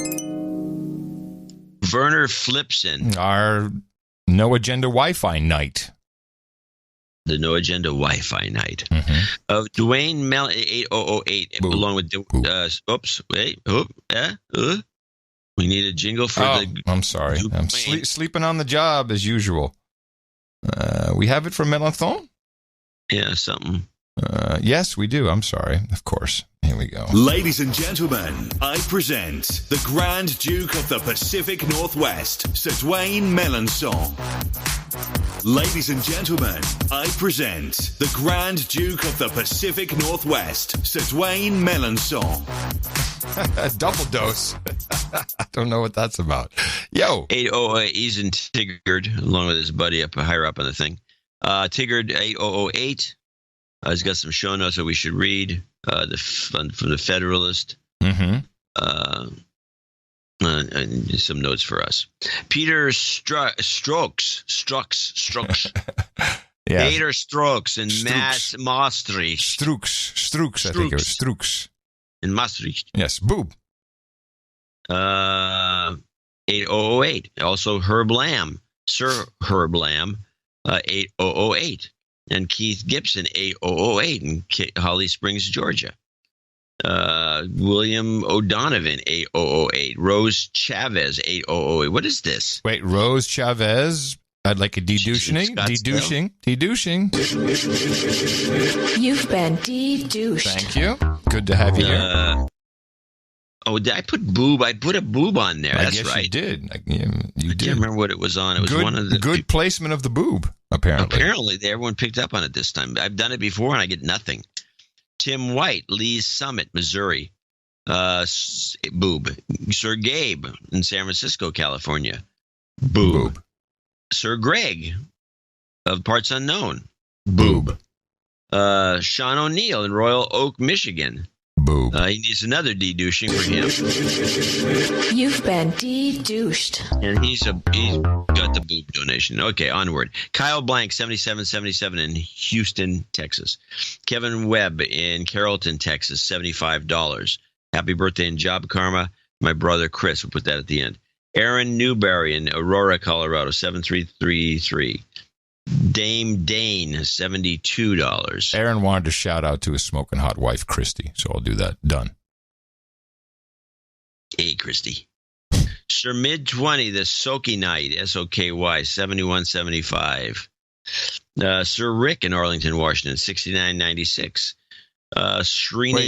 Werner Flipson, our No Agenda Wi-Fi night. The No Agenda Wi-Fi night. Dwayne Mel 8008 along with we need a jingle for I'm sorry. I'm sleeping on the job as usual. We have it from Melanchthon? Yeah, something. Yes, we do. I'm sorry. Of course. Here we go. Ladies and gentlemen, I present the Grand Duke of the Pacific Northwest, Sir Dwayne Melanchthon. Ladies and gentlemen, I present the Grand Duke of the Pacific Northwest, Sir Dwayne Melanchthon. Double dose. I don't know what that's about. Yo. 808, he's in Tigard, along with his buddy higher up on the thing. Tigard 8008. He's got some show notes that we should read from the Federalist. Mm-hmm. And some notes for us. Peter Strokes. Yeah. Peter Strokes in Maastricht. Strooks, I think it was Strooks. In Maastricht. Yes, boob. 8008. Also Herb Lamb. Sir Herb Lamb, 8008. And Keith Gibson, 8008 in Holly Springs, Georgia. William O'Donovan, 8008. Rose Chavez, 8008. What is this? Wait, Rose Chavez. I'd like a de-douching. De-douching. You've been de-douched. Thank you. Good to have you here. Oh, did I put boob? I put a boob on there. That's I guess right. you did. You I did. can't remember what it was on. It was Good, one of the good placement of the boob, apparently. Apparently, everyone picked up on it this time. I've done it before, and I get nothing. Tim White, Lee's Summit, Missouri. Boob. Sir Gabe in San Francisco, California. Boob. Sir Greg of Parts Unknown. Boob. Sean O'Neill in Royal Oak, Michigan. Boob. He needs another de-douching for him. You've been de-douched. And he's got the boob donation. Okay, onward. Kyle Blank, 7777 in Houston, Texas. Kevin Webb in Carrollton, Texas, $75. Happy birthday and job karma. My brother Chris, we'll put that at the end. Aaron Newberry in Aurora, Colorado, 7333. Dame Dane, $72. Aaron wanted to shout out to his smoking hot wife, Christy, so I'll do that. Done. Hey, Christy. Sir Mid-20, the Soky Knight, S-O-K-Y, 7175. Sir Rick in Arlington, Washington, 6996. Srini Wait,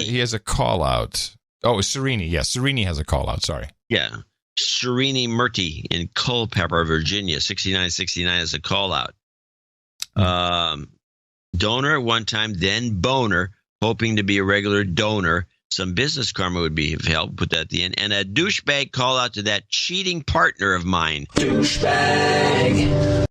he has a call out. Oh, Serini. Yeah, Serini has a call out. Sorry. Yeah. Serini Murty in Culpeper, Virginia, 6969 as a call out. Donor at one time, then boner, hoping to be a regular donor. Some business karma would be helped. Put that at the end. And a douchebag call out to that cheating partner of mine. Douchebag.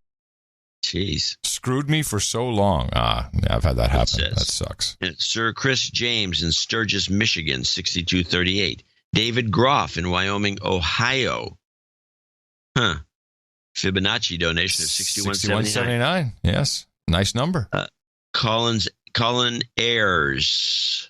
Jeez. Screwed me for so long. I've had that happen. That sucks. And Sir Chris James in Sturgis, Michigan, 6238. David Groff in Wyoming, Ohio. Fibonacci donation of 6179. Yes. Nice number. Colin Ayers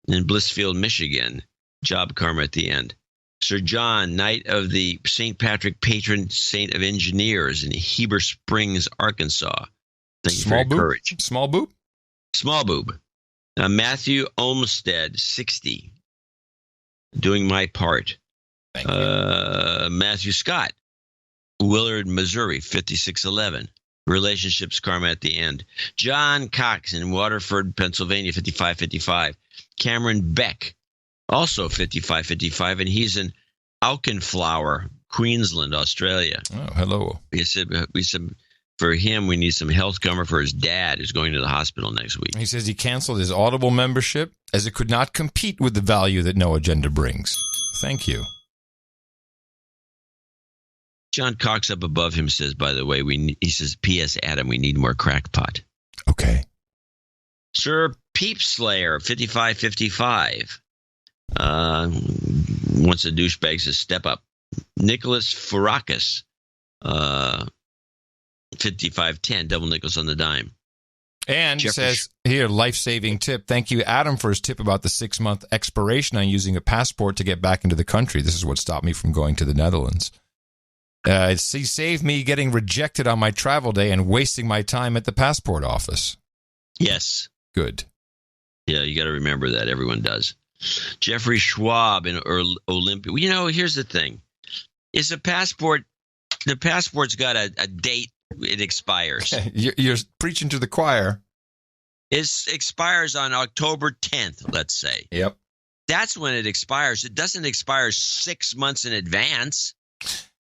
in Blissfield, Michigan. Job karma at the end. Sir John, Knight of the St. Patrick Patron Saint of Engineers in Heber Springs, Arkansas. Thank you for your courage. Small boob? Small boob. Matthew Olmsted, 60. Doing my part. Thank you. Matthew Scott, Willard, Missouri, 5611. Relationships karma at the end. John Cox in Waterford, Pennsylvania, 5555. Cameron Beck, also 5555, and he's in Auchenflower, Queensland, Australia. Oh, hello. We said for him, we need some health cover for his dad who's going to the hospital next week. He says he canceled his Audible membership as it could not compete with the value that No Agenda brings. Thank you. John Cox up above him says, by the way, he says, P.S. Adam, we need more crackpot. Okay. Sir Peep Slayer, 5555. Once a douchebag says, step up. Nicholas Furakis, 5510, double nickels on the dime. And he says, here, life-saving tip. Thank you, Adam, for his tip about the 6-month expiration on using a passport to get back into the country. This is what stopped me from going to the Netherlands. He saved me getting rejected on my travel day and wasting my time at the passport office. Yes. Good. Yeah, you got to remember that. Everyone does. Jeffrey Schwab in Olympia. You know, here's the thing. Is the passport's got a date it expires. You're preaching to the choir. It expires on October 10th, let's say. Yep. That's when it expires. It doesn't expire 6 months in advance.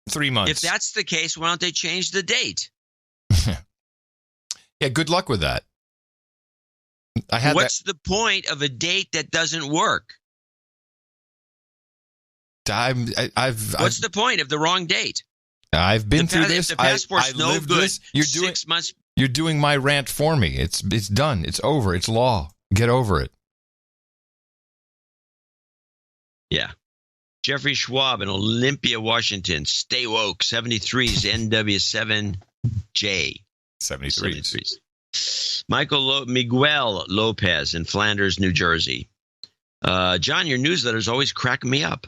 3 months. If that's the case, why don't they change the date? Yeah, good luck with that. What's the point of a date that doesn't work? What's the point of the wrong date? I've been through this. If the passport's no good, this. 6 months. You're doing my rant for me. It's done. It's over. It's law. Get over it. Yeah. Jeffrey Schwab in Olympia, Washington. Stay woke. 73's NW7J. 73's. Miguel Lopez in Flanders, New Jersey. John, your newsletters always crack me up.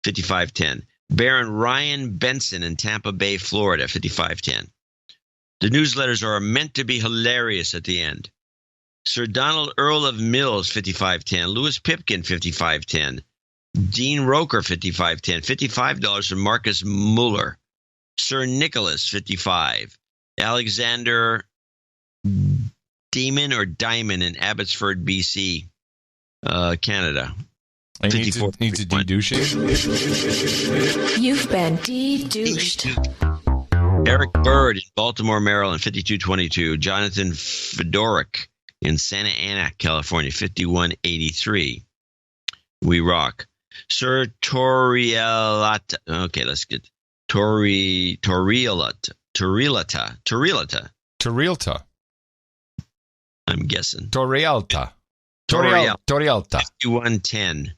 5510. Baron Ryan Benson in Tampa Bay, Florida. 5510. The newsletters are meant to be hilarious at the end. Sir Donald Earl of Mills, 5510. Louis Pipkin, 5510. Dean Roker, 5510. $55 from Marcus Muller. Sir Nicholas, 55. Alexander Diamond in Abbotsford, BC, Canada. He needs a de-douching. You've been de-douched. Eric Bird in Baltimore, Maryland, 5222. Jonathan Fedoric in Santa Ana, California, 5183. We rock. Sir Torielata. Okay, let's get Torielata. I'm guessing. Torielta. 5110.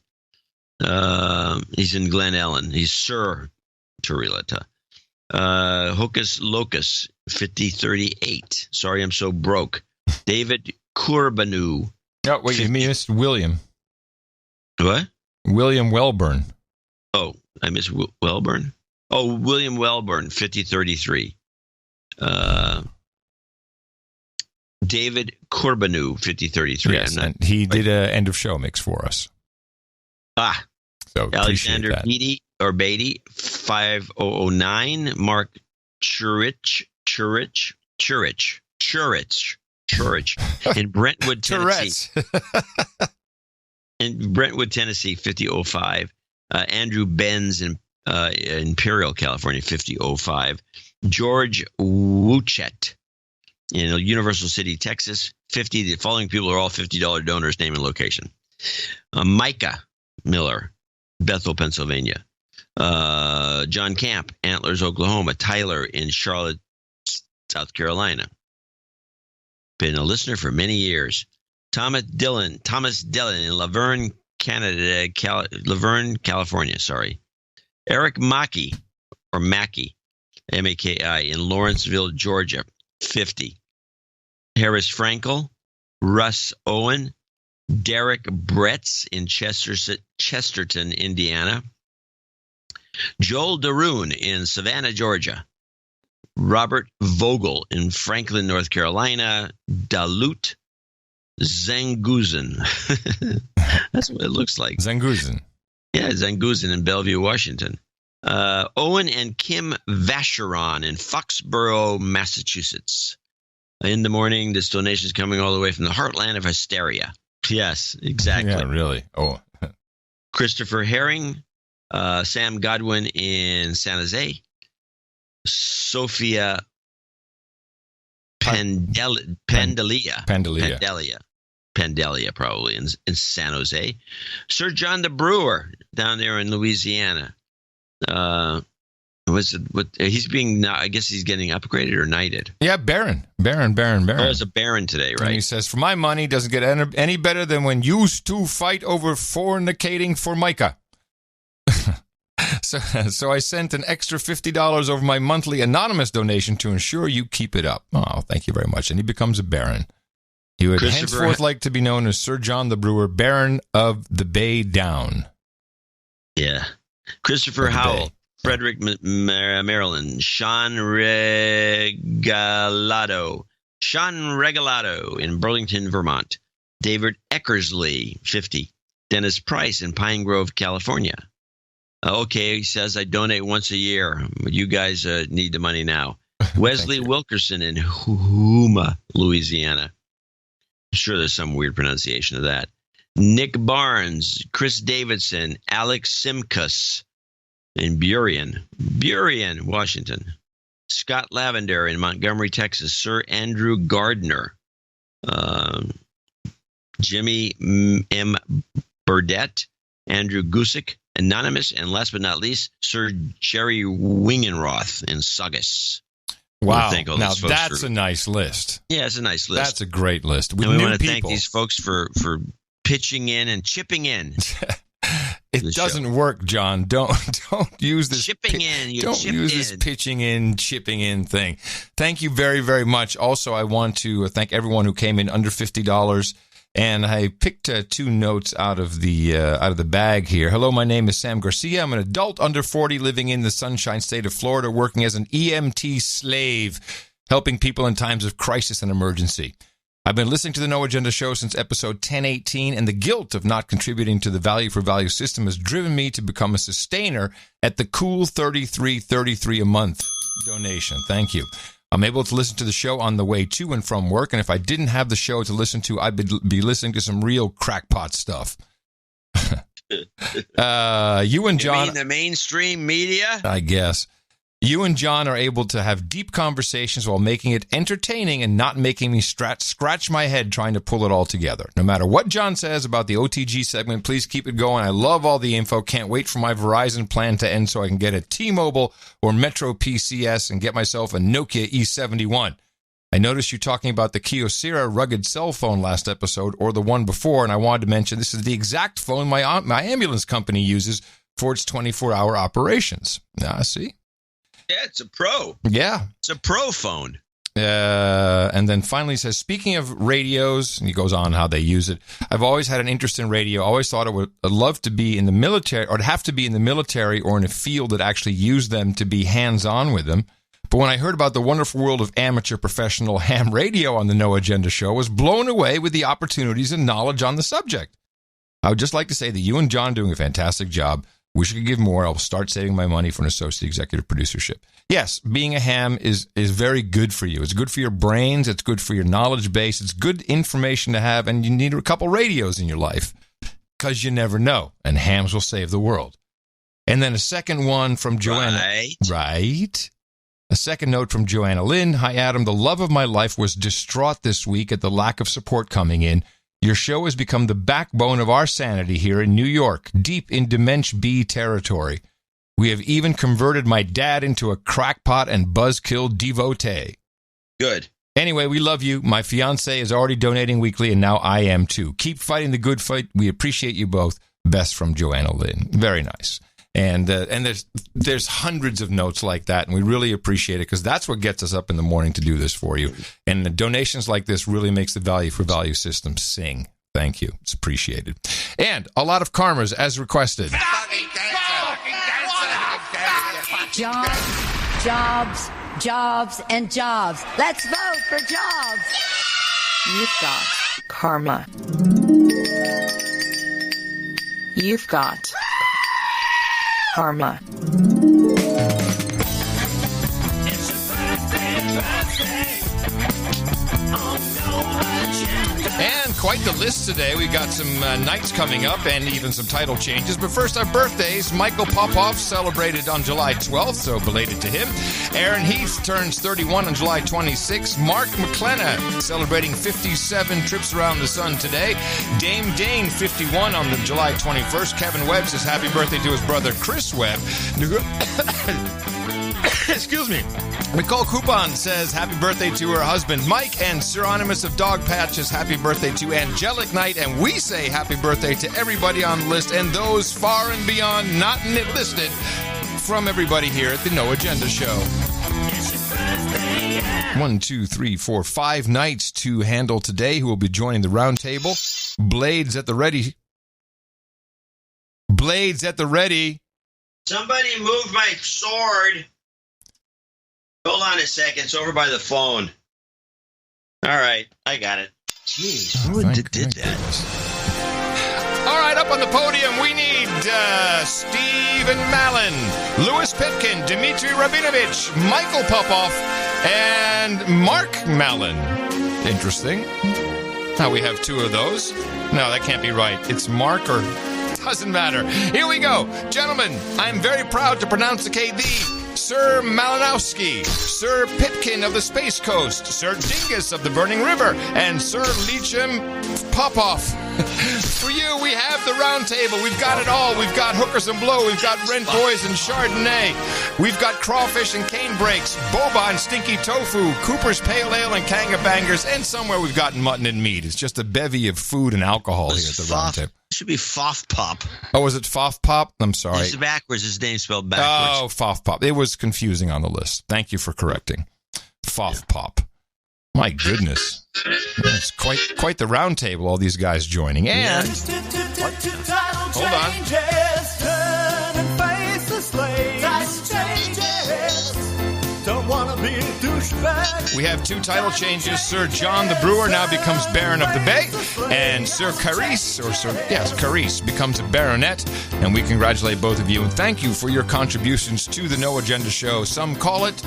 He's in Glen Ellen. He's Sir Torielata. Hocus Locus, 5038. Sorry, I'm so broke. David Courbanu. Oh, wait, you missed William. What? William Welburn. Oh, I missed Welburn. Oh, William Welburn, 5033. David Courbanu, 5033. Yes, and he did an end of show mix for us. So Alexander Beatty, 5009. Mark Churich in Brentwood, Tennessee. In Brentwood, Tennessee, 5005. Andrew Benz in Imperial, California, 5005. George Wuchet in Universal City, Texas, 50. The following people are all $50 donors, name and location. Micah Miller, Bethel, Pennsylvania. John Camp, Antlers, Oklahoma. Tyler in Charlotte, South Carolina. Been a listener for many years. Thomas Dillon in Laverne, California. Sorry. Eric Mackey, Maki, in Lawrenceville, Georgia, 50. Harris Frankel, Russ Owen, Derek Bretz in Chesterton, Indiana. Joel Daroon in Savannah, Georgia. Robert Vogel in Franklin, North Carolina. Dalut Zanguzen. That's what it looks like. Zanguzen. Yeah, Zanguzen in Bellevue, Washington. Owen and Kim Vacheron in Foxborough, Massachusetts. In the morning, this donation is coming all the way from the heartland of hysteria. Yes, exactly. Yeah, really. Oh. Christopher Herring, Sam Godwin in San Jose. Sophia Pandelia, probably in San Jose. Sir John the Brewer down there in Louisiana. He's being? I guess he's getting upgraded or knighted. Yeah, Baron. Oh, it's a Baron today, right? And he says, "For my money, doesn't get any better than when used to fight over fornicating for Micah." So I sent an extra $50 over my monthly anonymous donation to ensure you keep it up. Oh, thank you very much. And he becomes a Baron. He would henceforth like to be known as Sir John the Brewer, Baron of the Bay Down. Yeah. Christopher Howell, Frederick, Maryland. Sean Regalado in Burlington, Vermont. David Eckersley, 50. Dennis Price in Pine Grove, California. Okay, he says, I donate once a year. You guys need the money now. Wesley Wilkerson in Houma, Louisiana. I'm sure there's some weird pronunciation of that. Nick Barnes, Chris Davidson, Alex Simkus in Burien, Washington. Scott Lavender in Montgomery, Texas. Sir Andrew Gardner. Jimmy M. Burdett, Andrew Gusick, Anonymous, and last but not least, Sir Jerry Wingenroth in Saugus. Wow. Now that's a nice list. Yeah, it's a nice list. That's a great list. And we want to thank these folks for pitching in and chipping in. It doesn't work, John. Don't use this chipping in. Don't use this pitching in, chipping in thing. Thank you very, very much. Also, I want to thank everyone who came in under $50. And I picked two notes out of the bag here. Hello, my name is Sam Garcia. I'm an adult under 40 living in the Sunshine State of Florida, working as an EMT slave, helping people in times of crisis and emergency. I've been listening to the No Agenda show since episode 1018, and the guilt of not contributing to the value for value system has driven me to become a sustainer at the cool $33.33 a month donation. Thank you. I'm able to listen to the show on the way to and from work, and if I didn't have the show to listen to, I'd be listening to some real crackpot stuff. You and John... You mean the mainstream media? I guess. You and John are able to have deep conversations while making it entertaining and not making me scratch my head trying to pull it all together. No matter what John says about the OTG segment, please keep it going. I love all the info. Can't wait for my Verizon plan to end so I can get a T-Mobile or Metro PCS and get myself a Nokia E71. I noticed you talking about the Kyocera rugged cell phone last episode, or the one before, and I wanted to mention this is the exact phone my ambulance company uses for its 24-hour operations. See? Yeah, it's a Pro. Yeah. It's a Pro phone. And then finally says, speaking of radios, and he goes on how they use it, I've always had an interest in radio. Always thought I'd love to be in the military, or to have to be in the military or in a field that actually used them to be hands-on with them. But when I heard about the wonderful world of amateur professional ham radio on the No Agenda show, I was blown away with the opportunities and knowledge on the subject. I would just like to say that you and John are doing a fantastic job. Wish I could give more. I'll start saving my money for an associate executive producership. Yes, being a ham is very good for you. It's good for your brains. It's good for your knowledge base. It's good information to have, and you need a couple radios in your life because you never know, and hams will save the world. And then a second one from Joanna. Right. A second note from Joanna Lynn. Hi, Adam. The love of my life was distraught this week at the lack of support coming in. Your show has become the backbone of our sanity here in New York, deep in Dementia B territory. We have even converted my dad into a crackpot and buzzkill devotee. Good. Anyway, we love you. My fiance is already donating weekly, and now I am too. Keep fighting the good fight. We appreciate you both. Best from Joanna Lynn. Very nice. And there's hundreds of notes like that, and we really appreciate it because that's what gets us up in the morning to do this for you. And the donations like this really makes the Value for Value system sing. Thank you. It's appreciated. And a lot of karmas as requested. Jobs, and jobs. Let's vote for jobs. You've got karma. You've got karma. And quite the list today. We got some nights coming up and even some title changes. But first, our birthdays. Michael Popoff celebrated on July 12th, so belated to him. Aaron Heath turns 31 on July 26th. Mark McKenna celebrating 57 trips around the sun today. Dame Dane, 51 on July 21st. Kevin Webb says happy birthday to his brother Chris Webb. Excuse me. Nicole Coupon says happy birthday to her husband Mike, and Pseudonymous of Dog Patches happy birthday to Angelic Knight, and we say happy birthday to everybody on the list and those far and beyond not listed from everybody here at the No Agenda Show. 1, 2, 3, 4, 5 nights to handle today who will be joining the round table. Blades at the ready. Blades at the ready. Somebody move my sword. Hold on a second. It's over by the phone. All right. I got it. Jeez, who did that? All right, up on the podium, we need Stephen Mallon, Louis Pitkin, Dmitry Rabinovich, Michael Popoff, and Mark Mallon. Interesting. Now we have two of those. No, that can't be right. It's Mark or... Doesn't matter. Here we go. Gentlemen, I'm very proud to pronounce the KD. Sir Malinowski, Sir Pitkin of the Space Coast, Sir Dingus of the Burning River, and Sir Leacham Popoff. For you, we have the round table. We've got it all. We've got Hookers and Blow. We've got Rent Boys and Chardonnay. We've got Crawfish and Cane Breaks, Boba and Stinky Tofu, Cooper's Pale Ale and Kangabangers, and somewhere we've got mutton and meat. It's just a bevy of food and alcohol here at the round table. It should be Foff Pop. Oh, was it Foff Pop? I'm sorry. It's backwards. His name's spelled backwards. Oh, Foff Pop. It was confusing on the list. Thank you for correcting. Foff Pop. My goodness. It's quite the round table, all these guys joining. And... Hold on. Don't wanna be a douchebag. We have two title changes. Sir John the Brewer now becomes Baron of the Bay, and Sir Carice becomes a baronet. And we congratulate both of you and thank you for your contributions to the No Agenda Show. Some call it,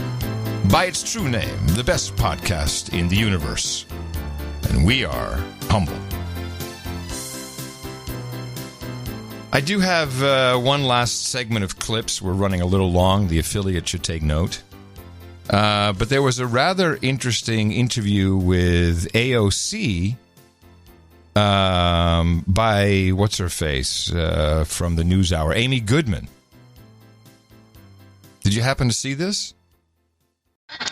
by its true name, the best podcast in the universe. And we are humble. I do have one last segment of clips. We're running a little long. The affiliate should take note. But there was a rather interesting interview with AOC by, what's her face, from the NewsHour, Amy Goodman. Did you happen to see this?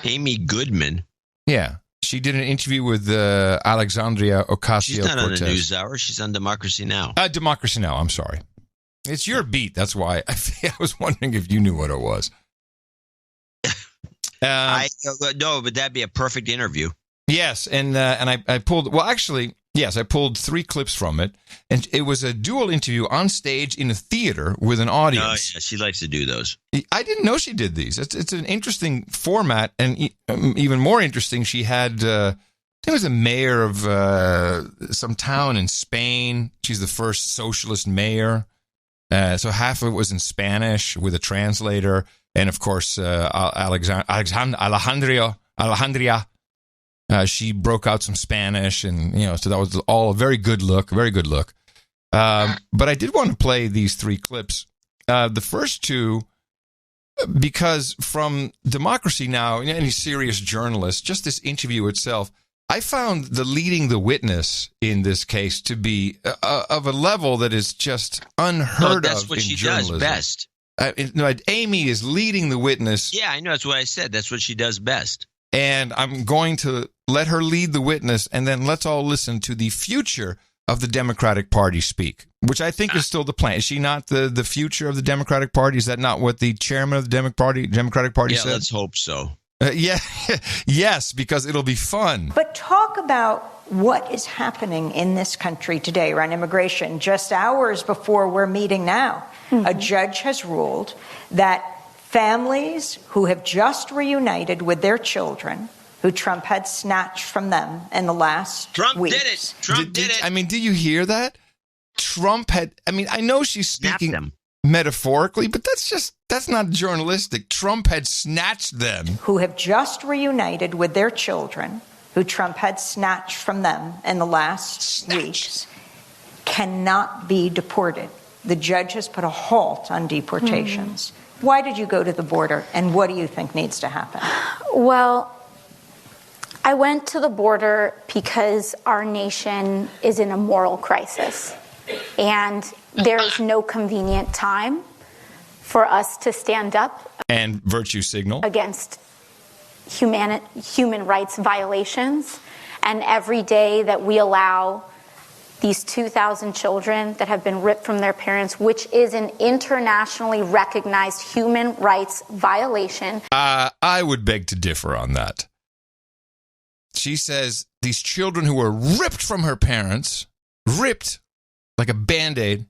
Amy Goodman? Yeah. She did an interview with Alexandria Ocasio-Cortez. She's not on the NewsHour. She's on Democracy Now. Democracy Now, I'm sorry. It's your beat. That's why I was wondering if you knew what it was. No, but that'd be a perfect interview. Yes, and I pulled, well, actually, yes, I pulled 3 clips from it, and it was a dual interview on stage in a theater with an audience. Oh, yeah, she likes to do those. I didn't know she did these. It's an interesting format, and even more interesting, she had, I think it was a mayor of some town in Spain. She's the first socialist mayor. So half of it was in Spanish with a translator. And, of course, Alejandria, she broke out some Spanish. And, so that was all a very good look. But I did want to play these 3 clips. The first 2, because from Democracy Now, any serious journalist, just this interview itself, I found the leading the witness in this case to be of a level that is just unheard of. That's what she does best. Amy is leading the witness. Yeah, I know. That's what I said. That's what she does best. And I'm going to let her lead the witness, and then let's all listen to the future of the Democratic Party speak, which I think is still the plan. Is she not the future of the Democratic Party? Is that not what the chairman of the Democratic Party said? Yeah, let's hope so. Yes, because it'll be fun. But talk about what is happening in this country today around immigration. Just hours before we're meeting now, a judge has ruled that families who have just reunited with their children, who Trump had snatched from them in the last weeks. Did it. Trump did it. I mean, do you hear that? Trump had, I know she's speaking metaphorically, but that's not journalistic. Trump had snatched them. Who have just reunited with their children, who Trump had snatched from them in the last weeks, cannot be deported. The judge has put a halt on deportations. Why did you go to the border, and what do you think needs to happen? Well, I went to the border because our nation is in a moral crisis, and there is no convenient time for us to stand up and virtue signal against human rights violations. And every day that we allow these 2,000 children that have been ripped from their parents, which is an internationally recognized human rights violation. I would beg to differ on that. She says these children who were ripped from her parents, ripped like a Band-Aid,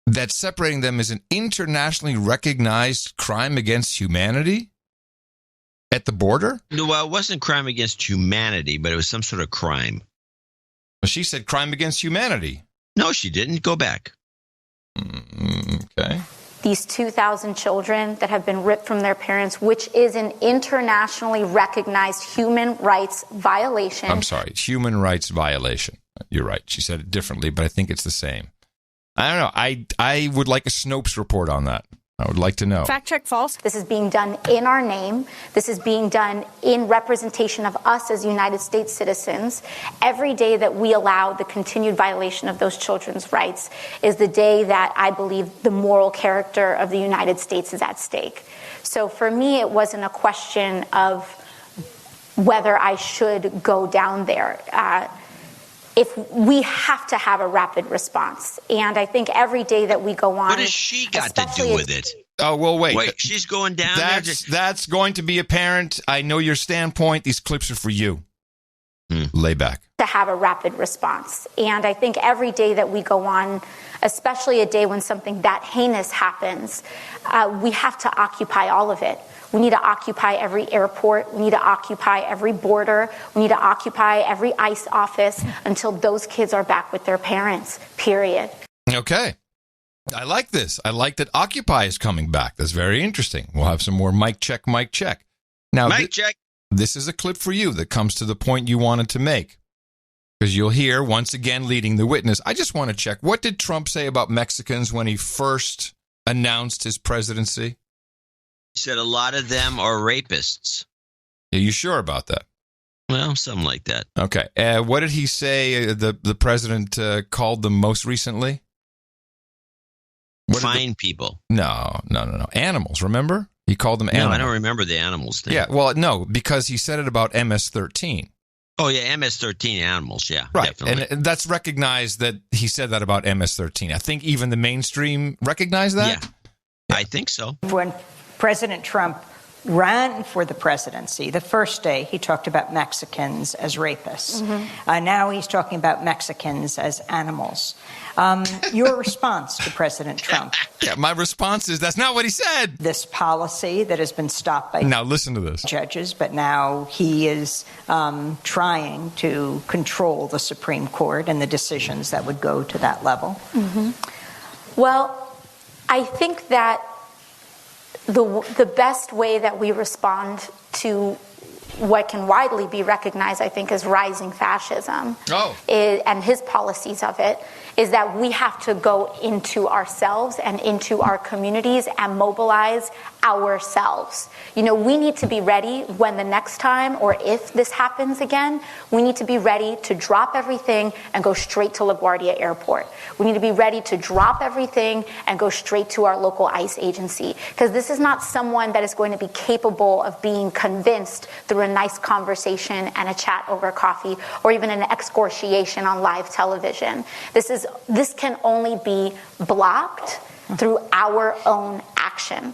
that separating them is an internationally recognized crime against humanity at the border? No, well, it wasn't crime against humanity, but it was some sort of crime. Well, she said crime against humanity. No, she didn't. Go back. Okay. These 2,000 children that have been ripped from their parents, which is an internationally recognized human rights violation. I'm sorry, human rights violation. You're right. She said it differently, but I think it's the same. I don't know. I would like a Snopes report on that. I would like to know. Fact check false. This is being done in our name. This is being done in representation of us as United States citizens. Every day that we allow the continued violation of those children's rights is the day that I believe the moral character of the United States is at stake. So for me, it wasn't a question of whether I should go down there. If we have to have a rapid response. And I think every day that we go on... What has she got to do with it? Oh, well, wait. She's going down there? That's going to be apparent. I know your standpoint. These clips are for you. Lay back. To have a rapid response. And I think every day that we go on, especially a day when something that heinous happens, we have to occupy all of it. We need to occupy every airport. We need to occupy every border. We need to occupy every ICE office until those kids are back with their parents, period. Okay. I like this. I like that Occupy is coming back. That's very interesting. We'll have some more mic check. Now, mic check. This is a clip for you that comes to the point you wanted to make. because you'll hear, once again, leading the witness. I just want to check. What did Trump say about Mexicans when he first announced his presidency? He said a lot of them are rapists. Are you sure about that? Well, something like that. Okay. What did he say the president called them most recently? Fine people. No. Animals, remember? He called them animals. No, I don't remember the animals thing. Yeah, well, no, because he said it about MS-13. Oh, yeah, MS-13 animals, yeah, right. Definitely. And that's recognized that he said that about MS-13. I think even the mainstream recognized that? Yeah. I think so. When President Trump ran for the presidency, the first day he talked about Mexicans as rapists. Now he's talking about Mexicans as animals. Your response to President Trump? Yeah, my response is that's not what he said. This policy that has been stopped by now listen to this judges, but now he is trying to control the Supreme Court and the decisions that would go to that level. Well, I think that the best way that we respond to what can widely be recognized, I think, as rising fascism and his policies of it, is that we have to go into ourselves and into our communities and mobilize ourselves. You know, we need to be ready when the next time, or if this happens again, we need to be ready to drop everything and go straight to LaGuardia Airport. We need to be ready to drop everything and go straight to our local ICE agency. Because this is not someone that is going to be capable of being convinced through a nice conversation and a chat over coffee, or even an excoriation on live television. This can only be blocked through our own action.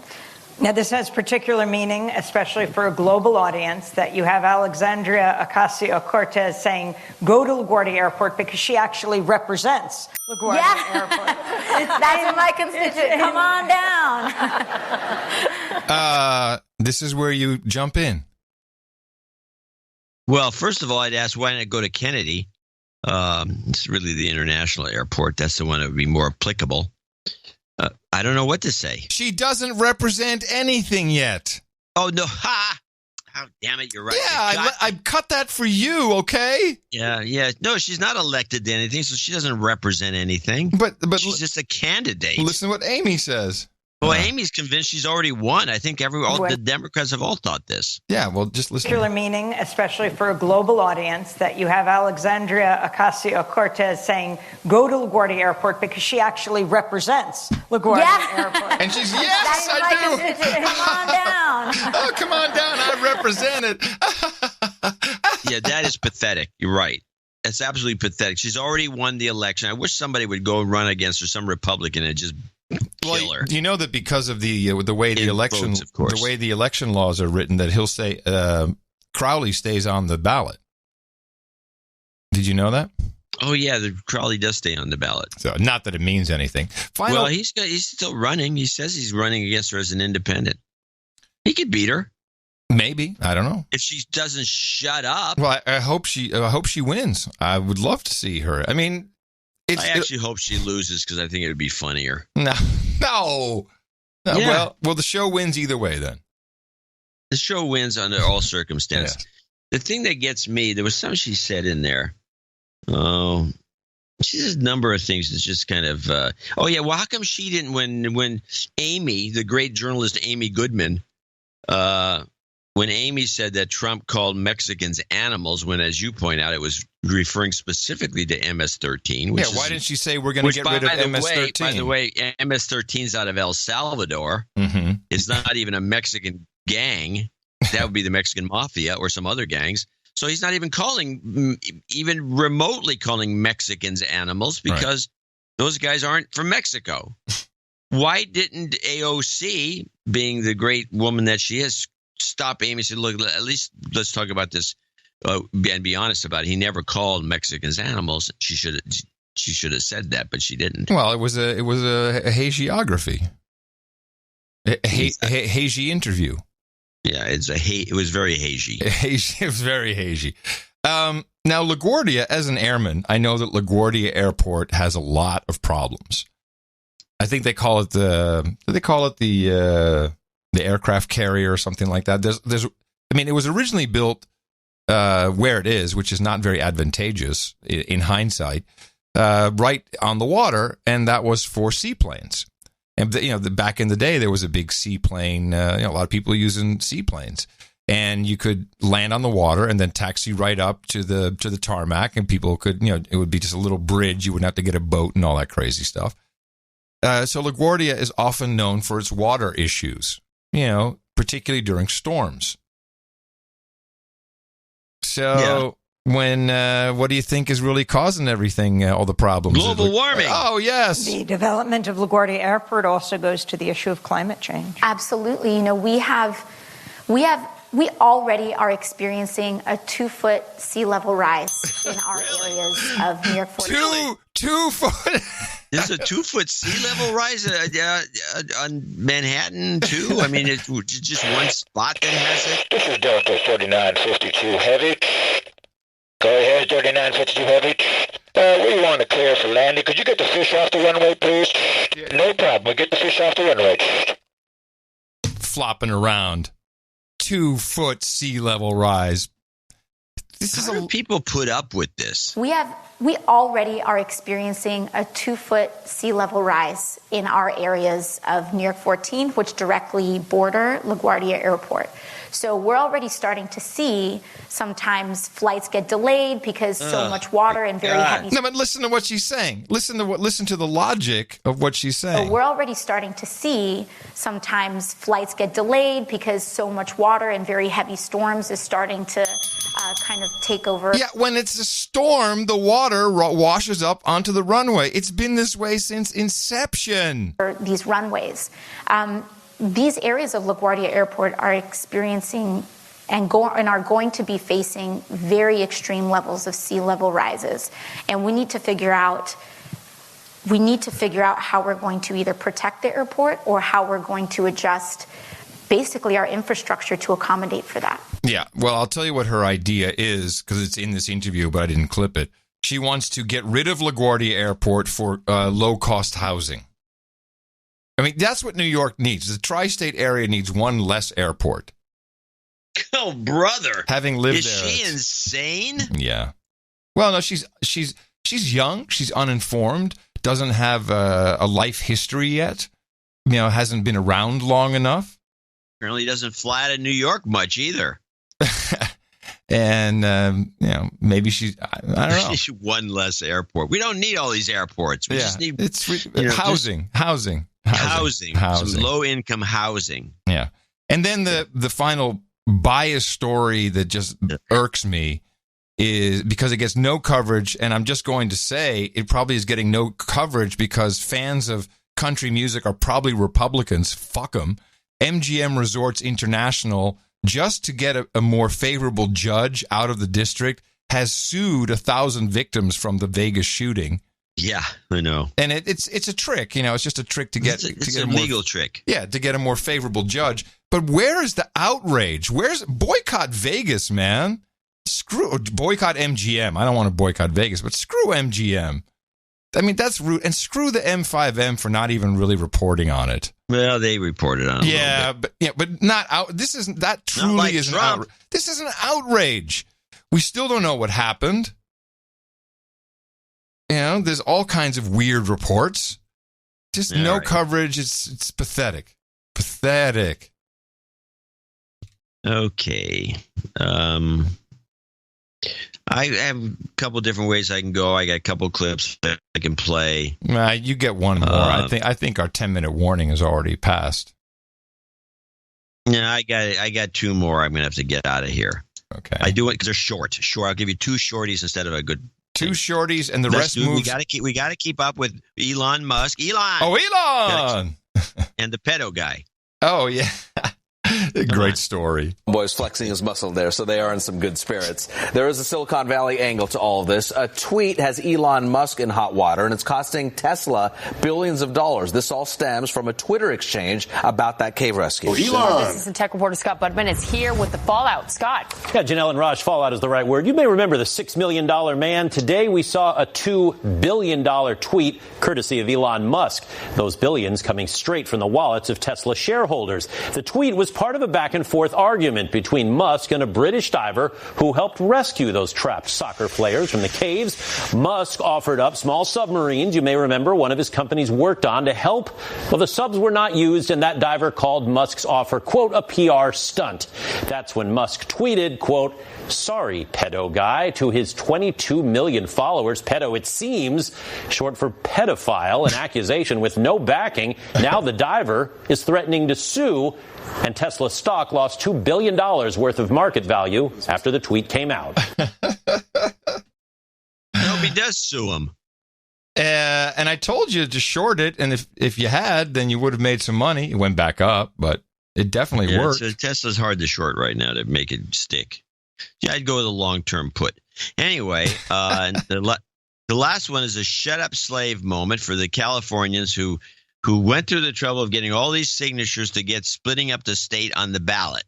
Now, this has particular meaning, especially for a global audience, that you have Alexandria Ocasio-Cortez saying, go to LaGuardia Airport, because she actually represents LaGuardia Airport. That's my constituent. Come on down. This is where you jump in. Well, first of all, I'd ask, why not go to Kennedy? It's really the international airport. That's the one that would be more applicable. I don't know what to say. She doesn't represent anything yet. Oh, no. Ha! Oh, damn it, you're right. Yeah, I cut that for you, okay? Yeah. No, she's not elected to anything, so she doesn't represent anything. But she's just a candidate. Listen to what Amy says. Well, Amy's convinced she's already won. I think all the Democrats have all thought this. Yeah, well, just listen. Particular meaning, especially for a global audience, that you have Alexandria Ocasio-Cortez saying, go to LaGuardia Airport, because she actually represents LaGuardia Airport. And she's, yes, I do. Come on down. Oh, come on down. I represent it. Yeah, that is pathetic. You're right. It's absolutely pathetic. She's already won the election. I wish somebody would go and run against her, some Republican, and just kill her. You know that because of the way the election, the way the election laws are written, that he'll say Crowley stays on the ballot. Did you know that? Oh yeah, the Crowley does stay on the ballot. So not that it means anything. Well, he's still running. He says he's running against her as an independent. He could beat her. Maybe. I don't know. If she doesn't shut up. Well, I hope she wins. I would love to see her. I mean, I actually hope she loses, because I think it would be funnier. No. Yeah. Well, the show wins either way then. The show wins under all circumstances. Yes. The thing that gets me, there was something she said in there. Oh, she says a number of things. It's just kind of, well, how come she didn't, when Amy, the great journalist Amy Goodman, when Amy said that Trump called Mexicans animals, when, as you point out, it was referring specifically to MS-13. Yeah, why didn't she say we're going to get rid of MS-13? By the way, MS-13 is out of El Salvador. Mm-hmm. It's not even a Mexican gang. That would be the Mexican mafia or some other gangs. So he's not even remotely calling Mexicans animals, because those guys aren't from Mexico. Why didn't AOC, being the great woman that she is, stop Amy and say, look, at least let's talk about this and be honest about it. He never called Mexicans animals. She should have said that, but she didn't. Well, it was a hagiography, a hazy interview. Yeah, it was very hazy. It was very hazy. Now, LaGuardia, as an airman, I know that LaGuardia Airport has a lot of problems. I think they call it the aircraft carrier or something like that. It was originally built where it is, which is not very advantageous in hindsight, right on the water, and that was for seaplanes. And back in the day, there was a big seaplane. A lot of people using seaplanes, and you could land on the water and then taxi right up to the tarmac, and people could, it would be just a little bridge. You wouldn't have to get a boat and all that crazy stuff. So LaGuardia is often known for its water issues, particularly during storms. So what do you think is really causing everything, all the problems? Global warming. Oh, yes. The development of LaGuardia Airport also goes to the issue of climate change. Absolutely. We already are experiencing a 2-foot sea level rise in our areas of New York 14. 2 foot? There's a 2-foot sea level rise on Manhattan, too? I mean, it's just one spot that has it? This is Delta 3952 Heavy. Go ahead, 3952 Heavy. We want to clear for landing. Could you get the fish off the runway, please? No problem. We'll get the fish off the runway. Flopping around. 2-foot sea level rise. How do people put up with this? We already are experiencing a 2-foot sea level rise in our areas of New York 14, which directly border LaGuardia Airport. So we're already starting to see sometimes flights get delayed because so much water and very heavy. No, but listen to what she's saying. Listen to the logic of what she's saying. So we're already starting to see sometimes flights get delayed because so much water and very heavy storms is starting to kind of take over. Yeah, when it's a storm, the water washes up onto the runway. It's been this way since inception. These runways. These areas of LaGuardia Airport are experiencing and are going to be facing very extreme levels of sea level rises. And we need to figure out how we're going to either protect the airport or how we're going to adjust basically our infrastructure to accommodate for that. Yeah, well, I'll tell you what her idea is, because it's in this interview, but I didn't clip it. She wants to get rid of LaGuardia Airport for low-cost housing. I mean, that's what New York needs. The tri-state area needs one less airport. Oh, brother. Having lived Is there. Is she insane? Yeah. Well, no, she's young. She's uninformed. Doesn't have a life history yet. Hasn't been around long enough. Apparently doesn't fly out of New York much either. And, maybe she's, I don't know. One less airport. We don't need all these airports. We just need housing. Some low-income housing. Yeah. And then the final bias story that just irks me is because it gets no coverage, and I'm just going to say it probably is getting no coverage because fans of country music are probably Republicans. Fuck them. MGM Resorts International, just to get a more favorable judge out of the district, has sued 1,000 victims from the Vegas shooting. Yeah, I know. And it's a trick, it's just a trick to get it's a legal trick. Yeah, to get a more favorable judge. But where is the outrage? Boycott Vegas, man? Boycott MGM. I don't want to boycott Vegas, but screw MGM. I mean, that's rude. And screw the M5M for not even really reporting on it. Well, they reported on it. But not out. This isn't that truly like is an Trump. outrage. This is an outrage. We still don't know what happened. There's all kinds of weird reports. Just no coverage. It's pathetic. Pathetic. Okay. I have a couple different ways I can go. I got a couple clips that I can play. You get one more. I think our 10-minute warning is already passed. No, I got two more. I'm gonna have to get out of here. Okay. I do it because they're short. Sure, I'll give you two shorties instead of a good. Two shorties and the rest moves. We gotta keep up with Elon Musk. Elon. Oh, Elon. And the pedo guy. Oh yeah. Great story. Boy's flexing his muscle there, so they are in some good spirits. There is a Silicon Valley angle to all of this. A tweet has Elon Musk in hot water, and it's costing Tesla billions of dollars. This all stems from a Twitter exchange about that cave rescue. Elon. Business and Tech reporter Scott Budman is here with the fallout. Scott. Yeah, Janelle and Raj, fallout is the right word. You may remember the $6 million man. Today we saw a $2 billion tweet courtesy of Elon Musk. Those billions coming straight from the wallets of Tesla shareholders. The tweet was part of of a back-and-forth argument between Musk and a British diver who helped rescue those trapped soccer players from the caves. Musk offered up small submarines, you may remember, one of his companies worked on to help. Well, the subs were not used, and that diver called Musk's offer, quote, a PR stunt. That's when Musk tweeted, quote, sorry, pedo guy, to his 22 million followers. Pedo, it seems, short for pedophile, an accusation with no backing. Now the diver is threatening to sue, and Tesla stock lost $2 billion worth of market value after the tweet came out. I hope he does sue him. And I told you to short it, and if you had, then you would have made some money. It went back up, but it definitely worked. So Tesla's hard to short right now to make it stick. Yeah, I'd go with a long-term put. Anyway, the last one is a shut-up slave moment for the Californians who went through the trouble of getting all these signatures to get splitting up the state on the ballot.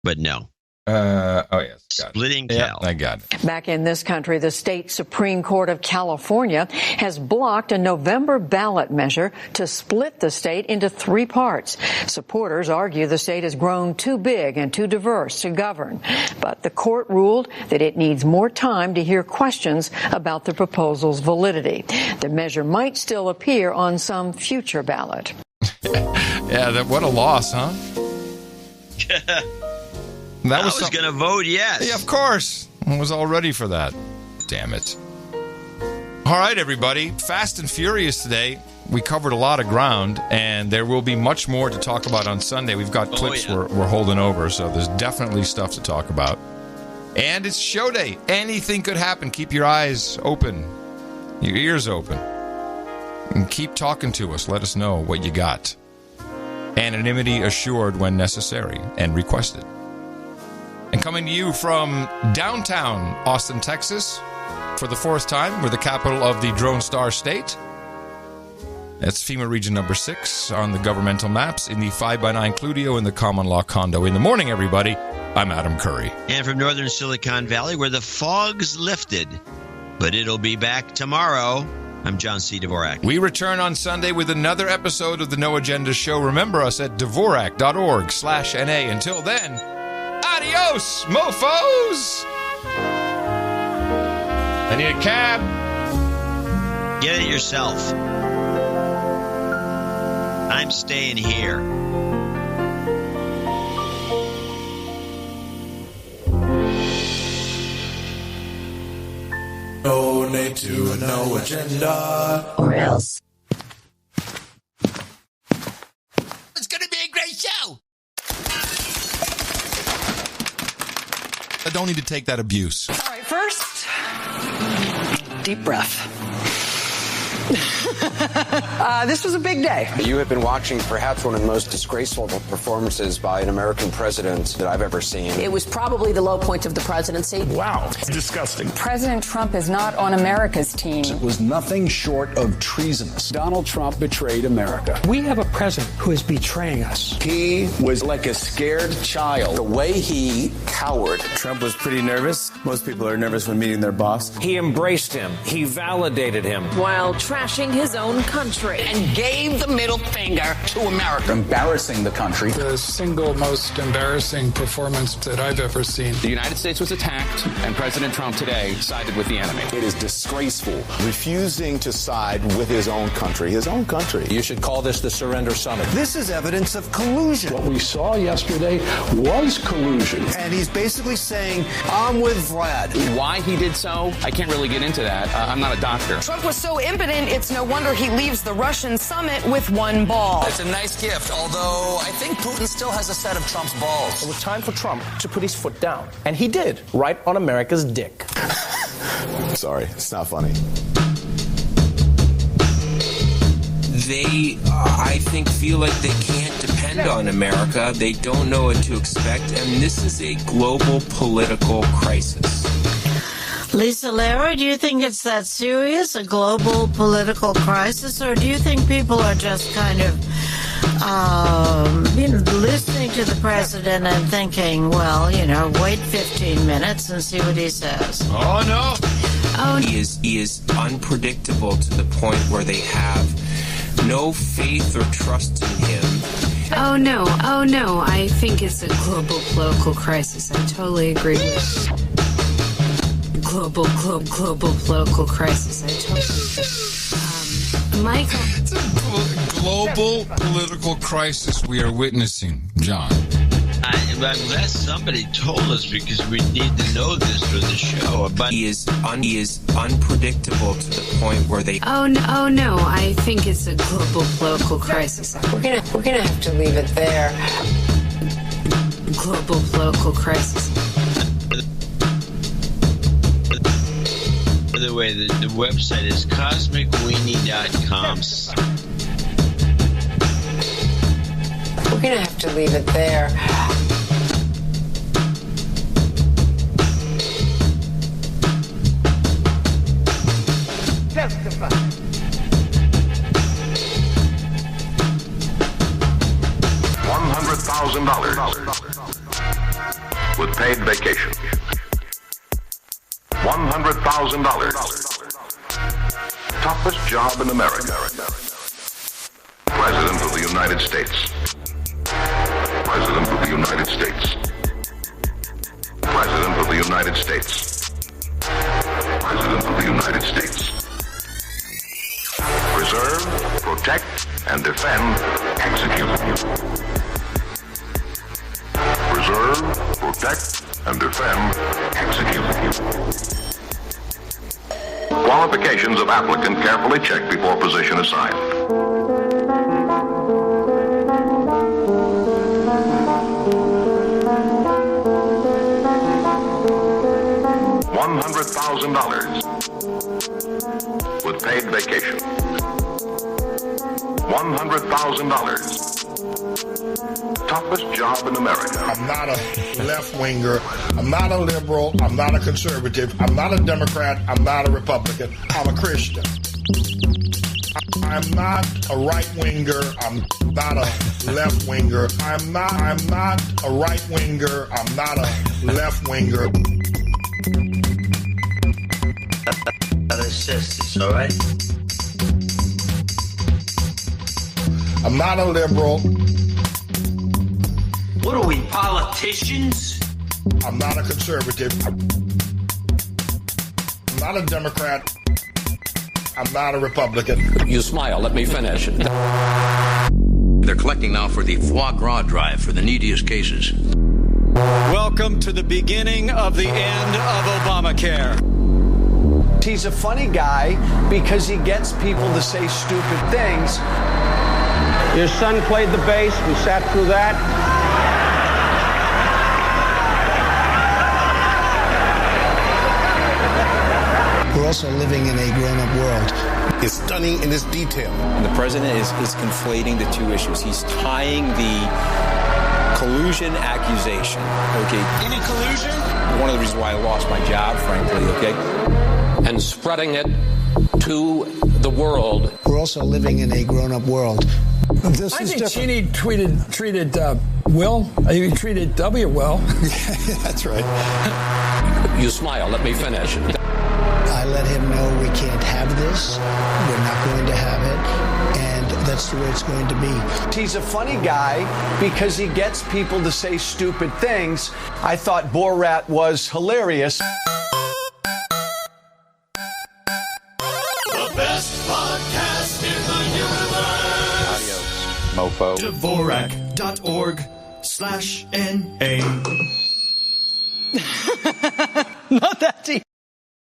But no. Oh, yes. Splitting Cal. I got it. Back in this country, the state Supreme Court of California has blocked a November ballot measure to split the state into 3 parts. Supporters argue the state has grown too big and too diverse to govern. But the court ruled that it needs more time to hear questions about the proposal's validity. The measure might still appear on some future ballot. Yeah, what a loss, huh? I was going to vote yes. Yeah, of course. I was all ready for that. Damn it. All right, everybody. Fast and Furious today. We covered a lot of ground, and there will be much more to talk about on Sunday. We've got clips we're holding over, so there's definitely stuff to talk about. And it's show day. Anything could happen. Keep your eyes open, your ears open, and keep talking to us. Let us know what you got. Anonymity assured when necessary and requested. And coming to you from downtown Austin, Texas, for the 4th time, we're the capital of the Drone Star State. That's FEMA Region number 6 on the governmental maps in the 5x9 Cludio in the common law condo. In the morning, everybody, I'm Adam Curry. And from northern Silicon Valley, where the fog's lifted, but it'll be back tomorrow, I'm John C. Dvorak. We return on Sunday with another episode of the No Agenda Show. Remember us at Dvorak.org/NA. Until then, adios, mofos! I need a cab. Get it yourself. I'm staying here. Donate to a No Agenda. Or else. It's going to be a great show. I don't need to take that abuse. All right, first, deep breath. This was a big day. You have been watching perhaps one of the most disgraceful performances by an American president that I've ever seen. It was probably the low point of the presidency. Wow, it's disgusting. President Trump is not on America's team. It was nothing short of treasonous. Donald Trump betrayed America. We have a president who is betraying us. He was like a scared child. The way he cowered. Trump was pretty nervous. Most people are nervous when meeting their boss. He embraced him. He validated him. While trashing his own country. And gave the middle finger to America. Embarrassing the country. The single most embarrassing performance that I've ever seen. The United States was attacked, and President Trump today sided with the enemy. It is disgraceful. Refusing to side with his own country. His own country. You should call this the Surrender Summit. This is evidence of collusion. What we saw yesterday was collusion. And he's basically saying, I'm with Vlad. Why he did so, I can't really get into that. I'm not a doctor. Trump was so impotent, it's no wonder he leaves the Russian summit with one ball. It's a nice gift, although I think Putin still has a set of Trump's balls. It was time for Trump to put his foot down. And he did, right on America's dick. Sorry, it's not funny. They, I think, feel like they can't depend on America. They don't know what to expect, and this is a global political crisis. Lisa Lara, do you think it's that serious, a global political crisis, or do you think people are just kind of, listening to the president and thinking, well, wait 15 minutes and see what he says? Oh, no. He is unpredictable to the point where they have no faith or trust in him. Oh no, I think it's a global political crisis. I totally agree with global political crisis. I totally Michael. It's a global political crisis we are witnessing, John. I'm glad somebody told us because we need to know this for the show. But he is unpredictable to the point where they. Oh no, I think it's a global political crisis. We're gonna have to leave it there. Global political crisis. By the way, the website is cosmicweenie.com. We're gonna have to leave it there. Testify. $100,000 with paid vacation. $100,000. Toughest job in America. President of the United States. President of the United States. President of the United States. President of the United States. Preserve, protect, and defend, execute. Preserve, protect, and defend, execute. Qualifications of applicant carefully checked before position assigned. $100,000 with paid vacation. $100,000. Toughest job in America. I'm not a left-winger. I'm not a liberal. I'm not a conservative. I'm not a Democrat. I'm not a Republican. I'm a Christian. I'm not a right-winger. I'm not a left-winger. I'm not a right-winger. I'm not a left-winger. It's all right. I'm not a liberal. What are we, politicians? I'm not a conservative. I'm not a Democrat. I'm not a Republican. You smile. Let me finish. They're collecting now for the foie gras drive for the neediest cases. Welcome to the beginning of the end of Obamacare. He's a funny guy because he gets people to say stupid things. Your son played the bass. We sat through that. We're also living in a grown-up world. It's stunning in its detail. And the president is conflating the two issues. He's tying the collusion accusation, okay? Any collusion? One of the reasons why I lost my job, frankly, okay? And spreading it to the world. We're also living in a grown-up world. I think Cheney treated Will. He treated W well. That's right. You smile. Let me finish. I let him know we can't have this. We're not going to have it. And that's the way it's going to be. He's a funny guy because he gets people to say stupid things. I thought Borat was hilarious. The best podcast in the universe. Mofo. Dvorak.org/NA. Not that deep.